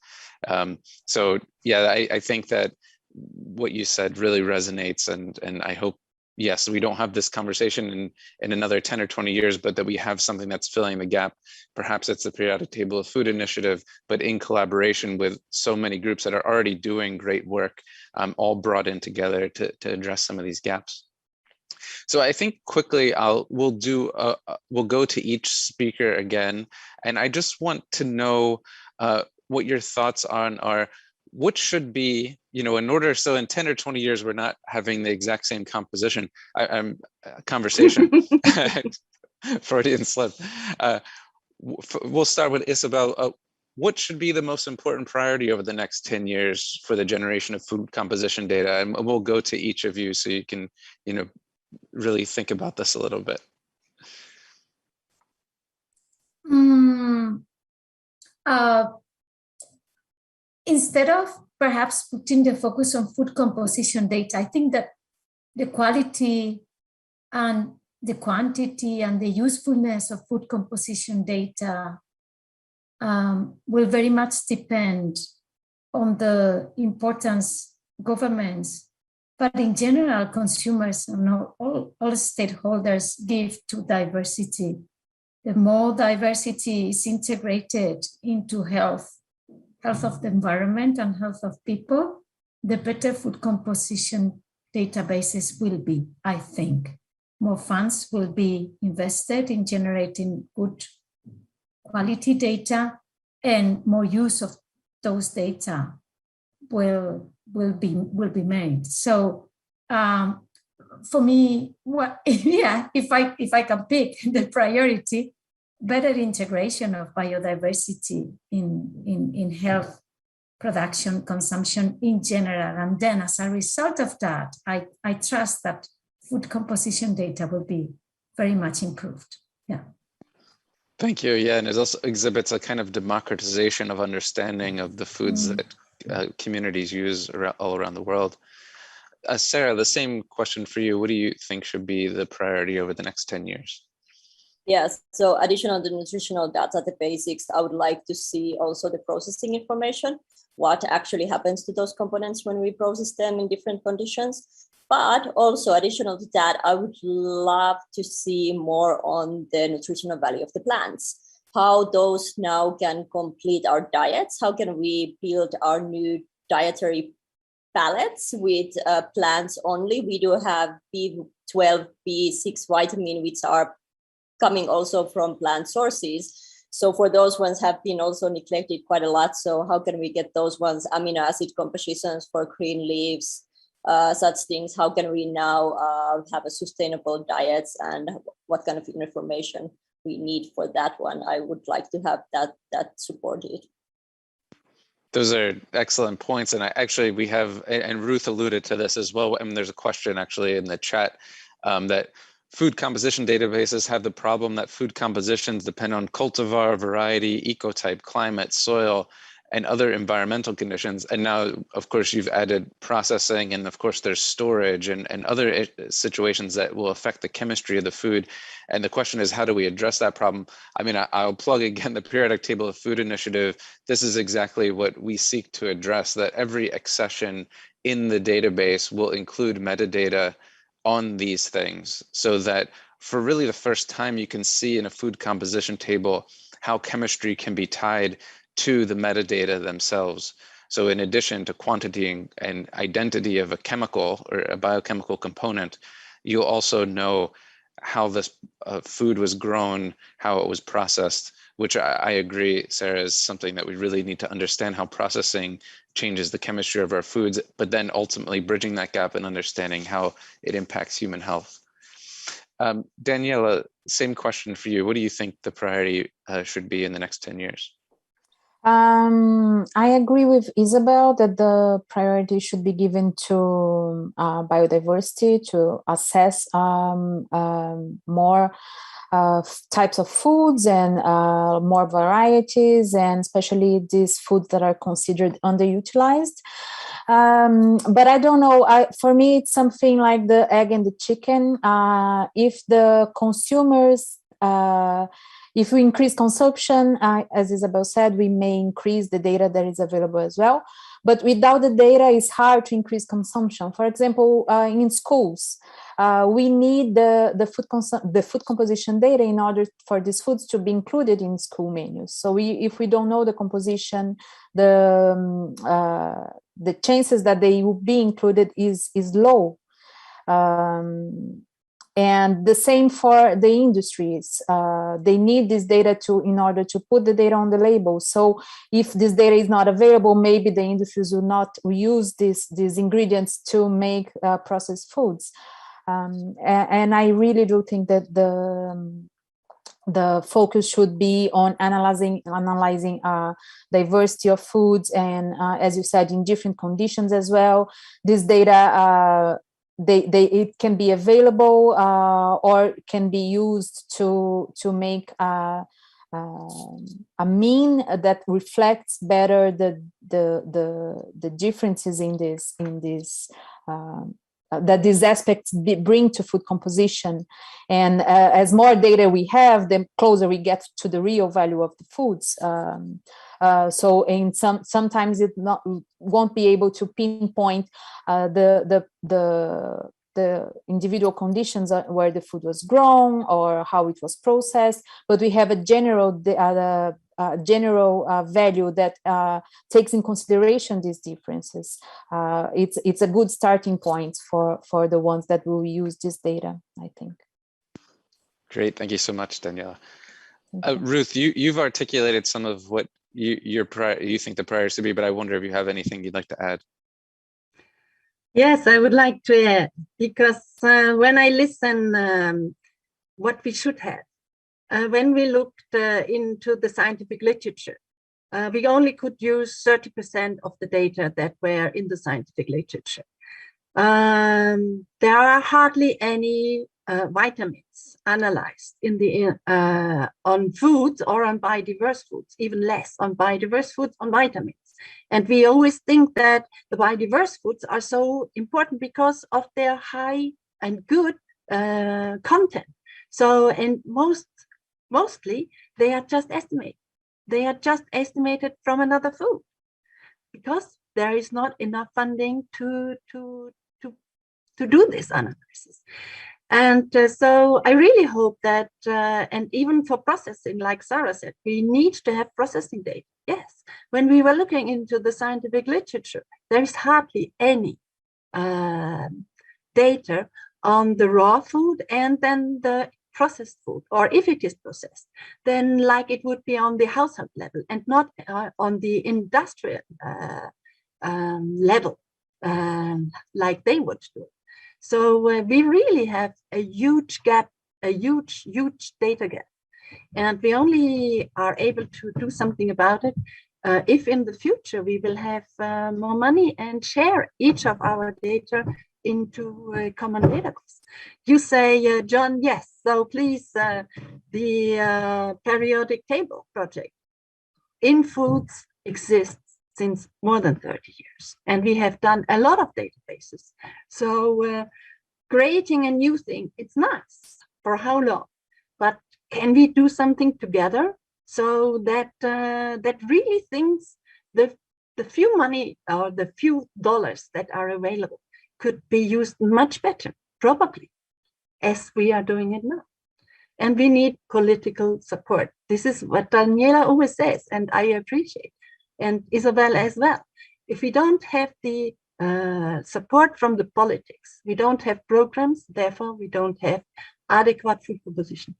So yeah, I think that what you said really resonates, and I hope, yes, we don't have this conversation in another 10 or 20 years, but that we have something that's filling the gap. Perhaps it's the Periodic Table of Food Initiative, but in collaboration with so many groups that are already doing great work, all brought in together to address some of these gaps. So I think quickly we'll go to each speaker again, and I just want to know what your thoughts are what should be, you know, in order, so in 10 or 20 years, we're not having the exact same conversation, Freudian slip. We'll start with Isabel. What should be the most important priority over the next 10 years for the generation of food composition data? And we'll go to each of you so you can, you know, really think about this a little bit. instead of perhaps putting the focus on food composition data, I think that the quality and the quantity and the usefulness of food composition data will very much depend on the importance governments, but in general, consumers and all stakeholders give to diversity. The more diversity is integrated into health of the environment and health of people, the better food composition databases will be, I think. More funds will be invested in generating good quality data, and more use of those data will be made. So for me, if I can pick the priority, better integration of biodiversity in health, production, consumption in general. And then as a result of that, I trust that food composition data will be very much improved. Yeah. Thank you. Yeah, and it also exhibits a kind of democratization of understanding of the foods that communities use all around the world. Sarah, the same question for you. What do you think should be the priority over the next 10 years? Yes, so additional to nutritional data, the basics, I would like to see also the processing information, what actually happens to those components when we process them in different conditions. But also additional to that, I would love to see more on the nutritional value of the plants, how those now can complete our diets, how can we build our new dietary palettes with plants only. We do have B12, B6 vitamin, which are coming also from plant sources. So for those ones have been also neglected quite a lot. So how can we get those ones, amino acid compositions for green leaves, such things? How can we now have a sustainable diets, and what kind of information we need for that one? I would like to have that supported. Those are excellent points. And we have, and Ruth alluded to this as well, and there's a question actually in the chat that food composition databases have the problem that food compositions depend on cultivar, variety, ecotype, climate, soil, and other environmental conditions. And now, of course, you've added processing, and of course there's storage and other situations that will affect the chemistry of the food. And the question is, how do we address that problem? I mean, I'll plug again the Periodic Table of Food Initiative. This is exactly what we seek to address, that every accession in the database will include metadata on these things, so that for really the first time you can see in a food composition table how chemistry can be tied to the metadata themselves. So in addition to quantity and identity of a chemical or a biochemical component, you'll also know how this food was grown, how it was processed, which I agree, Sarah, is something that we really need to understand, how processing changes the chemistry of our foods, but then ultimately bridging that gap and understanding how it impacts human health. Daniella, same question for you. What do you think the priority should be in the next 10 years? I agree with Isabel that the priority should be given to biodiversity, to assess more types of foods and more varieties, and especially these foods that are considered underutilized. But I don't know, for me, it's something like the egg and the chicken. If the consumers, if we increase consumption, as Isabel said, we may increase the data that is available as well. But without the data, it's hard to increase consumption. For example, in schools, we need the food composition data in order for these foods to be included in school menus. So if we don't know the composition, the chances that they will be included is low. And the same for the industries. They need this data in order to put the data on the label. So if this data is not available, maybe the industries will not use these ingredients to make processed foods. And I really do think that the focus should be on analyzing diversity of foods, and as you said, in different conditions as well. This data, it can be available or can be used to make a mean that reflects better the differences in this that these aspects bring to food composition. And as more data we have, the closer we get to the real value of the foods. So in sometimes it won't be able to pinpoint the individual conditions where the food was grown or how it was processed, but we have a general value that takes in consideration these differences. It's a good starting point for the ones that will use this data, I think. Great, thank you so much, Daniella. Ruth, you've articulated some of what you think the priorities should be, but I wonder if you have anything you'd like to add. Yes, I would like to add, because when I listen what we should have, when we looked into the scientific literature, we only could use 30% of the data that were in the scientific literature. There are hardly any vitamins analyzed in the on foods or on biodiverse foods, even less on biodiverse foods on vitamins. And we always think that the biodiverse foods are so important because of their high and good content. So, and mostly they are just estimated. They are just estimated from another food because there is not enough funding to do this analysis. And so I really hope that, and even for processing, like Sarah said, we need to have processing data. Yes, when we were looking into the scientific literature, there is hardly any data on the raw food and then the processed food, or if it is processed, then like it would be on the household level and not on the industrial level, like they would do. So we really have a huge gap, a huge data gap. And we only are able to do something about it if in the future we will have more money and share each of our data into a common database. You say, John, yes, so please, the periodic table project in foods exists since more than 30 years. And we have done a lot of databases. So creating a new thing, it's nice. For how long? But can we do something together so that that really things, the few money or the few dollars that are available could be used much better, probably, as we are doing it now. And we need political support. This is what Daniella always says, and I appreciate, and Isabel as well. If we don't have the support from the politics, we don't have programs, therefore we don't have adequate food composition.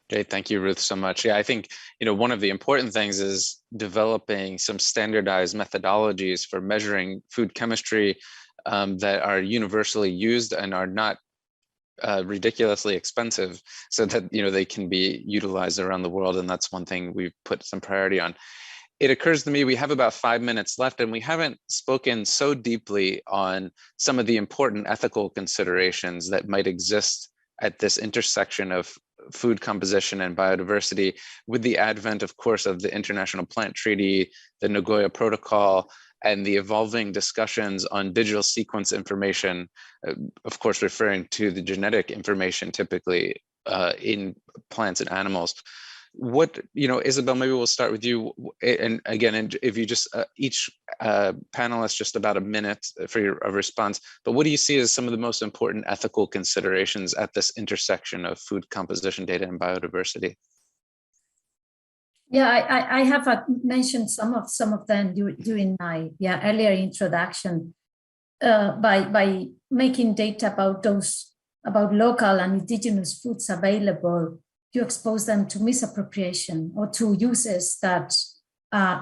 Okay, thank you, Ruth, so much. Yeah, I think, one of the important things is developing some standardized methodologies for measuring food chemistry that are universally used and are not ridiculously expensive, so that they can be utilized around the world. And that's one thing we've put some priority on. It occurs to me we have about 5 minutes left, and we haven't spoken so deeply on some of the important ethical considerations that might exist at this intersection of food composition and biodiversity, with the advent, of course, of the International Plant Treaty, the Nagoya Protocol, and the evolving discussions on digital sequence information, of course, referring to the genetic information typically in plants and animals. What, Isabel, maybe we'll start with you. And again, if you just, each panelist, just about a minute for your response, but what do you see as some of the most important ethical considerations at this intersection of food composition data and biodiversity? Yeah, I have mentioned some of them during my earlier introduction by making data about local and indigenous foods available. You expose them to misappropriation or to uses that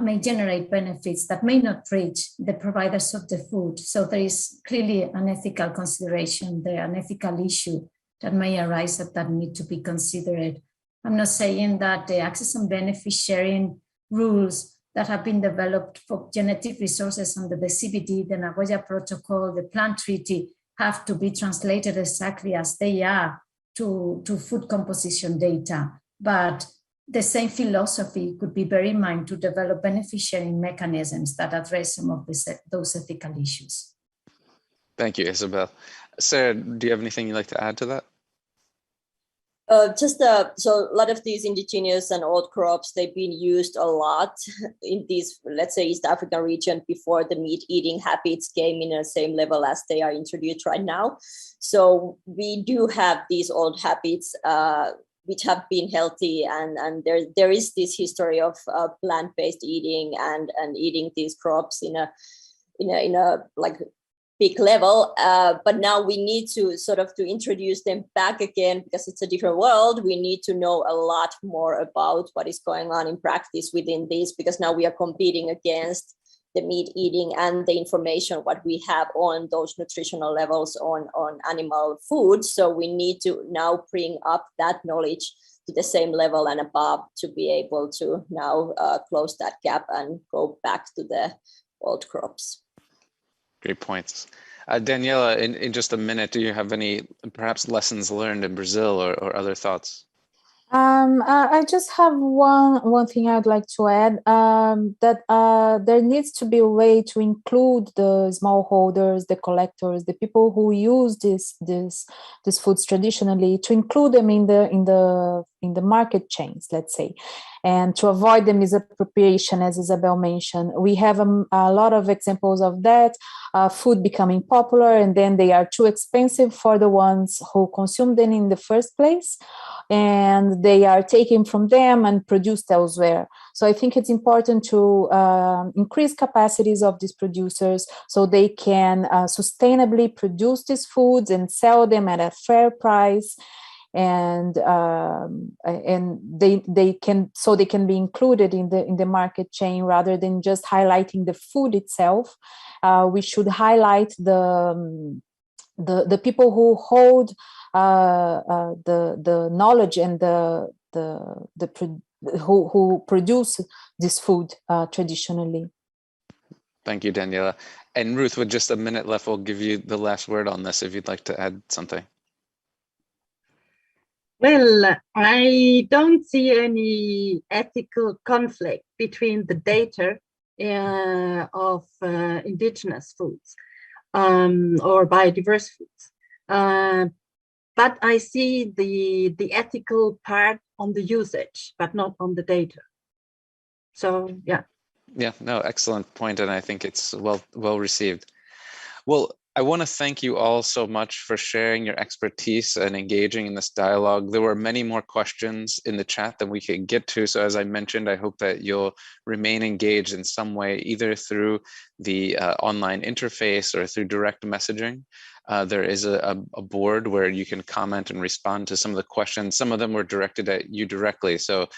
may generate benefits that may not reach the providers of the food. So there is clearly an ethical consideration there, an ethical issue that may arise that need to be considered. I'm not saying that the access and benefit sharing rules that have been developed for genetic resources under the CBD, the Nagoya Protocol, the Plant Treaty, have to be translated exactly as they are to food composition data. but the same philosophy could be very in mind to develop benefit-sharing mechanisms that address some of those ethical issues. Thank you, Isabel. Sarah, do you have anything you'd like to add to that? So a lot of these indigenous and old crops, they've been used a lot in these, let's say, East African region before the meat eating habits came in the same level as they are introduced right now. So we do have these old habits which have been healthy, and there is this history of plant-based eating and eating these crops in a like big level, but now we need to sort of to introduce them back again because it's a different world. We need to know a lot more about what is going on in practice within this, because now we are competing against the meat eating and the information what we have on those nutritional levels on animal food. So we need to now bring up that knowledge to the same level and above to be able to now close that gap and go back to the old crops. Great points. Daniella, in just a minute, do you have any perhaps lessons learned in Brazil or other thoughts? I just have one thing I'd like to add, that there needs to be a way to include the smallholders, the collectors, the people who use these foods traditionally, to include them in the market chains, let's say, and to avoid the misappropriation, as Isabel mentioned. We have a lot of examples of that, food becoming popular and then they are too expensive for the ones who consume them in the first place, and they are taken from them and produced elsewhere. So I think it's important to increase capacities of these producers so they can sustainably produce these foods and sell them at a fair price, and they can be included in the market chain rather than just highlighting the food itself. We should highlight the people who hold the knowledge and who produce this food traditionally. Thank you, Daniella. And Ruth, with just a minute left, we'll give you the last word on this if you'd like to add something. Well, I don't see any ethical conflict between the data of indigenous foods or biodiverse foods. But I see the ethical part on the usage, but not on the data. So, yeah. Yeah, no, excellent point, and I think it's well received. Well, I want to thank you all so much for sharing your expertise and engaging in this dialogue. There were many more questions in the chat than we could get to. So as I mentioned, I hope that you'll remain engaged in some way, either through the online interface or through direct messaging. There is a board where you can comment and respond to some of the questions. Some of them were directed at you directly. So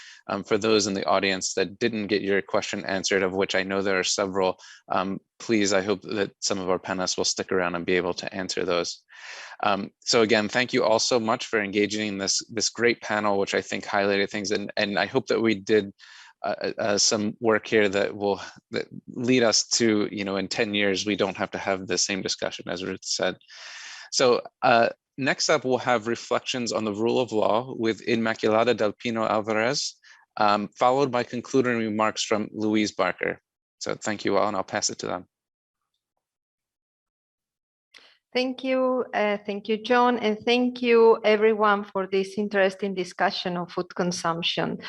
for those in the audience that didn't get your question answered, of which I know there are several, please, I hope that some of our panelists will stick around and be able to answer those. So again, thank you all so much for engaging in this great panel, which I think highlighted things. And I hope that we did some work here that will lead us to, in 10 years, we don't have to have the same discussion, as Ruth said. So next up, we'll have reflections on the rule of law with Inmaculada del Pino Alvarez, followed by concluding remarks from Louise Barker. So thank you all, and I'll pass it to them. Thank you, John, and thank you everyone for this interesting discussion on food consumption.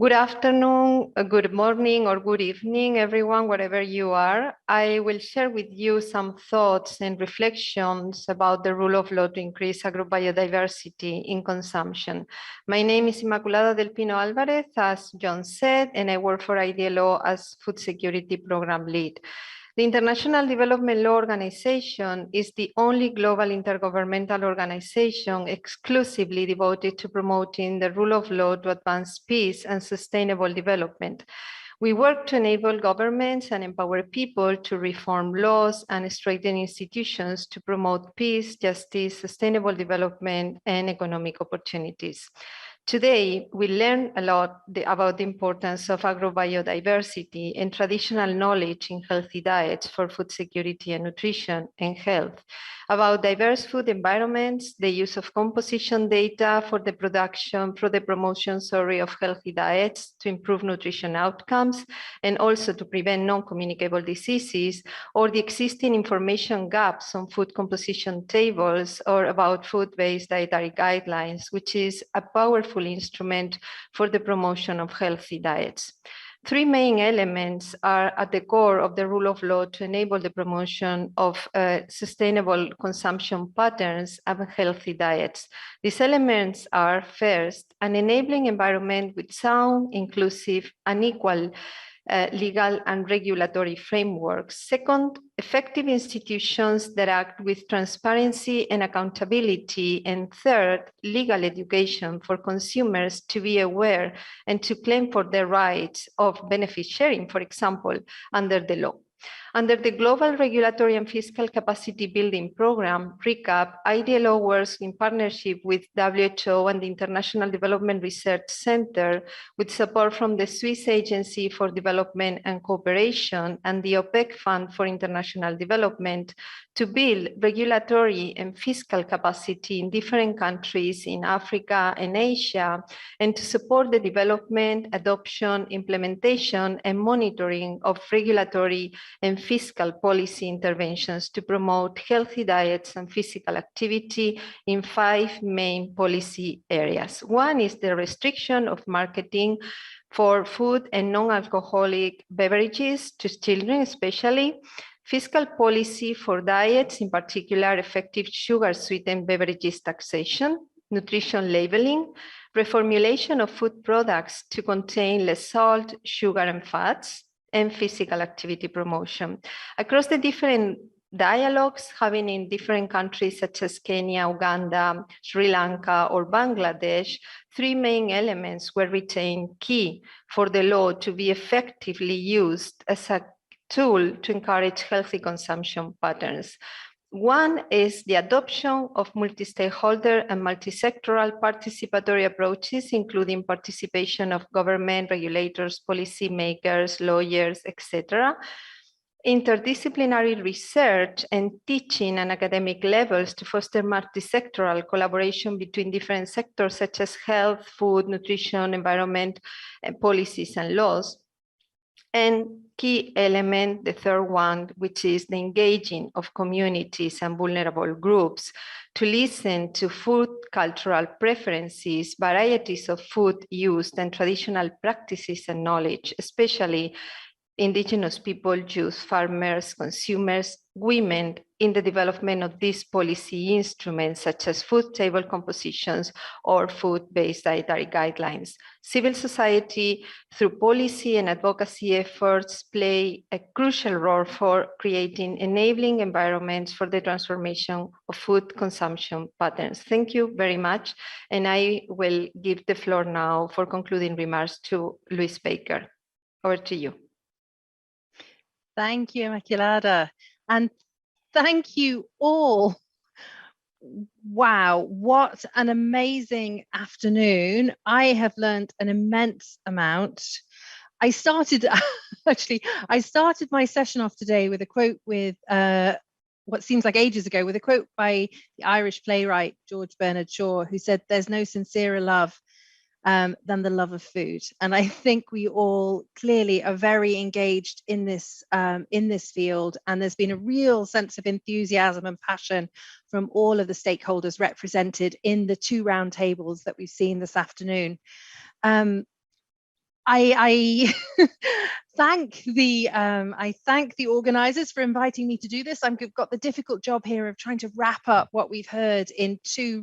Good afternoon, good morning, or good evening, everyone, wherever you are. I will share with you some thoughts and reflections about the rule of law to increase agrobiodiversity in consumption. My name is Inmaculada del Pino Alvarez, as John said, and I work for IDLO as Food Security Program Lead. The International Development Law Organization is the only global intergovernmental organization exclusively devoted to promoting the rule of law to advance peace and sustainable development. We work to enable governments and empower people to reform laws and strengthen institutions to promote peace, justice, sustainable development, and economic opportunities. Today, we learn a lot about the importance of agrobiodiversity and traditional knowledge in healthy diets for food security and nutrition and health, about diverse food environments, the use of composition data for the promotion of healthy diets to improve nutrition outcomes, and also to prevent non-communicable diseases, or the existing information gaps on food composition tables, or about food-based dietary guidelines, which is a powerful instrument for the promotion of healthy diets. Three main elements are at the core of the rule of law to enable the promotion of sustainable consumption patterns of healthy diets. These elements are, first, an enabling environment with sound, inclusive, and equal legal and regulatory frameworks. Second, effective institutions that act with transparency and accountability. And third, legal education for consumers to be aware and to claim for their rights of benefit sharing, for example, under the law. Under the Global Regulatory and Fiscal Capacity Building Program, RECAP, IDLO works in partnership with WHO and the International Development Research Center, with support from the Swiss Agency for Development and Cooperation and the OPEC Fund for International Development, to build regulatory and fiscal capacity in different countries in Africa and Asia, and to support the development, adoption, implementation, and monitoring of regulatory and fiscal policy interventions to promote healthy diets and physical activity in 5 main policy areas. One is the restriction of marketing for food and non-alcoholic beverages to children, especially fiscal policy for diets, in particular effective sugar-sweetened beverages taxation, nutrition labeling, reformulation of food products to contain less salt, sugar, and fats, and physical activity promotion. Across the different dialogues having in different countries such as Kenya, Uganda, Sri Lanka, or Bangladesh, 3 main elements were retained key for the law to be effectively used as a tool to encourage healthy consumption patterns. One is the adoption of multi-stakeholder and multi-sectoral participatory approaches, including participation of government, regulators, policymakers, lawyers, etc. Interdisciplinary research and teaching and academic levels to foster multi-sectoral collaboration between different sectors such as health, food, nutrition, environment, and policies and laws. And key element, the third one, which is the engaging of communities and vulnerable groups to listen to food cultural preferences, varieties of food used, and traditional practices and knowledge, especially Indigenous people, youth, farmers, consumers, women, in the development of these policy instruments, such as food table compositions or food-based dietary guidelines. Civil society, through policy and advocacy efforts, play a crucial role for creating enabling environments for the transformation of food consumption patterns. Thank you very much. And I will give the floor now for concluding remarks to Louise Baker. Over to you. Thank you, Immaculada. And thank you all. Wow, what an amazing afternoon. I have learned an immense amount. I started my session off today with a quote with what seems like ages ago, with a quote by the Irish playwright George Bernard Shaw, who said, "There's no sincerer love than the love of food." And I think we all clearly are very engaged in this field, and there's been a real sense of enthusiasm and passion from all of the stakeholders represented in the 2 roundtables that we've seen this afternoon. I thank the organizers for inviting me to do this. I've got the difficult job here of trying to wrap up what we've heard in 2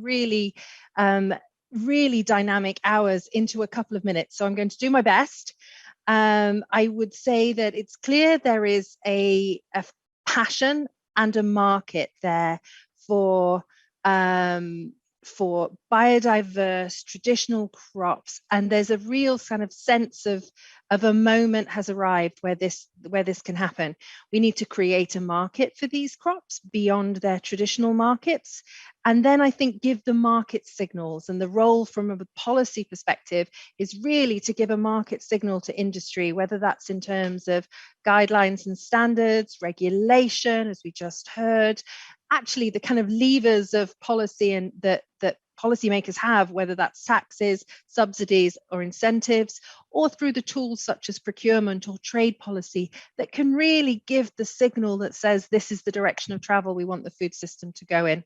really dynamic hours into a couple of minutes. So I'm going to do my best. I would say that it's clear there is a passion and a market there for biodiverse traditional crops, and there's a real kind of sense of a moment has arrived where where this can happen. We need to create a market for these crops beyond their traditional markets. And then I think give the market signals, and the role from a policy perspective is really to give a market signal to industry, whether that's in terms of guidelines and standards, regulation, as we just heard, actually the kind of levers of policy and that policymakers have, whether that's taxes, subsidies, or incentives, or through the tools such as procurement or trade policy that can really give the signal that says this is the direction of travel we want the food system to go in.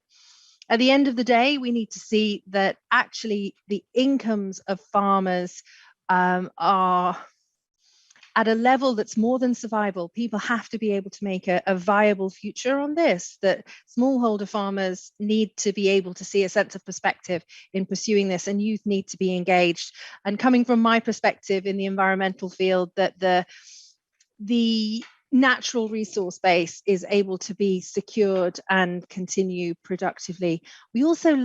At the end of the day, we need to see that actually the incomes of farmers are at a level that's more than survival. People have to be able to make a viable future on this, that smallholder farmers need to be able to see a sense of perspective in pursuing this, and youth need to be engaged. And coming from my perspective in the environmental field, that the natural resource base is able to be secured and continue productively. We also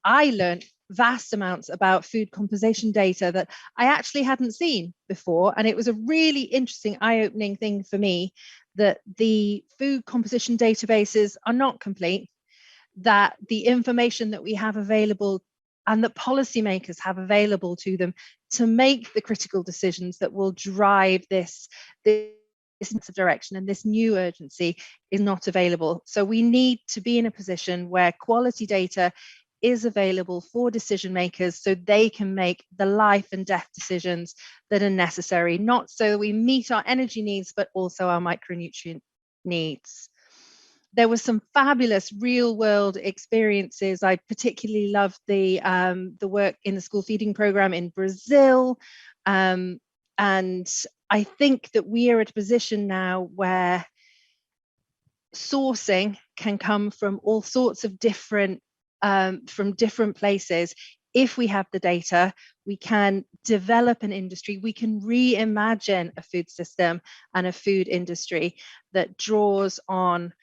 I learned vast amounts about food composition data that I actually hadn't seen before. And it was a really interesting, eye-opening thing for me that the food composition databases are not complete, that the information that we have available and that policymakers have available to them to make the critical decisions that will drive this sense of direction and this new urgency is not available. So we need to be in a position where quality data is available for decision makers so they can make the life and death decisions that are necessary, not so we meet our energy needs, but also our micronutrient needs. There were some fabulous real world experiences. I particularly loved the work in the school feeding program in Brazil. And I think that we are at a position now where sourcing can come from all sorts of different from different places. If we have the data, we can develop an industry, we can reimagine a food system and a food industry that draws on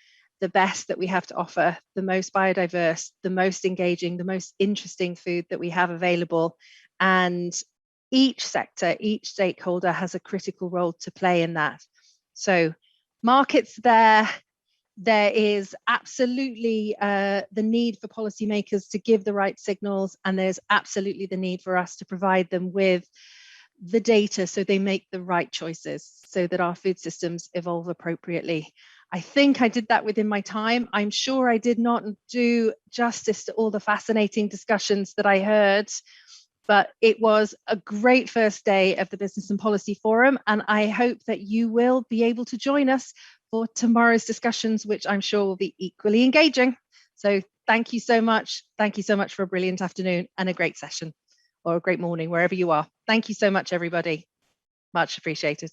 the best that we have to offer, the most biodiverse, the most engaging, the most interesting food that we have available. And each sector, each stakeholder has a critical role to play in that. So markets there is absolutely the need for policymakers to give the right signals, and there's absolutely the need for us to provide them with the data so they make the right choices so that our food systems evolve appropriately. I think I did that within my time. I'm sure I did not do justice to all the fascinating discussions that I heard, but it was a great first day of the Business and Policy Forum, and I hope that you will be able to join us for tomorrow's discussions, which I'm sure will be equally engaging. So thank you so much. Thank you so much for a brilliant afternoon and a great session, or a great morning, wherever you are. Thank you so much, everybody. Much appreciated.